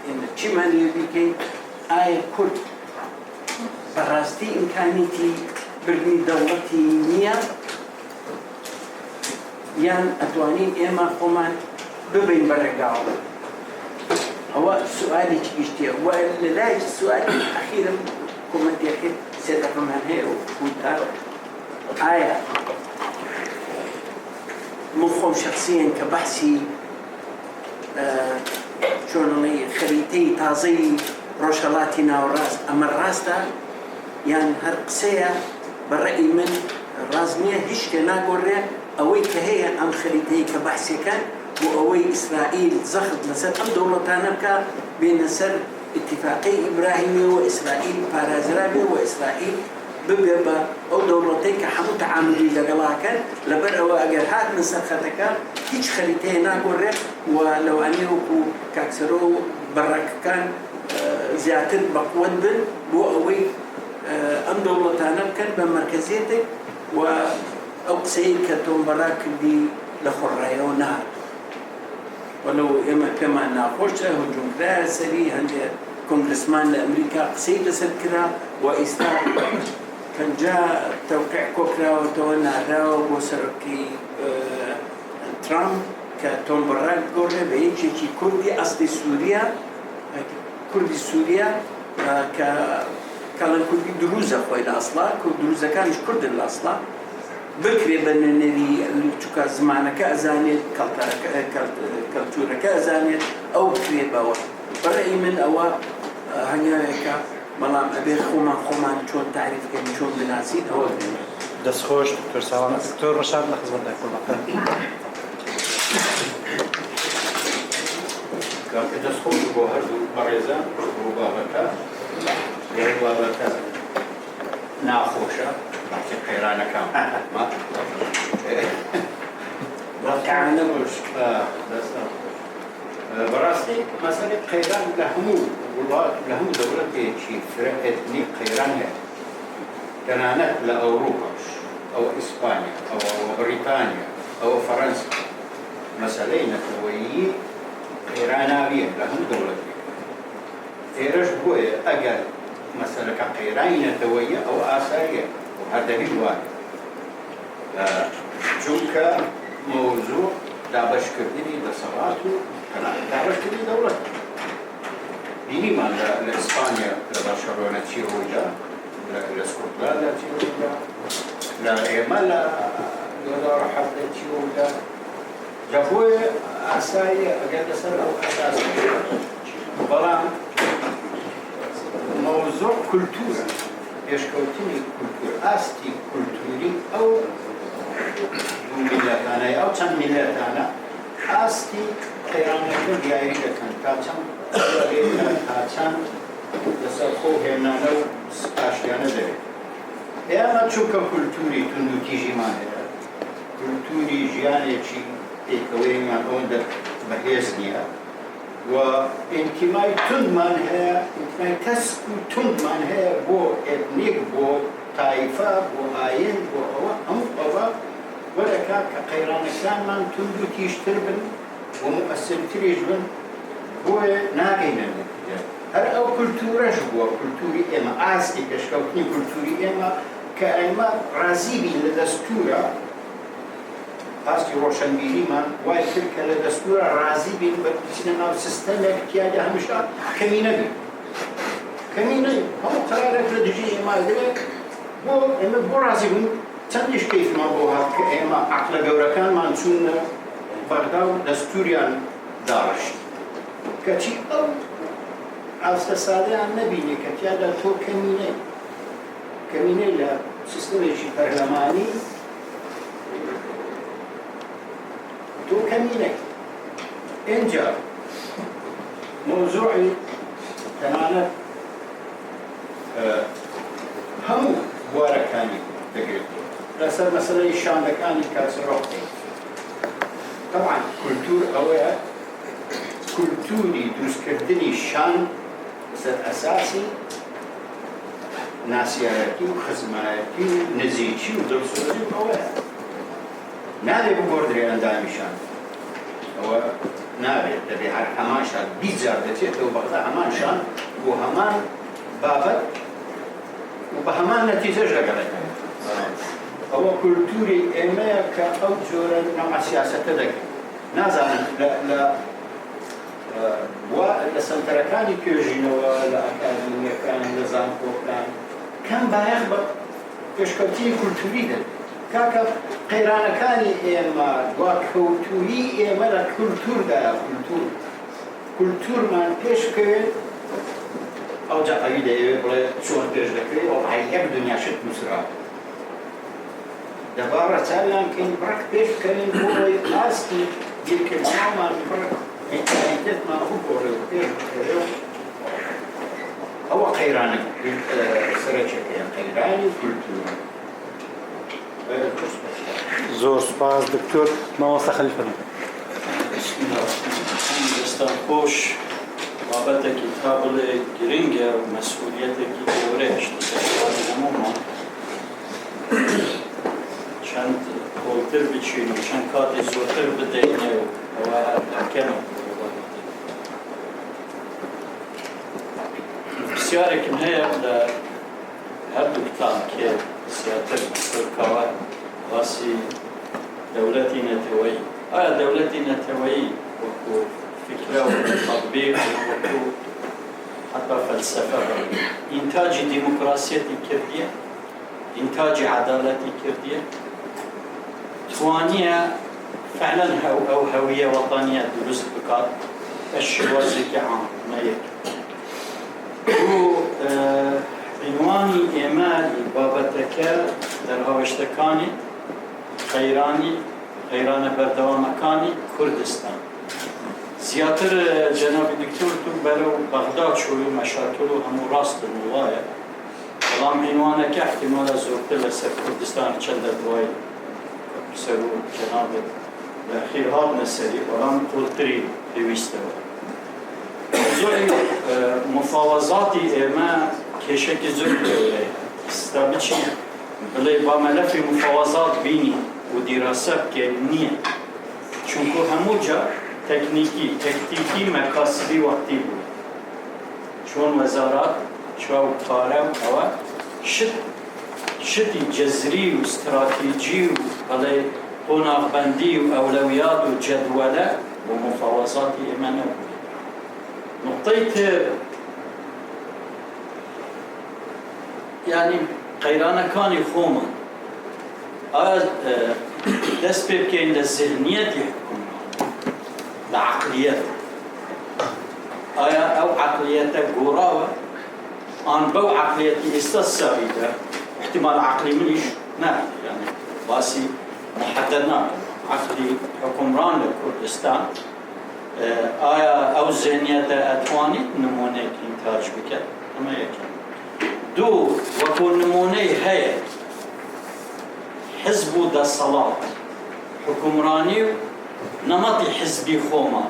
إن تشيمان يبيكي آية كرد براستي إمكانيتي برني دولتي نيا يان أتوانين إما خمان ببين برقاو. هو سؤالي تيجي ولا السؤال الأخير كومنتي أخير سيدكم من هي وكوتا آية مفهوم شخصيا كبحثي شلوني خريطي تازي روشلاتنا والراس أما الراس ده يعني هرقسية برأي من رازمية هيش كنا قرر أوي كهي أم خريطي كبحثي كان وأوي إسرائيل زخط لسر أم دولتانا بكا بين سر اتفاقي إبراهيمي وإسرائيل بارازرابي وإسرائيل ببيبا أو دولتي كحمو تعاملي لقلاها كان لبر أو أجر هاد من سرختك هيش خريطي ناقرر ولو أني وكو كاكسرو برك كان زيادة بقوة بن بو أوي أم دولتانا كان بمركزيتي وأقصي كتوم براك دي لخرية ونهار ولو إما كما ناقشة هجوم راسلي عند كونغرسمان لأمريكا قصي لسكرة وإسرائيل كان جاء توقيع كوكرا وتوانا راو وسركي ترامب كتوم براك قرر بيجي كردي أصل سوريا كردي سوريا کەڵەن کوردی دروزە خۆی لە ئەسڵا دروزەکانیش کوردن لە ئەسڵا بکرێ بە نوێنەری چووکە زمانەکە ئەزانێت کەلتورەکە ئەزانێت ئەو بکرێ بەوە بەڕێی من ئەوە هەنگاوێکە بەڵام ئەبێ خۆمان چۆن تاریفکەین چۆن بناسین ئەوە بێن دەستخۆش دکتۆر ساوان دکتۆر ڕەشاد لە خزمەتتان کوڕەکان کاتە دەستخۆش بۆ هەردوو بەڕێزان بۆ بابەتە بابەتە ناخۆشە باسی قەیرانەکان ڕەکعانە باش بەڕاستی مەسەلەی قەیران لە هەموو وڵات لە هەموو دەوڵەتێکی فرە ئێتنیک قەیران هەیە تەنانەت لە ئەوروپاش ئەوە ئیسپانیا ئەوە بریتانیا ئەوە فەڕەنسا مەسەلەی نەتەوەیی قەیراناویە لە هەموو دەوڵەتێک ئێرەش بۆیە ئەگەر مەسەلەکە قەیرانی نەتەوەییە ئەو ئاساییە و هەردەبی وایە چونکە مۆزوع دابەشکردنی دەسەڵات و دابەشکردنی دەوڵەت بینیمان لە ئیسپانیا لە باشەڕۆنە چی ڕوویدا لە اسکۆتلاندا چی ڕوویدا لە ئێمە لە 2017 چی ڕوویدا جا بۆیە ئاساییە ئەگەر لەسەر ئەو ئەساس بەڵام مۆزوع کولتورە پێشکەوتنی کولتور ئاستی کولتوری ئەو دوو میلەتانە ئەو چەند میلەتانە ئاستی قەیرانەکە دیاری دەکەن تا چەند تا چەند لەسەر خۆ هێنانە و پاشیانە دەوێت ئێمە چونکە کولتوری تند و تیژیمان هەیە کولتوری ژیانێکی پێکەوەیمان ئەوەندە بەهێز نییە و ئینتیمای توندمان هەیە ئینتیمای تەسک و توندمان هەیە بۆ ئێتنیک بۆ تایفە بۆ ئاین بۆ ئەوە هەموو ئەوە وەدەکات کە قەیرانەکانمان تند و تیژتر بن و مؤثرتریش بن بۆیە ناگەینە هەر ئەو کولتورەش بووە کولتوری ئێمە ئاستی پێشکەوتنی کولتوری ئێمە کە ئێمە ڕازی بین لە دەستورە ئاستی ڕۆشنبیریمان وای کرد کە لە دەستورە ڕازی بین بە بچینە ناو سیستەمێک تیادا هەمیشە کەمی نەبین کەمی نەبین هەموو قەرارێک لە دژی ئێمە دەوێت بۆ ئێمە بۆ ڕازی بوون چەندیش کەیفمان بۆ هات کە ئێمە عەقلە گەورەکانمان چوونە بەغدا و دەستوریان داڕشت کەچی ئەو ئاستە سادەیان نەبینێ کە تیادا تۆ کەمینەی لە سیستەمێکی پەرلەمانی تۆ کەمینەی ئینجا مۆزوعی تەمانەت هەموو بوارەکانی دەگرێت لەسەر مەسەلەی شانەکانی کاسڕۆقی طبعا کولتور ئەوەیە کولتوری دروستکردنی شان لەسەر ئەساسی ناسیایەتی و خزمایەتی و نزیکی و دڵسۆزی ئەوەیە نابێت بگۆڕدرێ ئەندامی شان ئەوە نابێت دەبێت هەر هەمان شان بیجار دەچێتەوە بەغدا هەمان شان بۆ هەمان بابەت و بە هەمان نەتیجەش دەگەڕێتەوە ئەوە کولتوری ئێمەیە کە ئەو جۆرە نەوع سیاسەتە دەکەن نازانم لە سەنتەرەکانی توێژینەوە لە ئەکادمیەکان لە زانکۆکان کەم بایەخ بە پێشکەوتنی کولتوری دەن کاکە قەیرانەکانی ئێمە دواکەوتووی ئێمە لە کولتوردایە کولتورمان پێش بکەوێت ئەو جا ئەوی دەیەوێت بڵێ چۆن پێش دەکرێت ئەو یەک دنیا شت نووسرا دەبا ڕەچاویان کەین بڕک پێش بکەوێن بۆ ئەوەی ئاستی بیرکردنەوەمان بڕک ئینتەرنێتمان خوب گۆڕێ و پێش بکەوێت ئەوە قەیرانە سەرچێکەیە قەیرانی کولتور زۆر سوپاس دکتۆر مامۆستا خەلیفە دەستان خۆش بابەتێکی تا بڵێ گرنگە و مەسئولیەتێکی گەورەیەش دەستێوانی هەموومان چەند کۆڵتر بچین و چەند کاتی زۆرتر بدەینێ و ئەوە ئەکەمە پرسیارێکم هەیە لە هەردووکتان کێ زیاتر مەسئولکەوە باسی دەوڵەتی نەتەوەیی ئایا دەوڵەتی نەتەوەیی وەکو فکرە و تەطبیق وەکو حتى فلسفة إنتاج ديمقراطية كردية إنتاج عدالة كردية توانية فعلا أو هوية وطنية درست بكات الشوازك عام ما يكفي عنواني إيمالي بابتك در هاوشتكاني خيراني بردوامكاني كردستان زياتر جناب الدكتور تو برو بغداد شوي مشاكله هم راست الموايا والله عنوانك احتمال زورت لسر كردستان چند دواي سرو جناب الأخير هذا مسألة والله قلتري بويستوى زوي مفاوضاتي إما كشك زوج دولة استابتشي بلي بعمل في مفاوضات بيني ودراسة كنية چونكو هموجا تكتيكي مقاصدي وقتي بود چون وزارات شو طارم أو شتي جذري واستراتيجي وبلي قناع بندي وأولويات وجدولة ومفاوضات إمانة نقطة يعني قيرانا كان يخوما دست بكين للذهنية يحكم لعقلية أو عقلية قراوة أن بو عقلية استثارية احتمال عقلي مليش نعم يعني باسي محددنا عقلي حكمران لكردستان أو ذهنية أتواني نمونة إنتاج بك أما يكن دو وكون نمونة هي حزب دا صلاة حكمراني نمطي حزبي خوما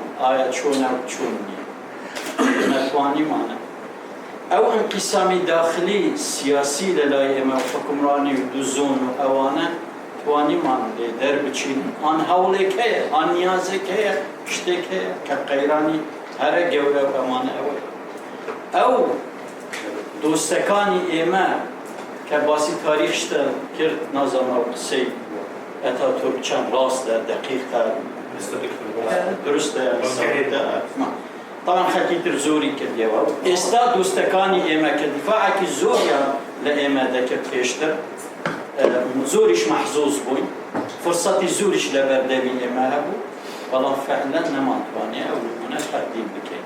شونا وشوني نتواني معنا أو انقسامي داخلي سياسي للايمة وحكمراني ودوزون وأوانا تواني معنا درب چين آن هولك هي آن نيازك هي كشتك هي كقيراني هر جورة وأمانة أو دوستکانی ایمه که باسی تاریخش کرد نظام و قصه اتاتورک چند راست دقیق درسته طبعا خلقی زوری کردیه و استا دوستکانی ایمه که دفاعه که زوریا لایمه دکر پیشتر زورش محظوظ بوی فرصتی زورش لبردوی ایمه هبو ولی فعلا نمانتوانیه او نمونه تقدیم بکن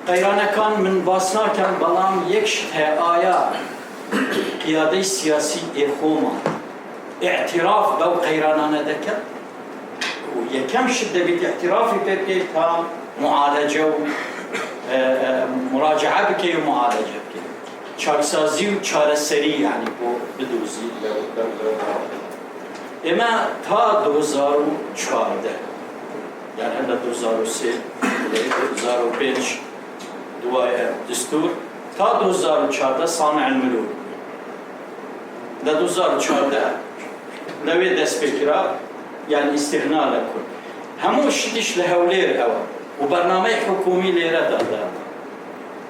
قيرانا كان من باسنا كان بلام يكش آية قيادة سياسي إخوما اعتراف بو قيرانا ندكر ويكم شدة باعترافي بكي تام معالجة مراجعة بكي ومعالجة بكي شارسازي وشارسري يعني بدوزي إما تا 2014 يعني هلا 2003 2005 دواء دستور تا 2014 صانع الملول ل 2014 لوي دست بكرا يعني استغناء لكل همو شديش لهولير أو وبرنامج حكومي ليرة دادا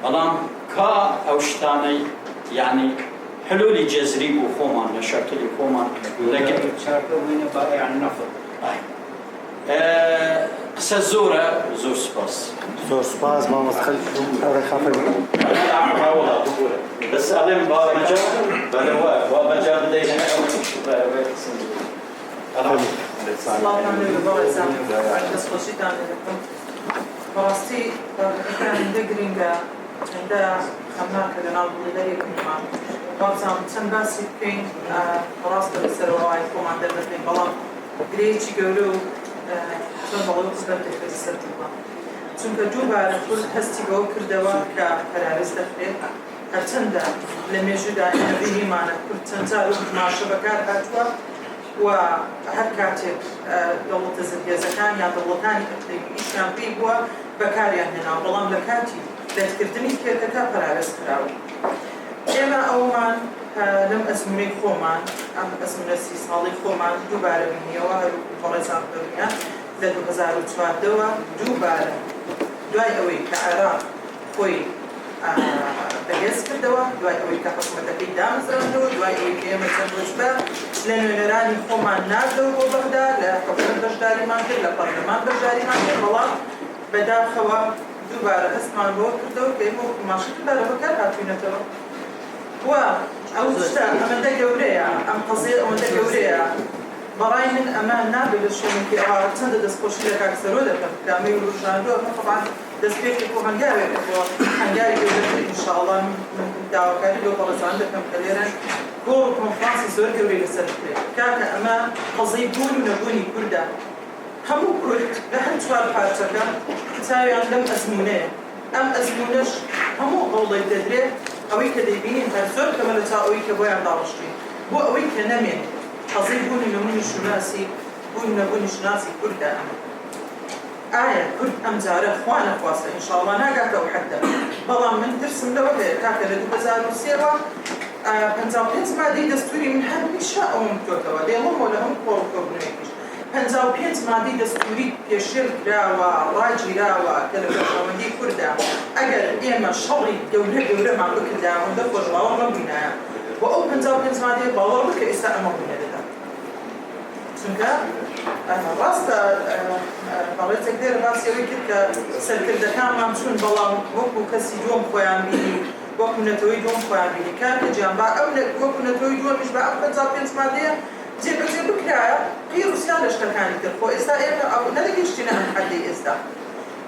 بلام كا أو شتاني يعني حلول جذري وخومان مشاكل خومان لكن شاركوا وين بقى عن نفط قصة زورة زور سباس زور سپاس ما مستقل أوري خافر بس أعلم بمجال بمجال بدينا الله يعمل بارزان بس خشيت براستي كان دقرين عند خمار كذا نالبولي كمان بارزان تنباسي كين براستي بسروا عايكم عند المثلين بلام قريتي يقولوا چون باید قسمت تفسیر کنم. چون که جو بار کل هستی با کردوا که پرارز دفته هرچند لمیجوده نبیهی مانه کل تنتارو ماشه بکار هاتوا و هر کاتب دولت زدیزکان یا دولتانی ایشان بی بوا بکاریان هنا بلام لکاتی دستکردنی که پرارز کراو. اما اومان لم أزمني خومان أم أزمني سيسالي خومان دوباره بنيوا هرو فرزان دنيا لدو هزارو تواردوا دوباره دوای أوي كعراق خوي بجس كردوا دوای أوي كحكومة كيدام زرندو دوای أوي كيما زندوجبا لأنه نراني خومان نازلوا ببغداد لحكومة بجداري مانكر لبرلمان بجداري مانكر والله بدا خوا دووبارە هەستمان بۆ کردەوە کە ئێمە ماشکردارە بەکار هاتوینەتەوە و ئەو شتە ئەمەندە گەورەیە ئەم قەزیە ئەوەندە گەورەیە بەڕای من ئەمە نابێت لە شوێنێکی ئەوە چەندە دەستخۆشی لە کاکسەرۆ دەکەم کامەی و ڕژاندووە ئەمە طبعاً دەستپێکی بۆ هەنگاوێکە بۆ هەنگاوی گەورەتر ئینشاءڵڵا من داواکاری لەو بەڕێزان دەکەم کە لێرە گۆڕ و کۆنفرانسی زۆر گەورەی لەسەر بکرێت کاکە ئەمە قەزەی بوون و نەبوونی کوردە هەموو کورد لە هەر چوار پارچەکە چاویان لەم ئەزمونەیە ئەم ئەزمونەش هەموو قەوڵێک دەدرێت ئەوەی کە دەیبینین هەر زۆر کەمە لە تا ئەوەی کە بۆیان داڕشتین بۆ ئەوەی کە نەمێن قەزەی بوونی نەبوونی شناسی بوون نەبوونی شناسی کوردە ئایا کورد ئەم جارە خوا نەخواستە ئینشاءڵڵا ناگاتەوە حەدە بەڵام من ترسم لەوە هەیە کاکە لە 2003ەوە 55 مادەی دەستوری من هەمیشە ئەوم کردەوە دێڵمەوە لە هەموو قۆڵ کۆبنەوەیکیش 55 مادەی دەستوری پێشێل کراوە ڕاگیراوە کە لە پێشەوەندی کوردە ئەگەر ئێمە شەڕی گەورەمان بکردا هەندە خۆشباوەڕ نەبووینایە بۆ ئەو 55 مادەی باوەڕ بکە ئێستا ئەمە بووینە دەدا چونکە ڕاستە بەڵێتێک دێرە باسیەوەی کرد کە سەرکردەکانمان چوون بەڵام وەکو کەسی دووەم خۆیان بینی وەکو نەتەوەی دووەم خۆیان بینی کاکە گیان با ئەو وەکو نەتەوەی دووەمیش بە ئەم 55 مادەیە جێبەجێ بکرایە قی رووسیا لە شتەکانی کرد خۆ ئێستا ئێمە ئەو نەدەگەیشتینە ئەم حەدەی ئێستا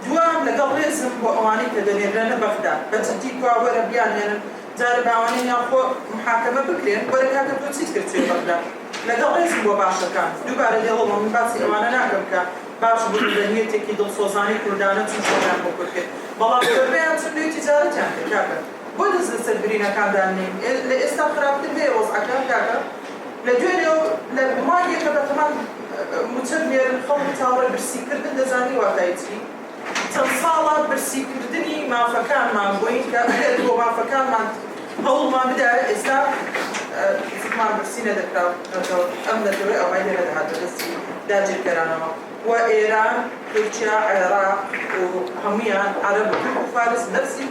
دوام لەگەڵ ڕێزم بۆ ئەوانەی کە دەنێرێنە بەغدا بە جددی کوا وەرە بیانێنن جارە باوانەیان خۆ محاکەمە بکرێن وەرە کاکە تۆ چیت کرد توێ بەغدا لەگەڵ ڕێزم بۆ باشەکان دووبارە دێڵەوە من باسی ئەوانە ناکەم کە باش بوون لە نیەتێکی دڵسۆزانی کوردانە چون شۆیان بۆ کورد کرد بەڵام زۆربەیان چون لێ تیجارەتیان کرد کاکە بۆ دەست لەسەر برینەکاندان نین لە ئێستا خراپتر هەیە وەزعەکان کاکە لە دوێنێ لە مانگێکە بەتەمان متەبنێرن خەڵکی تاوەڕێ برسیکردن دەزانی واتای چی چەند ساڵە برسیکردنی مافەکانمان بووین کە ئەگەر بۆ مافەکانمان هەوڵمان بدایە ئێستا زمان برسی نەدەکراوەوە ئەم نەتەوەی ئەوای لێرە دەهاتە دەستی داگیرکەرانەوە و ئێران تورکیا عێراق و هەموویان عەرەب و فارس نەفسی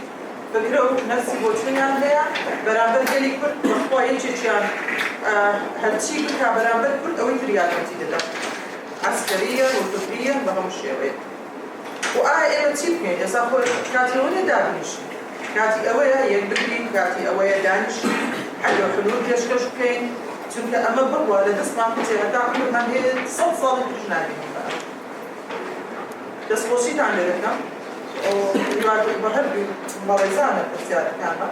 فکرە و نەفسی بۆ چونیان هەیە بەرامبەر گەلی کورد بەخوا یەکێکیان هەرچی بکا بەرامبەر کورد ئەوەی تریاکەتی دەدات عسکەریە و کوردیە بە هەموو شێوەیە و ئایا ئێمە چی بکەین ئێستا خۆ کاتی ئەوە دابنیشین کاتی ئەوەیە یەک بگرین کاتی ئەوەیە دانیشین حەلوە حلول پێشکەش بکەین چونکە ئەمە بڕوە لە دەستمان بچێ هەتا کوردمان هەیە 100 ساڵی توش نابینین دەستخۆشیتان لێ دەکەم بە هەردوو بەڕێزانە پرسیارەکانە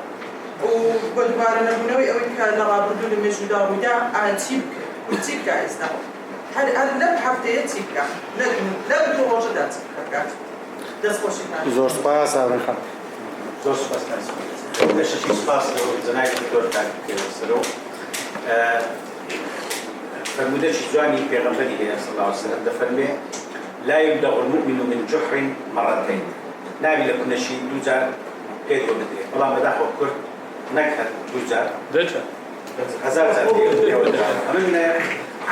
و بۆ دووبارە نەبوونەوەی ئەوەی کە لە ڕابردوو لە مێژوودا ڕوویدا ئایا چی بکرێت چی بکە ئێستا هەر لەم هەفتەیە چی بکە لەم دوو ڕۆژەدا چی بکات دەستخۆشیتان زۆر سپاس ئاڕێن خان زۆر سپاس لە شەشی سپاس جەنای دکتۆر کاکسەرۆ فرمودەی جوانی پێغەمبەری هەیە صلی الله علیه وسلم دەفەرمێ لا يبلغ المؤمن من جحر مرتين نابی لە کونەشی دوو جار پێت بۆ بدرێت بەڵام بەداخەوە کورد نەکرد دوو جار هەزار جار من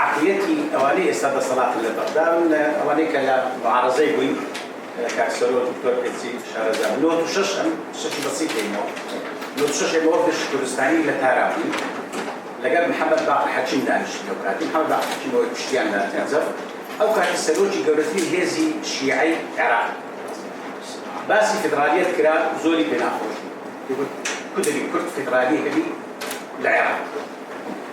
عقليتي ئەوانەی ئێستا دەسەڵاتن لە بەغدا من ئەوانەی کە لە معارەزەی بووین کاکسەرۆ دکتۆر پێچی شارەزا 96 ئەم شەشی بەسیط هێنەوە 96 ئێمە وەفدی کوردستانی لە تارا بووین لەگەڵ محەممەد باقر حەکیم دانیشتین لەو کاتی محەممەد باقر حەکیمەوەی کوشتیان لە تێنزەف ئەو کاتی سەرۆکی گەورەترین هێزی شیعەی عێراق باسی فدرالیەت کرا زۆری پێ ناخۆش کودری کورد فدرالی هەبی لە عێراق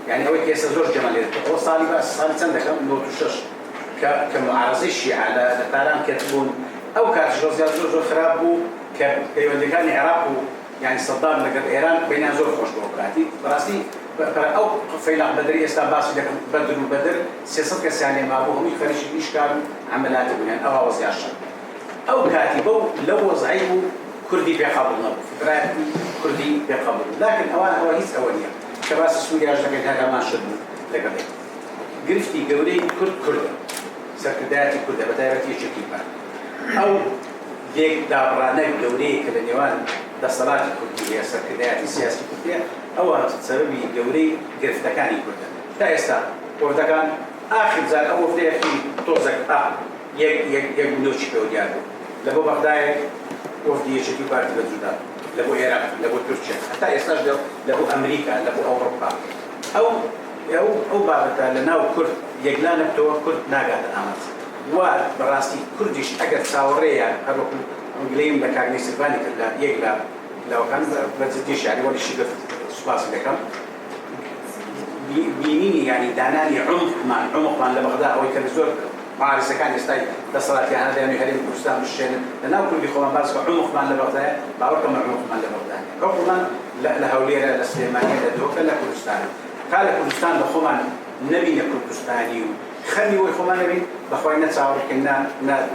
يعني هو كيس زوج جمالية هو صالي بس صالي سنة كم 96 كمعارضي الشيعة لتاران كتبون أو كاتش زوج خرابو كيودي كان العراق يعني صدام لقد إيران بين زوج خوش بوكاتي براسي أو فيلا بدري استباس لكن بدر وبدر سياسة كسيانية ما أبوهم يخرج إشكال عملات بنان أو وزع الشر أو كاتبو لو وضعيه كردي بيقابلنا فكراتي كردي بيقابلنا لكن هو هيس أولية كباس سوريا جاكيت هذا ما شدوا لقبل قرفتي قولي كرد سكرداتي كرد بدايتي شكيبا أو ديك دابرانك قولي كالنيوان دا صلاة كردية سكرداتي سياسي كردية أو سببي قولي قرفتكاني كرد دا يستا وفدا كان آخر زال أو وفدا في توزك يك منوشي بوديانو لبو بغداي وفدي شكيبا تبزودا لبو العراق لبو تركيا حتى يستجدوا لبو امريكا لبو اوروبا او بابتا لناو كرد يقلان بتو كرد ناقاد امات وبراسي كردش اگر ساوريا هذوك انجليم لكاغني سيلفاني كلا يقلا لو كان بزديش يعني ولا شيء سباس لكم بيني يعني داناني عمق ما لبغداد او يكنزور معارس كان يستاي لصلاتي انا يعني هريم كردستان بالشين لنا كل بيخوان بارس عمق ما لبغداد باوركم عمق ما لبغداد عقبا لا هوليره لسليمانيه لدوك لا كردستان قال كردستان بخوان نبي كردستاني خلي ويخوان نبي بخوان نتصور كنا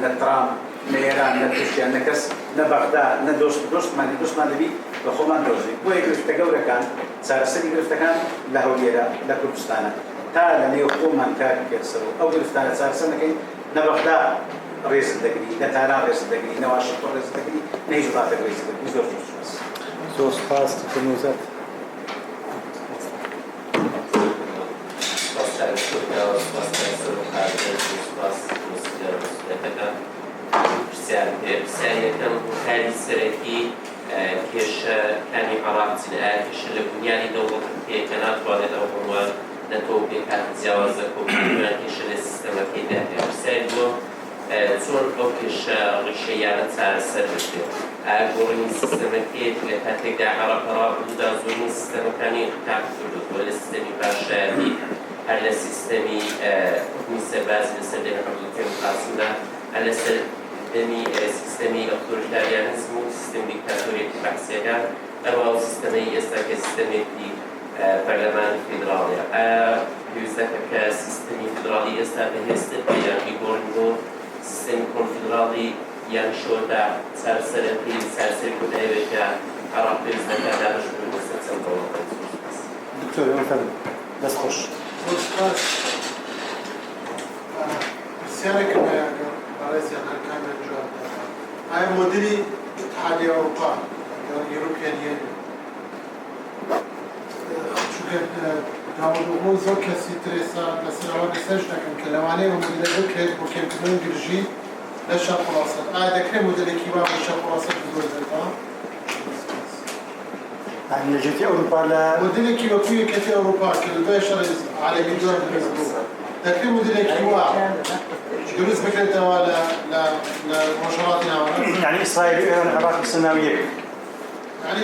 نترام نيران نتوشيا نكس نبغداد ندوست ما نبي بخوان دوزي ويقف تجورة كان صار سني قف كان لهوليره لكردستان تا لني حكومة كان كسروا أو قلفتان صار سنة كين نبغدا رئيس الدقني نتارا رئيس الدقني نواشنطن رئيس الدقني نيجي ضافة رئيس الدقني زور بس زۆر سپاس تەنوزات پرسیارەکەم خالی سەرەکی کێشە کانی عراق جنایە کێشە لە بنیانی دەوڵەتەکەیە کە ناتوانێت ئەو هەمووان نەتەوە بێکات جیاوازە کۆمپیوتەران کێشە لە سیستەمەکەیدا هەیە پرسیاری بووە چۆن ئەو کێشە ڕیشەیانە چارەسەر بکرێت ئایا گۆڕینی سیستەمەکەیەک لە کاتێکدا عێراق ڕابردوودا زۆرینی سیستەمەکانی قوتاب کردووە لە سیستەمی پاشایەتی هەر لە سیستەمی حکمی سەرباز لەسەر دەمی عەبدولکەریم قاسمدا هەر لەسەر دەمی سیستەمی ئۆتۆریتاریانیزم و سیستەمی دیکتاتۆریەتی بەحسیەکان ئەوە سیستەمەی ئێستا کە سیستەمێکی پەرلەمانی فیدراڵیە ئایا پێویستەکە کە سیستەمی فیدراڵی ئێستا بەهێزتر یان بیگۆڕین بۆ سیستەمی کۆنفیدراڵی یان شۆدا چارەسەرەکەی چارەسەری کۆتاییەکە عێراق پێویستەکە دابش بوون لەسەر چەند دەوڵەت دکتۆر دەست خۆش پرسیارێکم هەیە بەڕێزیان هەرکان جواب ئایا مۆدلی اتحادیە ئەوروپا یوروپیان یونیۆن چونکە داوەدبوو زۆر کەسی ترێسا لەسەرەوە دەسەرش دەکەن کە لەوانەیە مۆدلە بکرێت بۆ کێمکردن گرژی لە شەرق وڵاسەت ئایا دەکرێت مۆدلێکی وا بۆ شەرق وڵاسەت بدۆزێتەوە نەجێتی ئەوروپا لە مۆدلێکی وەکو یەکێتی ئەوروپا کە لە دوای شەڕی عالەمی دوای دروست بوو دەکرێت مۆدلێکی وا دروست بکرێتەوە لە ڕۆژهەڵاتی ناوەڕاست يعني إسرائيل وإيران العراق السنوية يعني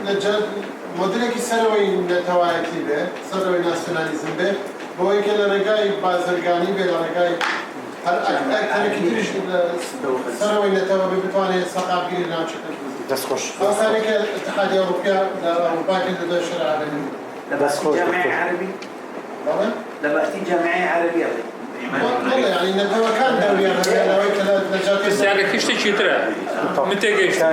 لجات مدرك سروي نتوايتي به سروي ناسيوناليزم به بوي كلا رجاي بازرگاني به رجاي هر اكثر كتير سروي نتوا بتواني ثقافي ناشكل دەست خۆش ذلك الاتحاد الاوروبي اوروبا كده شرع عالمي دەست خۆش جامعة عربي لما أتي جامعة عربية والله يعني نتوا كان دوري انا لو كلا نجات پرسیارەکەی شتێکی ترە من تێگەیشتم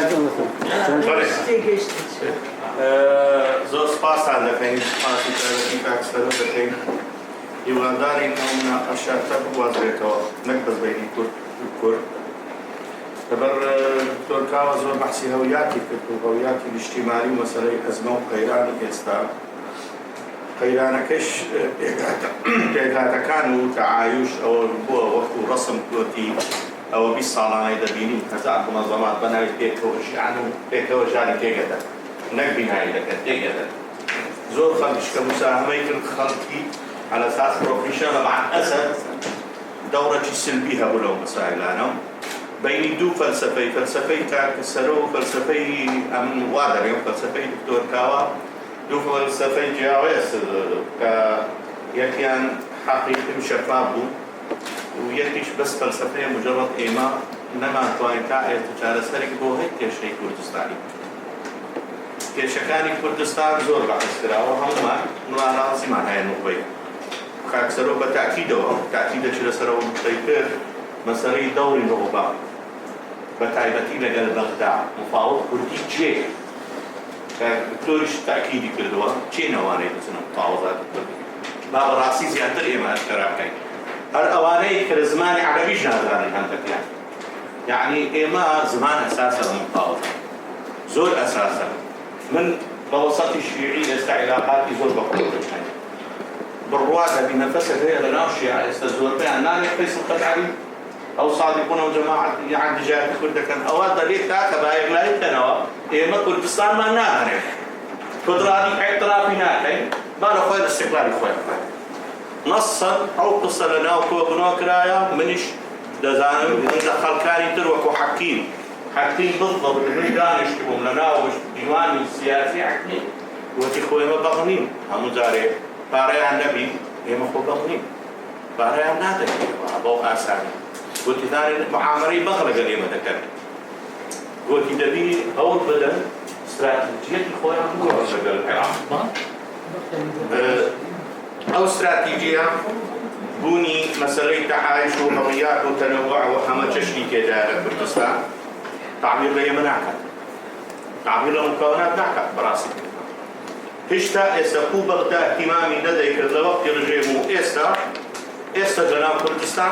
زۆر سپاسان دەکەین سپاسی تایبەتی کاکسەرۆ دەکەین هیوادارین ئەو مناقەشاتە بوازرێتەوە نەک بەس بەینی کورد و کورد لەبەر دکتۆر کاوە زۆر بەحسی هەویاتی کرد و هەویاتی نیشتیمانی و مەسەلەی ئەزمە و قەیرانی ئێستا قەیرانەکەش پێکهاتەکان و تەعایوش ئەوە بووە وەکو ڕەسم گوتی ئەوە 20 ساڵانەی دەبینی هەزار مەنظەمات بەناوی پێکەوەژیان و پێکەوەژانی تێگەدەن نەک بینایی دەکەن تێگەدەن زۆر خەڵکیش کە مساهمەی کرد خەڵکی على أساس بروفيشنال مع الأسف دورة سلبي هبوا لهم مسائلنا بين دو فلسفي كسرو فلسفي أم وادر يوم فلسفي دكتور كاوا دو فلسفي جاوز يكيان حقيقي وشفاف ويكيش بس فلسفية مجرد إيمان إنما تواني كائن تجارة سرق بوهي كشيء كردستاني كشكاني كردستان زور بعد استراوة هما نواراسي ما هي نوبي كاكسرو بتأكيده شو لسرو متيبر مسألة دوري نوبا بتعبتي لقل بغداد مفاوض كردي جي كدكتورش تأكيدي كردوا جي نواني بسنا مفاوضات باب راسي زيادة إيمان كراكي هر أواني كرزمان عربي جنازاني هندك يعني إيما زمان أساسا المفاوض زور أساسا من بوسط الشيوعي استعلاقاتي زور بقول بالروادة بنفسها هي لناشي على استزور بها ناني فيصل قدعي أو صادقون وجماعة يعني جاهد كردة كان أواد دليل تاكا بايق لا يتنوى إيما كردستان ما نعرف كدراني اعترافي ناكي ما نخوي الاستقلال خوي نصا أو قصة لنا وكوبنا كرايا منش دزانم دخل كاني تروك وحكيم حاجتين بالضبط من دانشتهم لنا ديوان السياسي حاجتين وتي خوي ما بغنين هم زاري باري عن نبي هي ما خو بغنين باري عن نادك ابو اساني وتي ثاني معامري بغرق اليوم ذكر وتي دبي اول بدل استراتيجيه خوي عم بغرق العراق او استراتيجيه بوني مسألة تعايش وهويات وتنوع وهما تشري كده كردستان تعبير لي منعكت تعبير لمكونات نعكت براسي هشتا إسا بغدا اهتمامي لديك لوقت رجيمو إسا جناب كردستان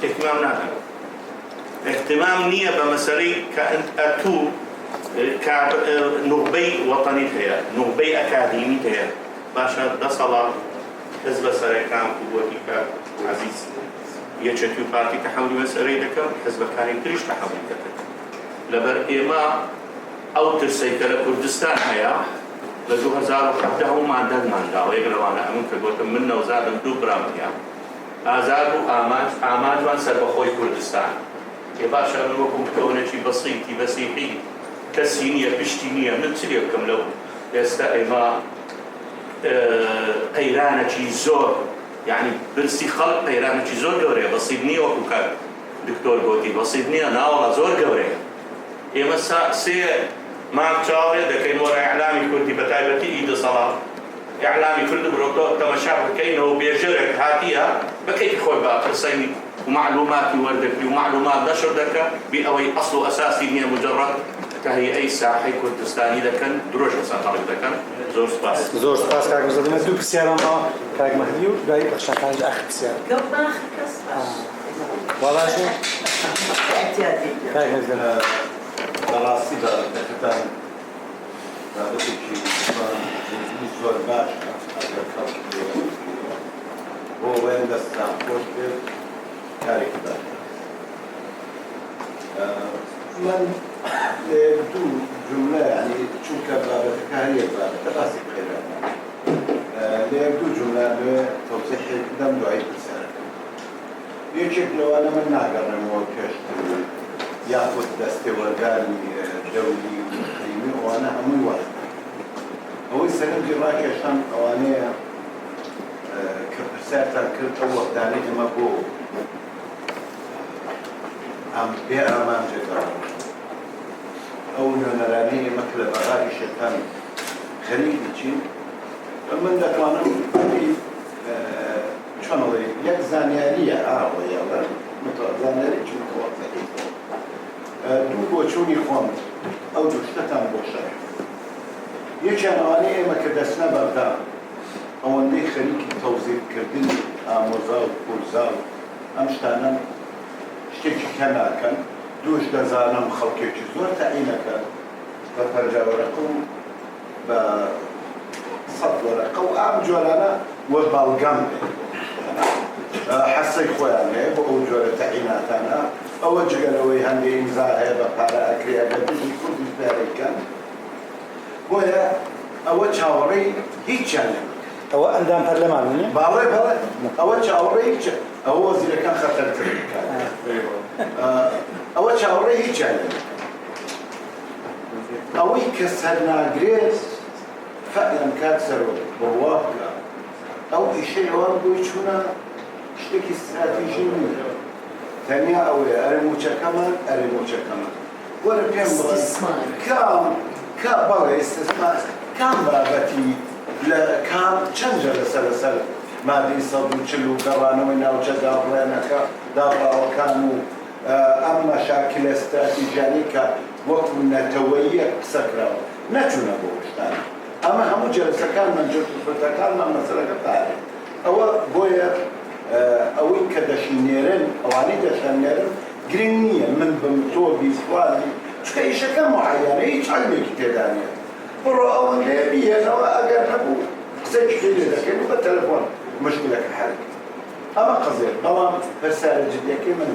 اهتمام نادم اهتمام نية بمسألة كأنت أتو كنغبي وطني هي نغبي أكاديمي هي باشا دصلا حزب سريكان قوتي عزيز يجتيو بارتي تحولي مسألة دكم حزب كاري تريش تحولي دكم لبر إيما أو ترسيكل كردستان هيا لدو هزار وحده ما عندن ماندا ويقلوا أنا أمن كقولتم منا وزادم دو براميا آزاد وآماد وان سربخوي كردستان يباشا من وكم كونتي بسيطي بسيطي كسينية بشتينية من سريكم لو يستا إيما قيرانة زور يعني برسي خلق قيرانة زور قوري بصيبني وكوكا دكتور قوتي بصيبني ناولا زور قوري إما سي ما تشاوري دكين ورا إعلامي كنتي بتايبتي إيد صلاة إعلامي كل بروتو تمشاور كينه بيجرك هاتيها بكيت خوي بقى قصيني ومعلومات وردك ومعلومات نشر دكا بأوي أصل أساسي من مجرد كهي أي ساحة كردستاني دكان دروج مسافر دكان زور سباس زور سپاس کاک مزدم دو بسیار ما کاک مهدیو دایی بخشن پنج آخر بسیار قبل آخر کس والله شو اعتيادي کاک مزدم بەڕاستی بە دەکەتان بابەتێکی زۆر باش بۆ وێن دەستان خۆش بێت کارێکی باش من دوو جملە یعنی چونکە بابەتەکە هەر یەک بابەتە باسی بخێران لێ دوو جملە لێ تەوزیحێک بدەم دوای پرسیارەکەم یەکێک لەوانە من ناگەڕێمەوە پێشتر یاخود دەستێوەرگانی دەوری قیمی ئەوانە هەمووی واز ئەوەی سەرنجی ڕاکێشان ئەوانەیە کە پرسیارتان کرد ئەو وەختانەی ئێمە بۆ بێ ئامانجێکەوە ئەو نوێنەرانەی ئێمە کە لە بەغاری شێتان خەریک بچین من دەتوانم چۆنڵێ یەک زانیاریە ئاوەیەڵە زانیاریی متوەقعی دوو بۆچوونی خۆم ئەو دوو شتەتان بۆ شەڕ یەکیان ئەوانەی ئێمە کە دەچنە بەغدا ئەوەندەی خەریکی تەوزیرکردنی ئامۆزا و پورزا و ئەم شتانە شتێکی کە ناکەن دووش دەزانم خەڵکێکی زۆر تەعینەکە بە پەنجاوەرەقە و بە سەد وەرەقە و ئام جۆرانە وە باڵگام بێت حەسەی خۆیان هەیە بۆ ئەو جۆرە تەعیناتانە ئەوە جگەرەوەی هەندێک ئیمزا هەیە بە پارە ئەکرێ بە دژی کوردی پارێکەن بۆیە ئەوە چاوەڕێی هیچیان لێ ئەوە ئەندام پەرلەمانە باڵێ بەڵێ ئەوە چاوەڕێی هیچ ئەوە وەزیرەکان خەتەرتر ئەوە چاوەڕێی هیچیان لێ ئەوەی کە سەرناگرێت فەعلەن کات سەرۆ بڕوا بکە ئەو ئیشەی ئەوان بۆی چوونە شتێکی استراتیژی نییە تەنیا ئەوەیە ئەرێموچەکەمان ئەرێموچەکەمان وەرە پێم بڵێ کام بەڵێ ئیستثمار کام بابەتی لە کام چەندجە لەسەر مادەی 140 و گەڕانەوەی ناوچە داڕێنەکە داڕاوەکان و ئەم مەشاکلە استراتیژیانەی کە وەکو نەتەوەییە قسەکراوە نەچوونە بۆ شتان ئەمە هەموو جەلسەکان منجەرتەکانمان مەسەلەکە پارێ ئەوە بۆیە ئەوەی کە دەشینێرن ئەوانەی دەشێنێرن گرنگ نییە من بم تۆ بیسوازی چکە ئیشەکە معەیەنە هیچ عەلمێکی تێدا نیە بڕۆ ئەوەندەیە بیهێنەوە ئەگەر هەبوو قسەیەکی لێ دەکەین و بە تەلەفۆن مشکلەکە حەل ئەمە قەزێت بەڵام پرسیارە جدیەکەی من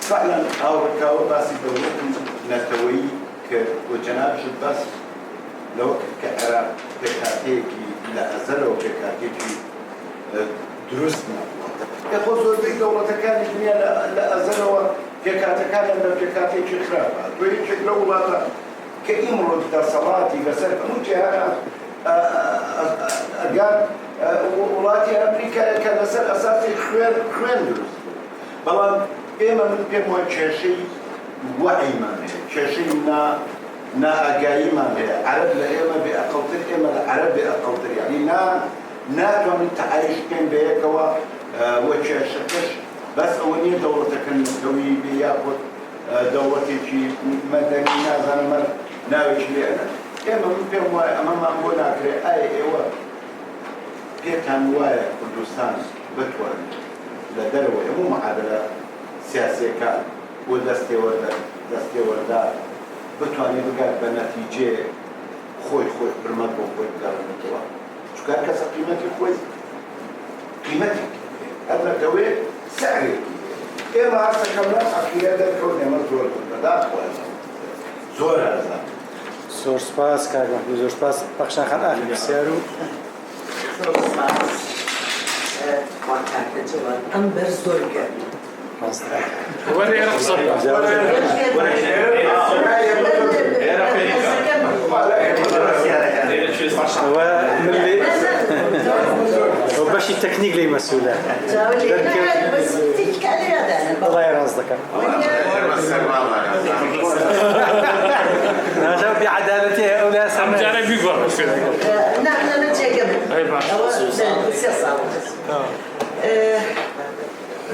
فعلا هاوڕێکاوە باسی دەوڵەتی نەتەوەیی کرد و جەنابشت بەس لەوە کە عێراق پێکهاتەیەکی لە ئەزەلەوە پێکهاتێکی دروست نبووە. خۆ زۆربەی دەوڵەتەکانی دنیا لە ئەزەلەوە پێکاتەکانیان لە پێکاتێکی خراپە دوێکێک لە وڵاتە کە ئیمڕۆ دەسەڵاتی بەسەر هەموو جیهانە ئەگەر وڵاتی ئەمریکایە کە لەسەر ئەساسی خوێن دروست بەڵام ئێمە من پێم وایە کێشەی وعیمان هەیە کێشەی نائاگاییمان هەیە عەرەب لە ئێمە بێئەقڵتر ئێمە لە عەرەب بێئەقڵتر یعنی ناتوانین تەعایش بکەین بەیەکەوە وە کێشەکەش بەس ئەوە نییە دەوڵەتەکە نوێی بێ یاخۆت دەوڵەتێکی مەدەنی نازانم ناوێکی لێنە ئێمە من پێم وایە ئەمەمان بۆ ناکرێت ئایا ئێوە پێتان وایە کوردستان بتوانێت لە دەرەوە هەموو مەعادلە سیاسیەکان بۆ دەستێوەردار بتوانێت بگات بە نەتیجێ خۆی پرمەت بۆ خۆی بگەڕێنێتەوە چونکە هەر کەسە قیمەتی خۆی قیمەتی هەر نەتەوێ سعرێکی ئێمە هەستەکەم لەم عەقیدە دەرکەوت ئێمە زۆر بەداخوازم زۆر هەرزان زۆر سپاس کاک مەحموود زۆر سپاس بەخشان خان ئاخر پرسیار و ئەم بەر زۆر گەرم وەرە قسە بەشی تەکنیک لی مەسئولە وڵای ڕاست دەکەم ناجاو بێعەدالەتی هەیە ئەو لای سەر جارە بیگۆڕ نامە جێگەم ئەوە سێ ساڵ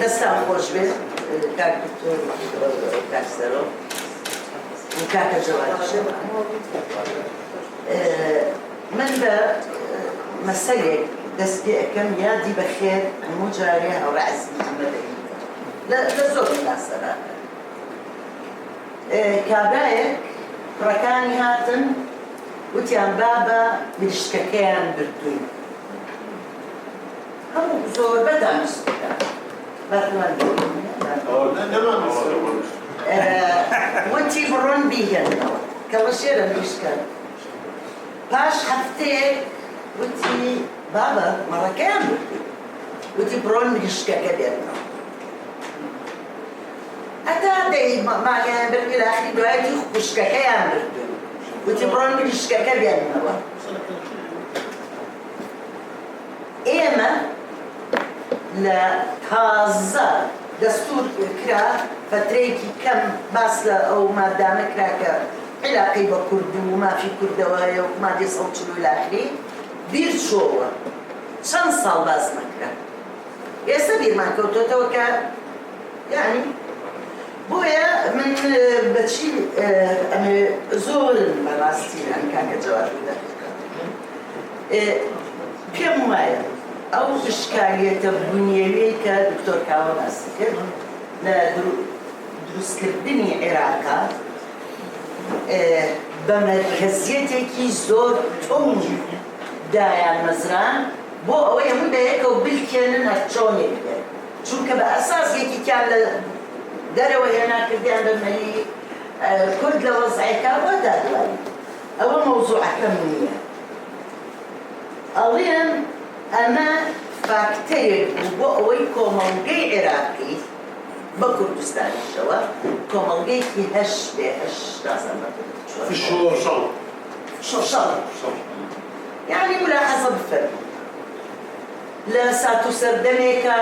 دەستان خۆش بێت کاک دکتۆر کاک سەرۆ کاکە جەواد من بە مەسەلێک دەست پێ ئەەکەم یادی بەخێر هەموو جارێ هەوڕە عەزیز محەممەدەی لە زۆر ناسەرا کابرایەک کوڕەکانی هاتن وتیان بابە مریشکەکەیان بردووی هەموو زۆر بەدانستەکان وتی بڕۆن بیهێنەوە کەڵە شێرە مریشکە پاش هەفتەیەک وتی بابە مەڕەکەیان بردووی وتی بڕۆن مریشکەکە بێنەوە ئەتا دەی ماگەیان بردووی لە ئاخری دوایەتی خوشکەکەیان بردووی وتی بڕۆن مریشکەکە بێنەوە ئێمە لە تازە دەستور کرا فترەیەکی کەم باس لە ئەو مادامە کرا کە علاقەی بە کورد و مافی کوردەوەیە و مادەی 140 لاخری بیر چۆوە چەند ساڵ باس نەکرا ئێستا بیرمان کەوتۆتەوە کە یعنی بۆیە من بەچی زۆرن بەڕاستی کاکە جەواد پێم وایە ئەو شکالیەتە بنیەوەی کە دکتۆر کاوە باسی کرد لە دروستکردنی عێراقا بە مەرکەزیەتێکی زۆر تۆنگ دایان مەزران بۆ ئەوەی هەموو بەیەکەوە بلکێنن هەر چۆنێک بێت چونکە بە ئەساس یەکێکیان لە دەرەوە هێناکردیان بە مەلی کورد لە وەزعێکا بۆ دادوایی ئەوە مەوزوعەکەم نییە ئەڵێن ئەمە فاکتەرێک بوو بۆ ئەوەی کۆمەڵگەی عێراقی بە کوردستانیشەوە کۆمەڵگەیەکی هەش بێ هەش شۆشەڵ یعنی ملاحەزە بفەرمی لە سات و سەردەمێکە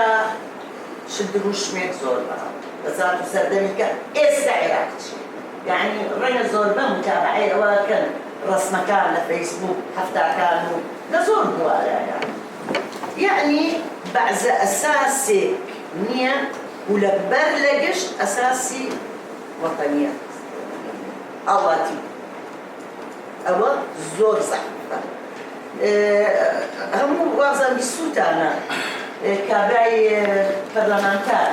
شدر و شمێک زۆر بەها لە سات و سەردەمێکە ئێستا عێراق چی یعنی ڕەنگە زۆر بە متابعەی ئەوەکەن ڕسمەکان لە فەیسبوک هەفتاکان و لە زۆر بوارە یعنی بەعزە ئەساسێک نییە و لەبەر لە گشت ئەساسی وەتەنیە ئاواتی ئەوە زۆر زەحمەتە هەموو وازان بیستوتانە کابرای پەرلەمانتار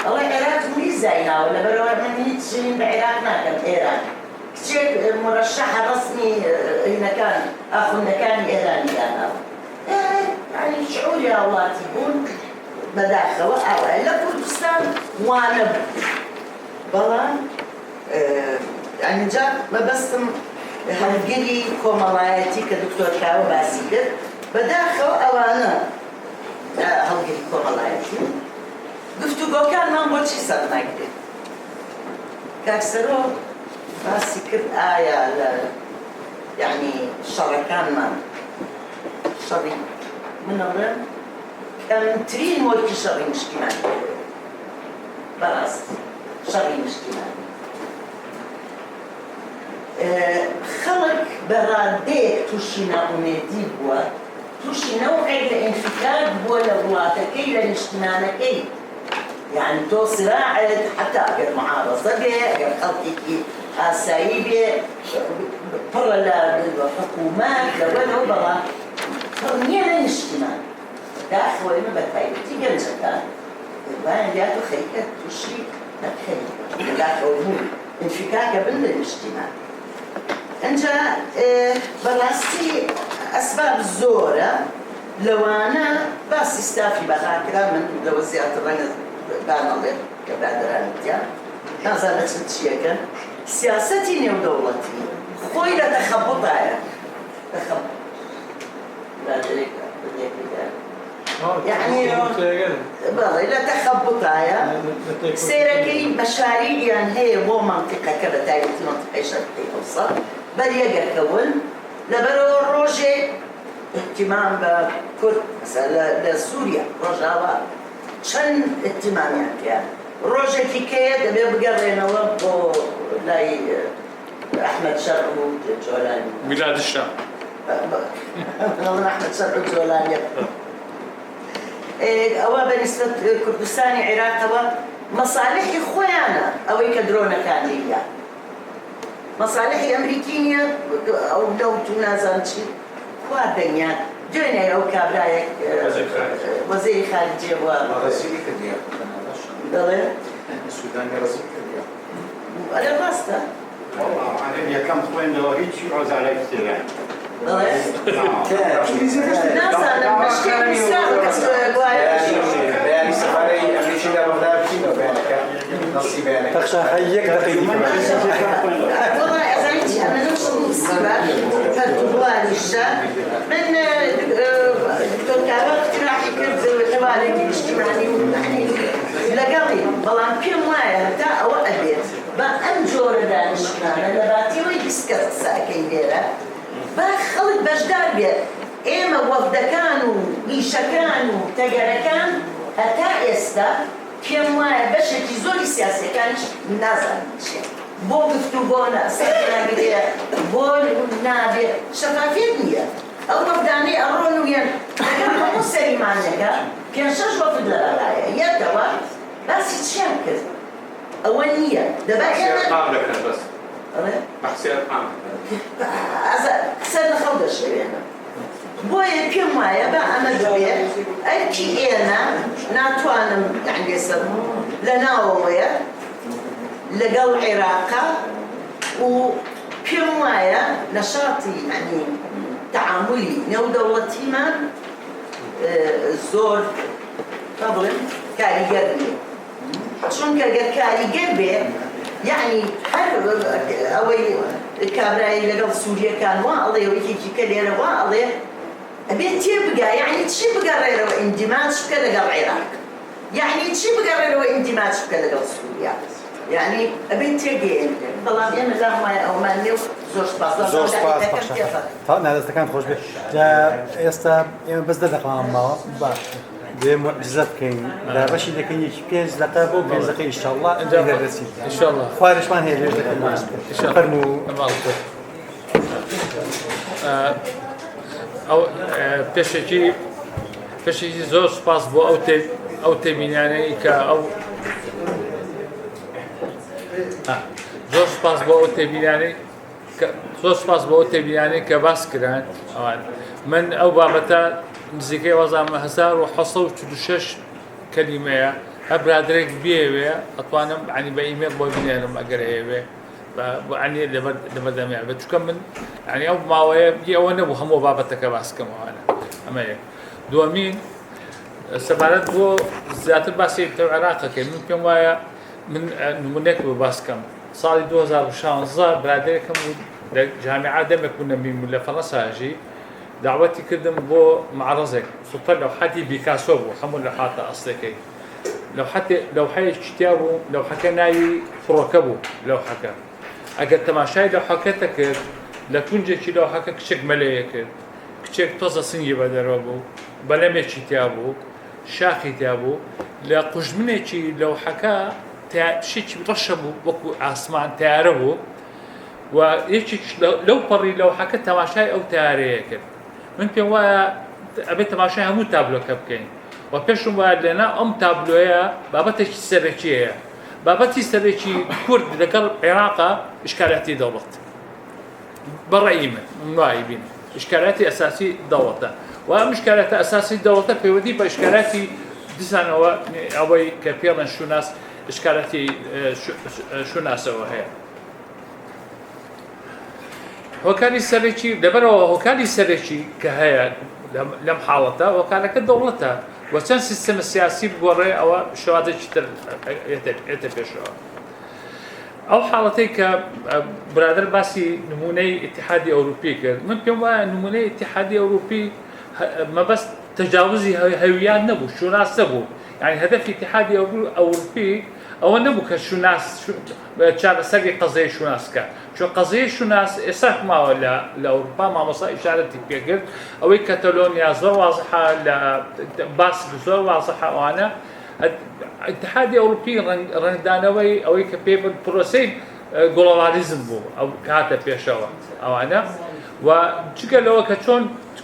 ئەڵێ عێراق میزایناوە لەبەرەوە من هیچ ژنین بە عێراق ناکەم ئێران کچێک مڕەشەحە ڕەسمی هینەکان ئاخوندەکانی ئێرانیانەوە یعنی شعوری هاوڵاتی بوون بەداخەوە ئاوایە لە کوردستان وانە بوو بەڵام ئەنجا مەبەستم هەڵگری کۆمەڵایەتی کە دکتۆر کاوە باسی کرد بەداخەوە ئەوانە هەڵگری کۆمەڵایەتی گفتوگۆکانمان بۆچی سەر ناگرێت کاکسەرۆ باسی کرد ئایا لە یعنی شەڕەکانمان شەڕی منەڵێم کەمترین وەرکی شەڕی نیشتیمانی بەڕاست شەڕی نیشتیمانی خەڵک بە ڕادەیەک تووشی ناومێدی بووە تووشی نەوعێک لە ئینفیکاک بووە لە وڵاتەکەی لە نیشتیمانەکەی يعني تو صراعت حتى أجر معارضة به أجر خلقي آسايي به برا للحكومات لولا برا فرنيا لنشتمان داخل ما بتايتي جنسة وين جاتو خيكة تشي نتخيل داخل مو انفكاك بين الاجتماع انت براسي أسباب الزورة لو أنا بس استافي بخاطر من لو زيادة الرنز بان الله كبعد رانتيا ما زالت تشيكا سياستي نيو دولتي خوي لا تخبط عليها تخبط لا ذلك يعني بالله لا تخبط عليها سيركي مشاريع يعني هي مو منطقة كذا تاعي منطقة شرقية أوسط بل يقع كون لبرو الروجي اهتمام بكرد مثلا لسوريا روجاوات شن اهتمامات يعني روجي كيكية دبي بقرينا وبو لاي أحمد شرعو جولاني بلاد الشام والله أحمد شرعو جولاني أو بالنسبة كردستاني عراق مصالحي خويانا أو يكدرونا كان ليا مصالحي أمريكية أو لو تنازلتي خواردنيا جويني أو كابرايك وزير خارجية رزيلي كديا دلي السودان رزيلي كديا على راستا والله علي كم خوين لو هيك عاوز على افتراء ناسا أنا مشكلة بسرعة بيان سفاري أمريكي لا بغداد كيلو بيانك نصيبينك تخشى هيك دقيقة والله أزايتي أنا نوصل السبب فالتبوالي الشاب من دكتور كعبة اقتراحي كرد الحوالي الاجتماعي والتحليل لقالي بلان بيوم وايا تا أو أبيت بأنجور دانشنا لباتي ويبسكت ساكين ديرا بخلق بجدار بيت إما وفدكان وإيشكان وتقركان هتا إستا كم وايا بشكي زوري سياسي كانش نازل بو گفتوگۆنا سەرنا گرێ بۆ نابێ شەفافیت نییە ئەو وەفدانەی ئەڕۆن ویان ئەگەر هەموو سەریمانەکە پێنج شەش وەفد لەبەرایە یەکەوە باسی چیان کرد ئەوە نییە دەبا سەر لە خەڵ دەشەوێنە بۆیە پێم وایە بە ئەمە دەبێت ئەرکی ئێمە ناتوانم یعنی سەر لەناوەوەیە لەگەڵ عێراقا و پێم وایە نەشاتی یعنی تعاملی نێودەوڵەتیمان زۆر تا بڵێم کاریگەر نیە چونکە گەر کاریگەر بێ یعنی هەر ئەوەی کابرایی لەگەڵ سووریەکان وا ئەڵێ یەکێکی کە لێرە وا ئەڵێ ئەبێت تێبگا یعنی چی بگەڕێرەوە ئیندیماج بکە لەگەڵ عێراق یعنی چی بگەڕێرەوە ئیندیماج بکە لەگەڵ سووریا يعني أبين تيجي طبعا أنا لا ما أو ما نيو زوج باص زۆر سپاس تا نادەستەکان خۆش بێت ئێستا ئێمە بەس دەدەقمان ماوە باش دێ معجزە بکەین دابەشی دەکەین یەکی پێنج دقە بۆ پێنج دقە ئینشاءالله دەرسین ئینشاءالله خوارشمان هەیە لێش دەکەین فەرموو ئەو پێشێکی زۆر سپاس بۆ ئەو تێبینانەی کە ئەو زۆر سپاس بۆ ئەو تێبینانەی کە باس کران ئەوان من ئەو بابەتە نزیکەی وەزانمە 1946 کەلیمەیە هەر برادرێک بێوێ ئەتوانم عنی بە ئیمێل بۆ بنێرم ئەگەر هەیەوێ عنی لەبەردەمێ بە چونکە من عنی ئەو ماوەیە ئەوە نەبوو هەموو بابەتەکە باسکەمەوانە ئەمە یەک دووەمین سەبارەت بۆ زیاتر باسی عێراقەکەی من پێم وایە من نمونێک بۆ باسکەم ساڵی 2016 برادێکم لە جامعە دەمێک بوونەبیم لە فەڵەساژی داوەتی کردم بۆ معرەزێک سوپەر لەوحاتی بیکاسۆ بوو هەموو لەوحاتە ئەسڵەکەی لو حي اشتيابو لو حكى ناوي فركبو لو حكى اگر تماشای لو حكتك لكونجي شي لو حكى كشك مليك كشك توزا سنجي بدربو بلمي اشتيابو شاخي تابو لا قجمني شي لو حكى شي رشبو وكو عاصمان تعربو ويشي لو بري لو حكى تماشاي او تاريك من بيوا ابي تماشاي مو تابلو كبكين وبيشو لنا تابلويا بابتش سرچيه بابتي سرچي كرد ذكر العراق اشكالاتي دولت برايي من رايبين اشكالاتي اساسي دولته ومشكلات اساسي دولته في ودي باشكالاتي ديسان او كبيرن شو ناس اشكالاتي شو وهي وكالي سرچي دبر وكالي سرچي كهيا لم حالته وكاله كدولته وكان سيستم السياسي بقري او شواذ يتبشوا او حالتي برادر باسي نمونه اتحادي اوروبي ممكن نمونه اتحادي اوروبي ما بس تجاوزي هويان نبو شو ناس نبو يعني هدف اتحادي اوروبي او نبو كشو ناس شار سري قضيه شو ناس كا شو قضيه شو ناس اساك ما ولا لاوروبا ما مصا اشاره بيقر او كاتالونيا زور واضحه لا باس زور واضحه وانا الاتحاد الاوروبي رندانوي او كبيبل بروسيد جلوباليزم بو او كاتا بيشوا او انا وشكل لو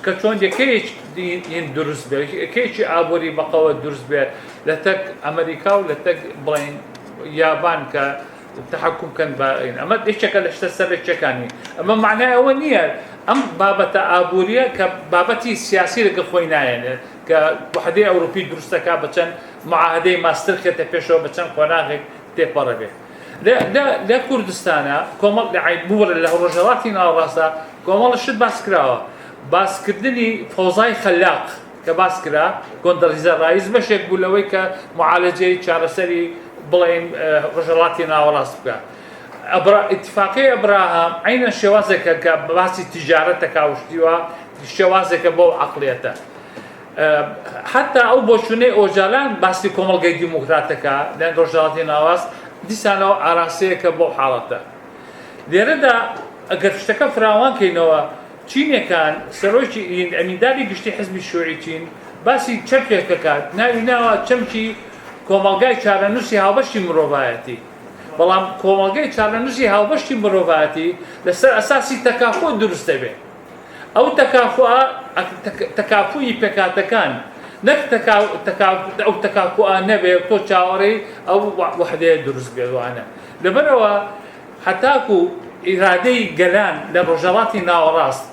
كشون كيش يندرس به كيش عبوري بقوة درس به لتك أمريكا ولتك برين يابان كتحكم كان باين أما إيش شكل اشتسر الشكاني أما معناه أولية بابة عبورية كبابتي سياسية كخوينا يعني كوحدة أوروبية درستك بتشن معاهدة ماستر كتبيشوا بتشن قناعك تبارك لا كردستان كمال يعني بور له رجالاتنا راسا كمال الشد باسكرا باسكردني فوزاي خلاق كباسكرا كوندريزا رايز باش يقول لوي كمعالجه شارسري بلين رجالاتنا وراسك اتفاقيه ابراهام عين الشوازك كباسي تجارتك او شتيوا الشوازك بو عقليته حتى او بوشوني او جالان باسي كمال ديمقراطيكا لان رجالاتنا واس ديسانو عراسيك بو حالته ليردا اگر اشتكى فراوان كينوا چینی كان سروشي اميداري گشتي حزب الشيوعي چين باسي چركه كات ناوي چمچي كومالگاي چارنوسي هاوبشي مروفايتي بلام كومالگاي چارنوسي هاوبشي مروفايتي لسر اساسي تكافؤ درست به او تكافؤي بكاتكان نك تكافؤ نبي تو چاوري او وحده درست به وانا لبروا حتاكو إرادي جلان لرجالاتي ناوراست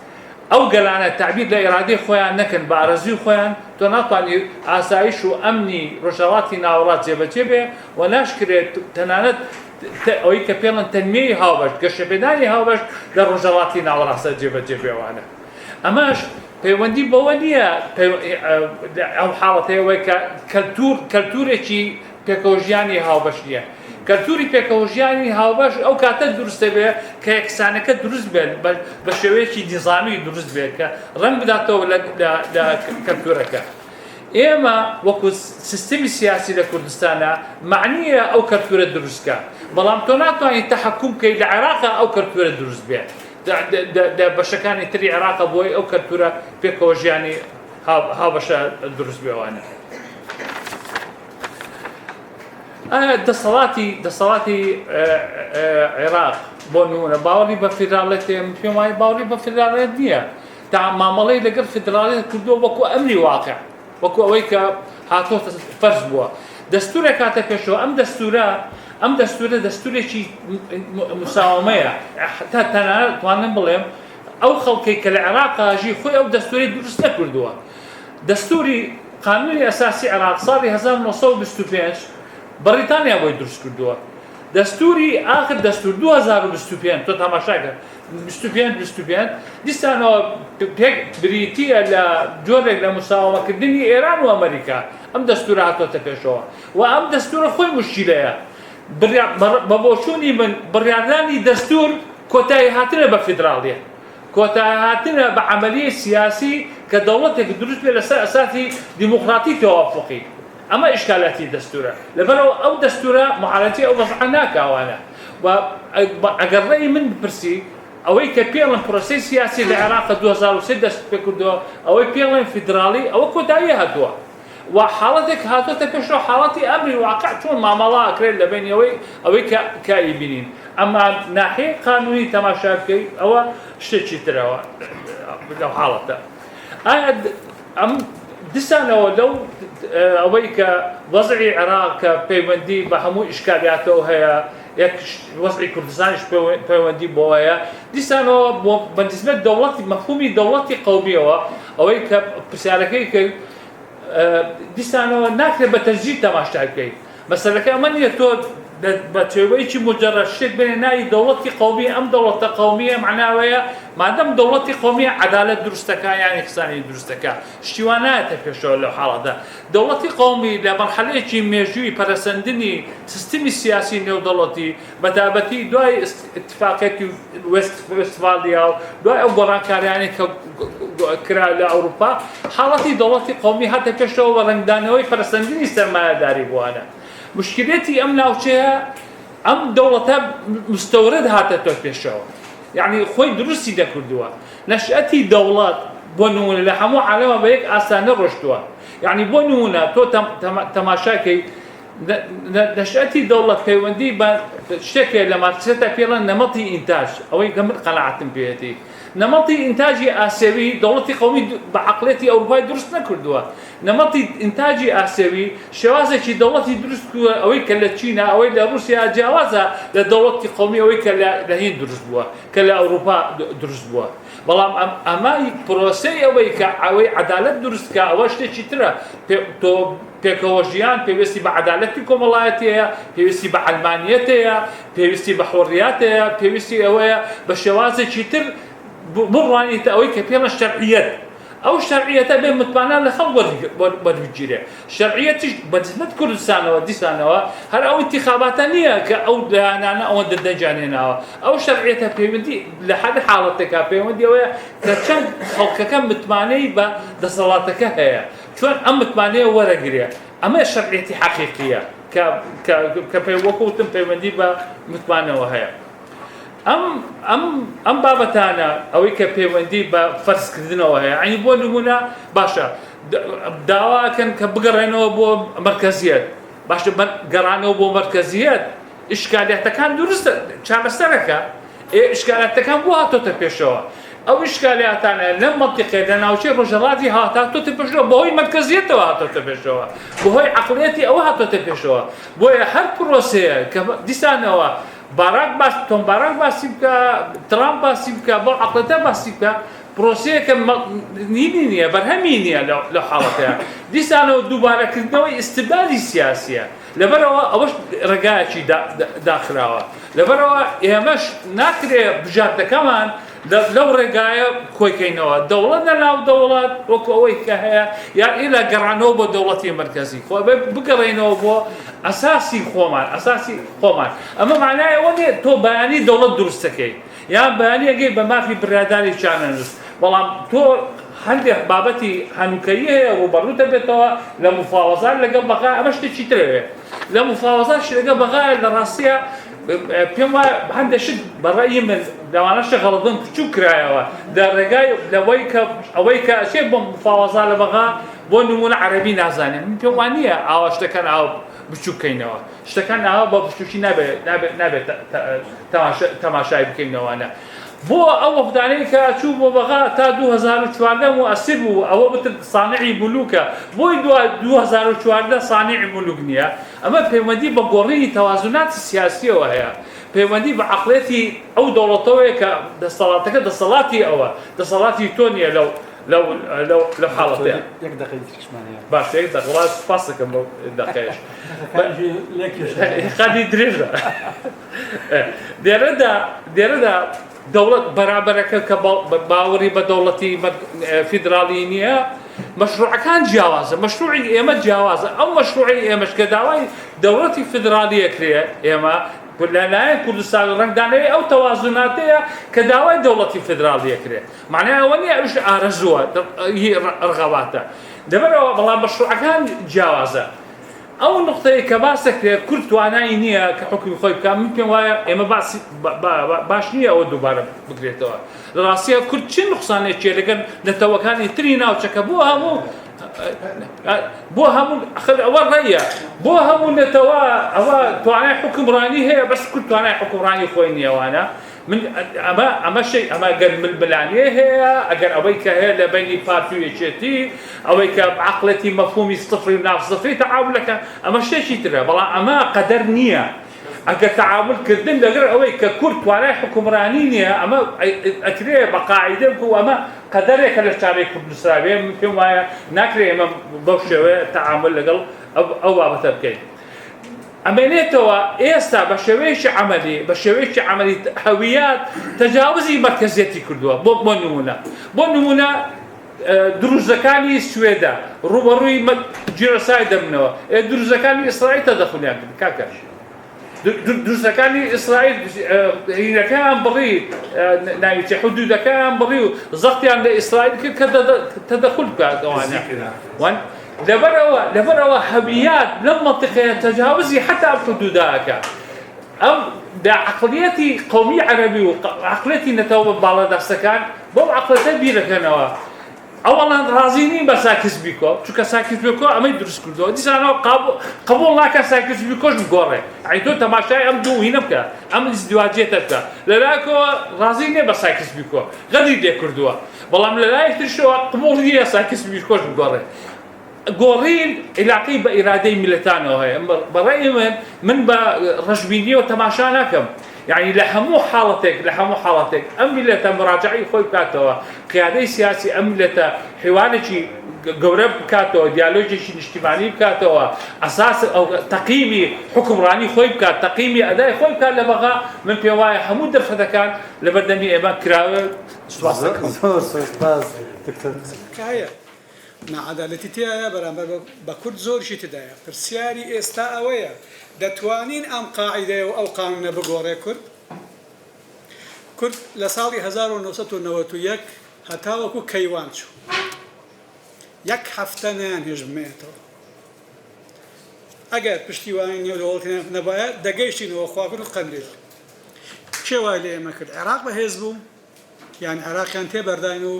أو جلان التعبير لإرادي خويا نكن بارزي خويا تناطني عسايش وأمني رجالاتي ناوراست جبه وناشكر تنانت أو يكبرن تنمية هاوش كشبداني هاوش لرجالاتي ناوراست جبه وأنا أماش بيوندي بوانية أو حالته ويك كالتور شيء بيكوجياني هاوشية كالتوري بيكوجياني هاوباش او كاتا درست به كيكسانك درست به بشويشي نظامي درست به رنگ داتو لا كالتورك اما وكو سيستم سياسي لكردستان معنيه او كالتور درست بلام توناتو ان تحكم كي العراق او كالتور درست به ده بشكاني تري عراق بوي او كالتور بيكوجياني هاوباش درست به وانا دصلاتي عراق بونونا باوري بفدراليتي في ماي باوري بفدراليتي تاع مامالي لقر فدراليتي كردو وكو امري واقع وكو ويك هاتو فرز بوا دستور كاتبشو ام دستور شي مساومه حتى تنا توانن بلم او خلقي كالعراق جي خوي او دستوري درست كردوا دستوري قانوني اساسي عراق صار 1925 بريطانيا بو درست كردوا دستوري اخر دستور 2025 تو تماشا 25 ديسانو بريتيا لا جورك لمساومه كدني ايران وامريكا ام دستورات تكشوا وام دستور خوي مشكله بابوشوني من برياني دستور كوتاي هاتنا بفدراليه كوتاي هاتنا بعمليه سياسي كدولتك درست بلا اساسي ديمقراطي توافقي اما اشكالاتي دستوره لبرو او دستوره معالجه او وضعناك وانا واقر راي من برسي اوي كبيرن بروسيس سياسي العراق 2006 بكردو اوي بيرن فيدرالي او كودايه هدوا وحالتك هاتو تبشو حالتي امر الواقع شلون معامله اكريل لبين اوي كايبينين اما ناحيه قانوني تماشاكي او شتي ترى لو حالته ام دسانه لو اويك وضعي العراق بيوندي بهمو اشكالياته هي يك وضعي كردستان بيوندي بويا دسانه بالنسبه لدولتي مفهومي دولتي قوميه اويك بسالكي دسانه ناكله بتسجيل تماشاكي مثلا كمان يتو بتشويش مجرد شيء بين ناي دولتي قومية أم دولة قومية معناها ويا ما دام دولتي قومية عدالة درستكا يعني إحسانية درستكا اشتوانات في الشغل لو حالة ده دولتي قومي لمرحلة شيء ميجوي برسندني سيستم سياسي نيو دولتي بتابتي دواي اتفاقية ويستفاليا دواي أوبران كارياني كرا لأوروبا حالتي دولتي قومي حتى في الشغل ورندانوي برسندني سرمایه داری بوانا مشكلتي ام ناوچها ام دولتها مستورد هاتتو بيشو يعني خوي درسي دا كردوا نشأتي دولات بونون لحمو عالمها بيك اسانه رشدوا يعني بونونا تو تماشاكي نشأتي دولة كيوندي بشكل لما تسيتا فيلا نمطي انتاج او يكمل قناعة بيتي نمطي انتاجي اسيوي دولتي قومي بعقليتي اوروباي درست نكردوها نمطي انتاجي اسيوي شوازي دولتي درست او كلا او روسيا جوازها لدولتي قومي او كلا لهين درست بوا كلا اوروبا درست بوا والله اما بروسي او عداله درست كا او شتي ترى تو بيكوجيان بيوستي بعدالتي كومالاتيا بيوستي بعلمانيتيا بيوستي بحرياتيا بيوستي او بشوازي تشتر براني تأوي كبيرة الشرعيات أو الشرعية بين متبانا لخبر برجيرة الشرعية بس نذكر السنة ودي سنة هل أو انتخابات نية أو أنا أو الدجانينا أو شرعية بيمدي لحد حالتك بيمدي ويا كشان أو كم متباني بدصلاتك هي شلون أم متباني ورقية أما الشرعية حقيقية كبيوكوتم بيمدي بمتباني وهي ام بابتانا او كبيوندي بفرس كردنوها يعني بو نمونه باشا داوا كان كبقرينو بو مركزيات باشا قرانو بو مركزيات اشكاليات كان درست شارستركا اشكاليات كان بو هاتو تبيشوا او اشكاليات انا لم منطقه لنا وشي رجلاتي هاتو تبيشوا بو هي مركزيات هاتو تبيشوا بو هي عقليتي او هاتو تبيشوا بو هر بروسيه ديسانوا باراك باس توم باراك باسيبكا ترامب باسيبكا بو عقلته باسيبكا بروسيه كم نينيا برهمينيا لو حالتها دي سانو دوباره كنوي استبدالي سياسيه لبروا اوش رجاء داخلها لبروا يمش ناكري بجاته كمان لو رجايا كوي كينوا دولتنا لو دولات وكوي كهيا يعني الى قرانوبو دولتي مركزي بقرينوبو اساسي خومان اما معناه وني تو بياني دوله درستكي يعني بياني يجي بما في براداني شاننس والله تو عندي بابتي هنوكيه وبروته بتوا لمفاوضات لقى بقى مش تشتري لمفاوضات لقى بقى الراسيه بيما عنده شد برأيي من لو أنا شغلتهم شو كرايا ده رجاي لويك شيء بمفاوضات لبقى بونمون عربي نازاني بيوانية أو اشتكن أو بشو كينوا اشتكن أو بشوشي نبي تماشاي بكينوا أنا بو أو بدانيك أشوفه بقى تا 2014 مؤثر بو أو بتر صانعي بلوكا بو 2014 صانعي بلوكنيا أما بيمدي بقوري توازنات السياسية وهي بيمدي بعقلتي أو دولتوي كدصلاتك دصلاتي أو دصلاتي تونيا لو حالتها يك دقيقة شمانية باش يك دقيقة راس فاصلك دقيقة خدي دريجة ديردا دولة برابرك كباوري بدولتي فيدرالية مشروع كان جوازه مشروعي إيمت جوازه أو مشروعي إيمت كداوي دولتي فيدرالية كريه إيما لا كردستان رنگدانه او توازناتيه كداوي دولتي فيدراليه كريه معناها وني ايش ارزوها هي رغباتها دبر والله مشروع كان جوازه ئەو نقطەیە کە باسەکرێت کورد توانایی نییە کە حکمی خۆی بکە من پێم وایە ئێمە باش نییە ئەوە دووبارە بگرێتەوە لە ڕاستیە کورد چی نقصانێکیە لەگەن نەتەوەکانی تری ناوچەکە بۆ هەموو ئەوە ڕێیە بۆ هەموو نەتەوە ئەوە توانای حکومڕانی هەیە بەس کورد توانای حکومڕانی خۆی نییەوانە من ئەمە گەر ململانیە هەیە ئەگەر ئەوەی کە هەیە لە بینی پارتی و یەکێتی ئەوەی کە عەقڵەتی مەفهومی سفری و ناوسفری تەعاملەکە ئەمە شتێکی ترە بەڵام ئەمە قەدەر نییە ئەگەر تەعاملکردن لەگەر ئەوەی کە کورد توانای حکومڕانی نییە ئەمە ئەکرێ بە قاعیدە بکە و ئەمە قەدەرێکە لە چارەی کورد نووسراوێ من پێم وایە ناکرێ ئێمە بەو شێوەیە تەعامل لەگەڵ ئەو بابەتە بکەین ئەمێنێتەوە ئێستا بە شێوەیەکی عەمەلی هەویەت تەجاوزی مەرکەزیەتی کردووە بۆ نمونە دروزەکانی سوێدە ڕوبەڕووی جێرەسای دەبنەوە دروزەکانی ئیسرائیل تەدەخلیان کرد کاکەش دروستەکانی ئیسرائیل هینەکەیان بڕی ناویچە حدودەکەیان بڕی و زەختیان لە ئیسرائیل کرد کە تەدەخل بکات ئەوانە لەبەرەوە هەویەت لەم مەنتیقەیە تەجاوزی حتا ئەم حدوداکە ئەم عەقڵیەتی قەومی عەرەبی و عەقڵیەتی نەتەوە باڵەدەستەکان بەو عەقڵەتە بیرەکەنەوە ئەوەڵان ڕازی نین بە ساکسبیکۆ چونکە ساکسبیکۆ ئەمەی دروست کردەوە دیسانەوە قبوڵ ناکە ساکسبیکۆش بگۆڕێ تۆ تەماشای ئەم دوو هینە بکە ئەم ازدواجیەتە بکە لەلایەکەوە ڕازی نییە بە ساکسبیکۆ غەدری لێ کردووە بەڵام لەلایەک ترشەوە قبوڵ نییە ساکسبیکۆش بگۆڕێ گۆڕین علاقەی بە ئیرادەی میلەتانەوە هەیە بەڕێی من بە ڕەشبینیەوە تەماشا ناکەم يعني لهمو حالتك ام ملتا مراجعي خوي بكاتوا قيادي سياسي ام ملتا حوارشي قورب بكاتوا ديالوجي اجتماعي بكاتوا اساس او تقييمي حكمراني خوي بكات تقييمي اداء خوي بكات لبغا من بيواي حمود درفته كان لبردمي ايمان كراوي دكتور كايا مع عدالتي تيايا برامبر بكرد زور شي تدايا برسياري استا اويا دەتوانین ئەم قاعیدەیە و ئەو قانونە بگۆڕێ کورد لە ساڵی 1991 هەتاوەکو کەیوان چوو یەک هەفتە نەیانهێژمێتەوە ئەگەر پشتیوانی نێودەوڵەتی نەبایە دەگەیشتینەوە خواکرد و قەندیل کێ وای لێ ئێمە کرد عێراق بەهێز بوو یان عێراقیان تێبەرداین و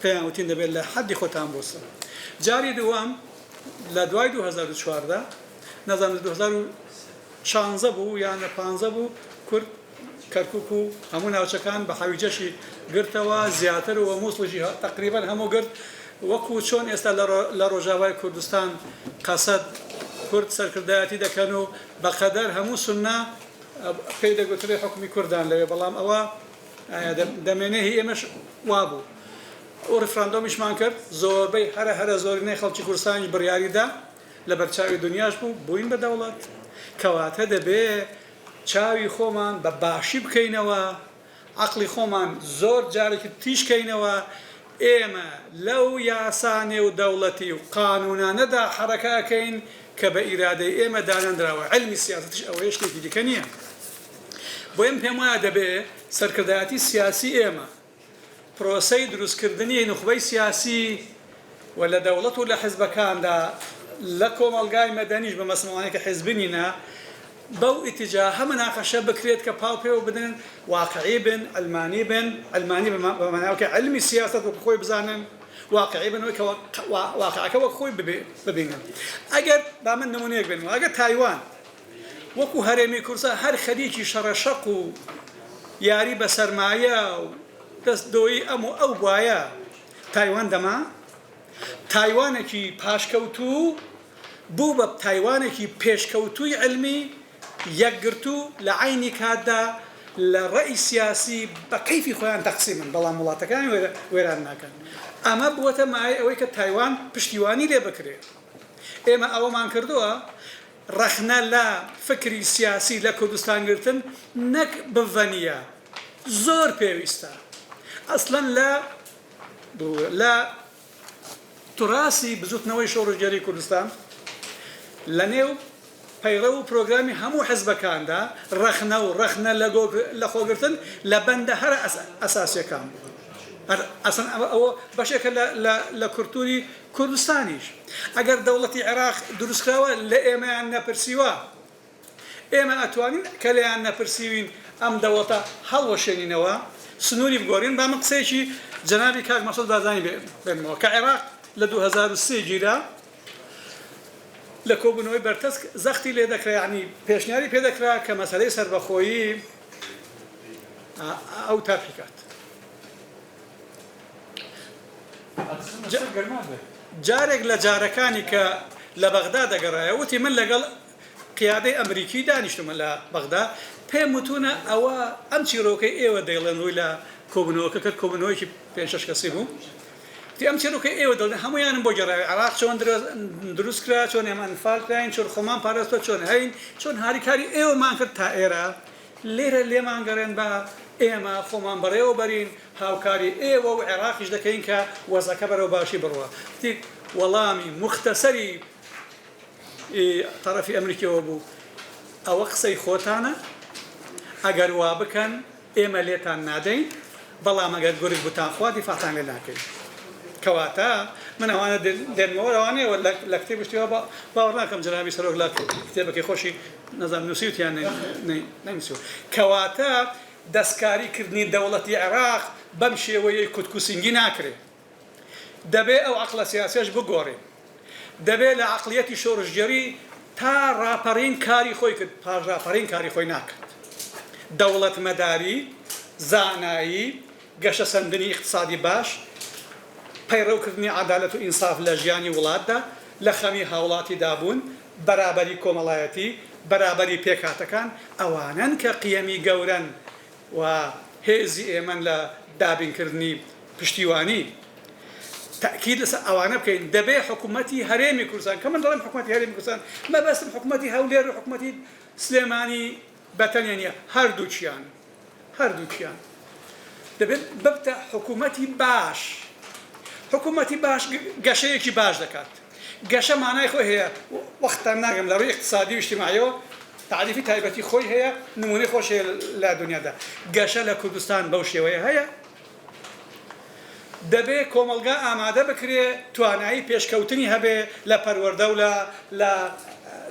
پێیان وتین دەبێت لە حەدی خۆتان بۆسن جاری دووەم لە دوای 2014 نەزانم 2016 بوو یان 15 بوو کورد کەرکووک و هەموو ناوچەکان بە حەویجەشی گرتەوە زیاتر و مووسڵیشی تقریبا هەموو گرت وەکو چۆن ئێستا لە ڕۆژاوای کوردستان قەسەد کورد سەرکردایەتی دەکەن و بەقەدەر هەموو سوننا پێی دەگوترێ حکومی کوردان لەوێ بەڵام ئەوە دەمێنێ ئێمەش وابوو ئەو ڕفراندۆمیشمان کرد زۆربەی هەرە زۆرینەی خەڵکی کوردستانی بڕیاریدا لە بەرچاوی دنیاش بوو بووین بە دەوڵەت کەواتە دەبێ چاوی خۆمان بە باشی بکەینەوە عەقڵی خۆمان زۆر جارێکی تیشکەینەوە ئێمە لەو یاسانێ و دەوڵەتی و قانونانەدا حەرەکەکەین کە بە ئیرادەی ئێمە دانەندراوە علمی سیاسەتش ئەوەیە شتێکی دیکە نییە بۆ ئێم پێم وایە دەبێ سەرکردایەتی سیاسی ئێمە پرۆسەی دروستکردنی نوخبەی سیاسی و لە دەوڵەت و لە حیزبەکاندا لە کۆمەڵگای مەدەنیش بە مەسموعانێکە حیزبنینە بەو ئیتیجاهە مناقەشە بکرێت کە پاو پێوە بدەن واقعی بن ئەلمانی بەماناوکە علمی سیاست وەکو خۆی بزانن واقعی بن واقعەکە وەک خۆی ببینن ئەگەر با من نمونەیەک بێنەوە ئەگەر تایوان وەکو هەرێمی کوردستان هەر خەریکی شەڕەشەق و یاری بە سەرمایە و دەستدۆی ئەو بواە تایوان دەما تایوانێکی پاشکەوتوو بوو بە تایوانێکی پێشکەوتووی علمی یەکگرتو لە عینی کاتدا لە ڕێی سیاسی بە کەیفی خۆیان تەقسیمن بەڵام وڵاتەکانی وێران ناکەن ئەمە بووەتە مای ئەوەی کە تایوان پشتیوانی لێ بکرێت ئێمە ئەوەمان کردووە ڕەخنە لە فکری سیاسی لە کوردستان گرتن نەک بڤەنیە زۆر پێویستە ئەسڵەن لە توراسی بزوتنەوەی شۆڕژگەری کوردستان لە نێو پەیڕە و پرۆگرامی هەموو حیزبەکاندا ڕەخنە لە خۆگرتن لە بەندە هەرە ئەساسیەکان بوو ئەسن ئەوە بەشێکە لە کورتوری کوردستانیش ئەگەر دەوڵەتی عێراق دروستکراوە لە ئێمەیان نەپرسیوە ئێمە ئەتوانین کە لەیان نەپرسیوین ئەم دەوڵەتە هەڵوەشێنینەوە سنووری بگۆڕین با من قسەیەکی جەنابی کاک مەسعود بارزانی بێنمەوە کە عێراق لە 2003 گیرا لە کۆبوونەوەی بەرتەسک زەختی لێ دەکرا یعنی پێشنیاری پێدەکرا کە مەسەلەی سەربەخۆیی ئەو تاپیکات جارێک لە جارەکانی کە لە بەغدا دەگەڕایە وتی من لەگەڵ قیادەی ئەمریکی دانیشتمە لە بەغدا پێم وتونە ئەوە ئەم چیرۆکەی ئێوە دەیڵێن ڕووی لە کۆبوونەوەکە کرد کۆبوونەوەیکی 5-6 کەسی بوو تی ئەم چیرۆکەی ئێوە دەڵێن هەمویانم بۆ گەڕاوی عێراق چۆن دروستکرا چۆن ئێمە ئەنفالکراین چۆن خۆمان پاراستۆ چۆن هەین چۆن هاریکاری ئێوەمان کرد تا ئێرە لێرە لێمان گەڕێن بە ئێمە خۆمان بەڕێوە بەرین هاوکاری ئێوە و عێراقیش دەکەین کە وەزەکە بەرەو باشی بڕوە وەڵامی مختصری طرفی ئەمریکیەوە بوو ئەوە قسەی خۆتانە ئەگەر وا بکەن ئێمە لێتان نادەین بەڵام ئەگەر گورگ بوتان خوا دیفاعتان لێ ناکەین کەواتە من ئەوانە دێنمەوە ئەوانەیە لە کتێب شتیوە باوەڕ ناکەم جەنابی سەرۆک لە کتێبەکەی خۆشی نەزانم نووسیوتیان نەنووسیوە کەواتە دەستکاریکردنی دەوڵەتی عێراق بەم شێوەیەی کوتکوسینگی ناکرێت دەبێ ئەو عەقڵە سیاسیەش بگۆڕێ دەبێ لە عەقڵیەتی شۆڕژگەری تا ڕاپەڕین کاری خۆی کرد پاش ڕاپەڕین کاری خۆی ناکرد دەوڵەتمەداری زانایی گەشە سەندنی اقتصادی باش پەیڕەوکردنی عەدالەت و ئینساف لە ژیانی وڵاتدا لە خەمی هاوڵاتی دابوون بەرابەری کۆمەڵایەتی بەرابەری پێکهاتەکان ئەوانن کە قیەمی گەورەن و هێزی ئێمە لە دابینکردنی پشتیوانی تأكيد لسا أوانب كين دبي حكومتي هرمي كردستان كمان دارم حكومتي هرمي كردستان ما بس حكومتي هولير وحكومتي سليماني بتنيانية هردوشيان دبي ببدأ حكومتي باش قشيكي باش دكات قشة معناه خوي هي وقت ناقم لروي اقتصادي واجتماعي تعريفي تايبتي خوي هي نموني خوش هي لا دنيا ده قشة لكردستان بوشي وهي هي دەبێ کۆمەلگا ئامادە بکرێ توانایی پێشکەوتنی هەبێ لە پەروەردە و لە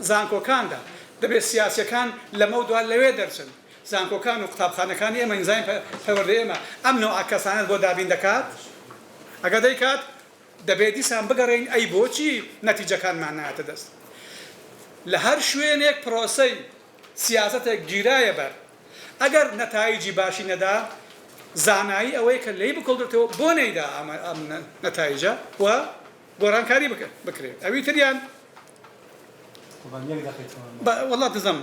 زانکۆکاندا دەبێت سیاسەکان لەمە دوال لەوێ دەرچن زانکۆکان و قوتابخانەکانی ئێمە ئینزای پەروەردەی ئێمە ئەم نەوع کەسانت بۆ دابین دەکات ئەگە دەیکات دەبێت دیسان بگەڕین ئەی بۆچی نەتیجەکانمان نایەتە دەست لە هەر شوێنێک پرۆسەی سیاسەتێک گیرایە بەر ئەگەر نەتایجی باشی نەدا زانایی ئەوەی کە لی بکڵدرێتەوە بۆ نەیدا ئەم نەتایجە و گۆڕانکاری بکرێت ئەوی تریان وەڵات دەزەم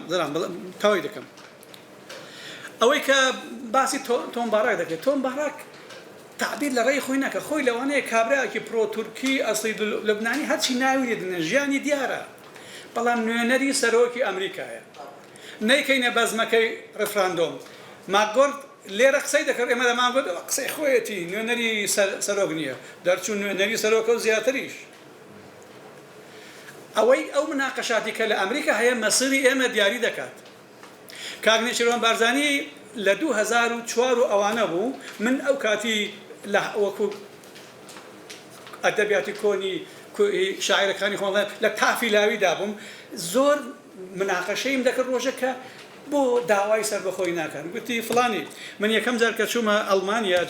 تاوای دەکەم ئەوەی کە باسی تۆمباراک دەکرێت تۆمباراک تعبیر لە ڕێی خۆی ناکە خۆی لەوانەیە کابراایەکی پرۆ تورکی ئەسڵی لەبنانی هەرچی ناوی لێدنە ژیانی دیارە بەڵام نوێنەری سەرۆکی ئەمریکایە نەیکەینە بەزمەکەی ڕفراندۆم ماگۆرد لێرە قسەی دەکرد ئێمە دەمان گوت قسەی خۆیەتی نوێنەری سەرۆک نییە دەرچوون نوێنەری سەرۆکە و زیاتریش ئەوەی ئەو مناقەشاتی کە لە ئەمریکا هەیە مەسیری ئێمە دیاری دەکات کاک نێچیروان بارزانی لە 2004 و ئەوانە بوو من ئەو کاتی وەکو ئەدەبیاتی کۆنی شاعیرەکانی خۆڵێن لە تافی لاویدا بووم زۆر مناقەشەیم دەکرد ڕۆژە کە بۆ داوای سەربەخۆی ناکەن گوتی فڵانی من یەکەم جار کە چوومە ئەڵمانیا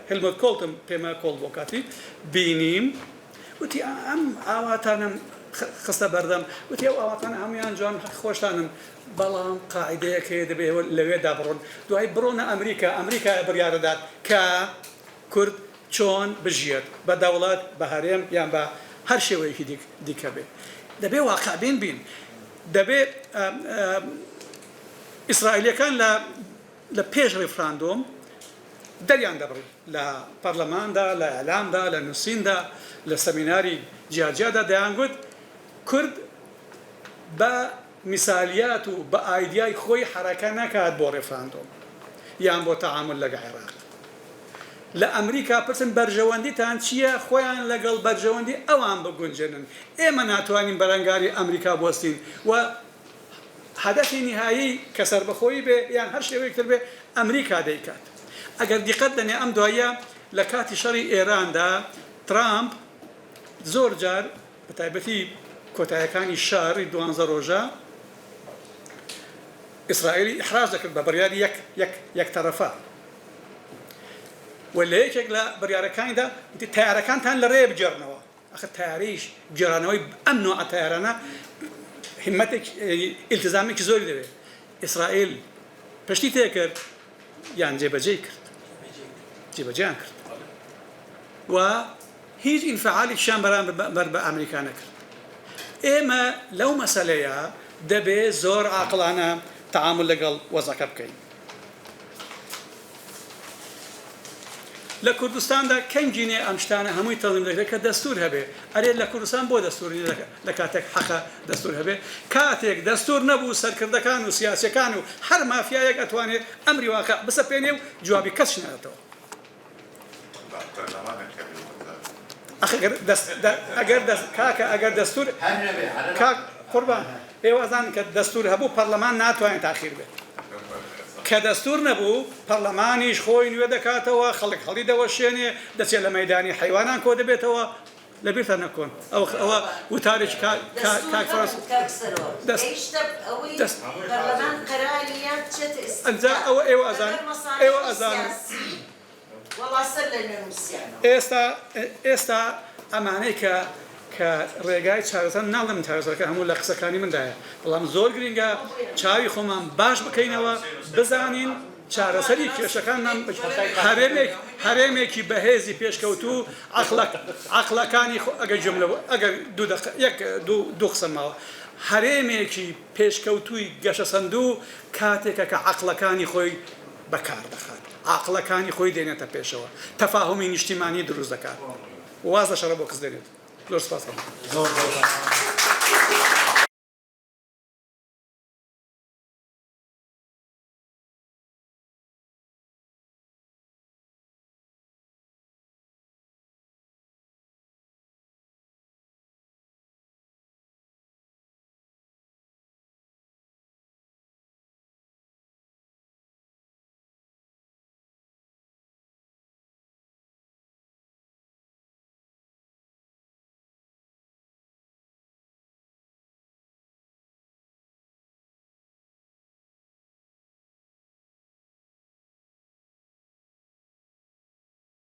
هێلموت کۆڵتم پێمە کۆڵ بۆ کاتی بینیم وتی ئەم ئاواتانم خستە بەردەم وتی ئەو ئاواتانە هەمویان جوان خۆشتانن بەڵام قاعدەیەک هەیە دەبێ لەوێدا بڕۆن دوای بڕۆنە ئەمریکا بڕیارەدات کە کورد چۆن بژێت بە دەوڵەت بە هەرێم یان بە هەر شێوەیەکی دیکە بێ دەبێ واقعبین بین دەبێ ئیسرائیلیەکان لە پێش ڕێفراندۆم دەریان دەبڕی لە پەرلەماندا لە ئەلامدا لە نووسیندا لە سەمیناری جیاجیادا دەیانگوت کورد بە میسالیات و بە ئایدیای خۆی حرەکە ناکات بۆ ڕێفراندۆم یان بۆ تەعامل لەگەڵ عێراق لە ئەمریکا پرسن بەرژەوەندیتان چییە خۆیان لەگەڵ بەرژەوەندی ئەوان بگونجێنن ئێمە ناتوانین بەرەنگاری ئەمریکا بوەستین و هدفی نهایی کە سەربەخۆیی بێ یان هەر شێوەیەکتر بێ ئەمریکا دەیکات ئەگەر دیقەت دەنێ ئەم دوایە لە کاتی شەڕی ئێراندا ترامپ زۆر جار بە تایبەتی کۆتاییەکانی شاری 12 ڕۆژە ئیسرائیلی ئیحراز دەکرد بە بڕیاری یەک تەرەفە و لە یەکێک لە بڕیارەکانیدا تایارەکانتان لە ڕێ بجێڕنەوە ئەخە تایاریش جێرانەوەی ئەم نوع تایارانە همتێک ئیلتزامێکی زۆری دەوێت ئیسرائیل پشتی تێکرد یان جێبەجێ کرد جێبەجێیان کرد و هیچ ئینفعالێکیان بەرامبەر بە ئەمریکا نەکرد ئێمە لەو مەسەلەیە دەبێت زۆر عاقڵانە تعامل لەگەڵ وەزەکە بکەین لە کوردستاندا کەنجینێ ئەم شتانە هەمووی تەڵیم دەکرێت کە دەستور هەبێ ئەرێ لە کوردستان بۆ دەستوری لە کاتێک حەقە دەستور هەبێ کاتێک دەستور نەبوو سەرکردەکان و سیاسەکان و هەر مافیایەک ئەتوانێت ئەمری واقع بسەپێنێ و جوابی کەس نەداتەوە ئەگەر دەستور قوربان ئێوەزان کە دەستور هەبوو پەرلەمان ناتوانێت تاخیر بێت کە دەستور نەبوو پەرلەمانیش خۆی نوێ دەکاتەوە خەڵک هەڵی دەوەشێنێ دەچێت لە مەیدانی حیوانان کۆ دەبێتەوە لەبیرتان نەکۆن ئەوە وتارێک ئێستا ئەمانەی کە ڕێگای چارەسەر ناڵم چارەسەرەکە هەموو لە قسەکانی مندایە بەڵام زۆر گرنگە چاوی خۆمان باش بکەینەوە بزانین چارەسەری کێشەکانمان هەرێمێکی بەهێزی پێشکەوتوو عەقڵەکانی ئەگەر جملە ئەگەر دوو قسە ماوە هەرێمێکی پێشکەوتووی گەشە سەندوو کاتێکە کە عەقڵەکانی خۆی بەکار دەخات عەقڵەکانی خۆی دێنێتە پێشەوە تەفاهمی نیشتیمانی دروست دەکات واز لە شەڕە بۆ کەس دێنێت زۆر سپاس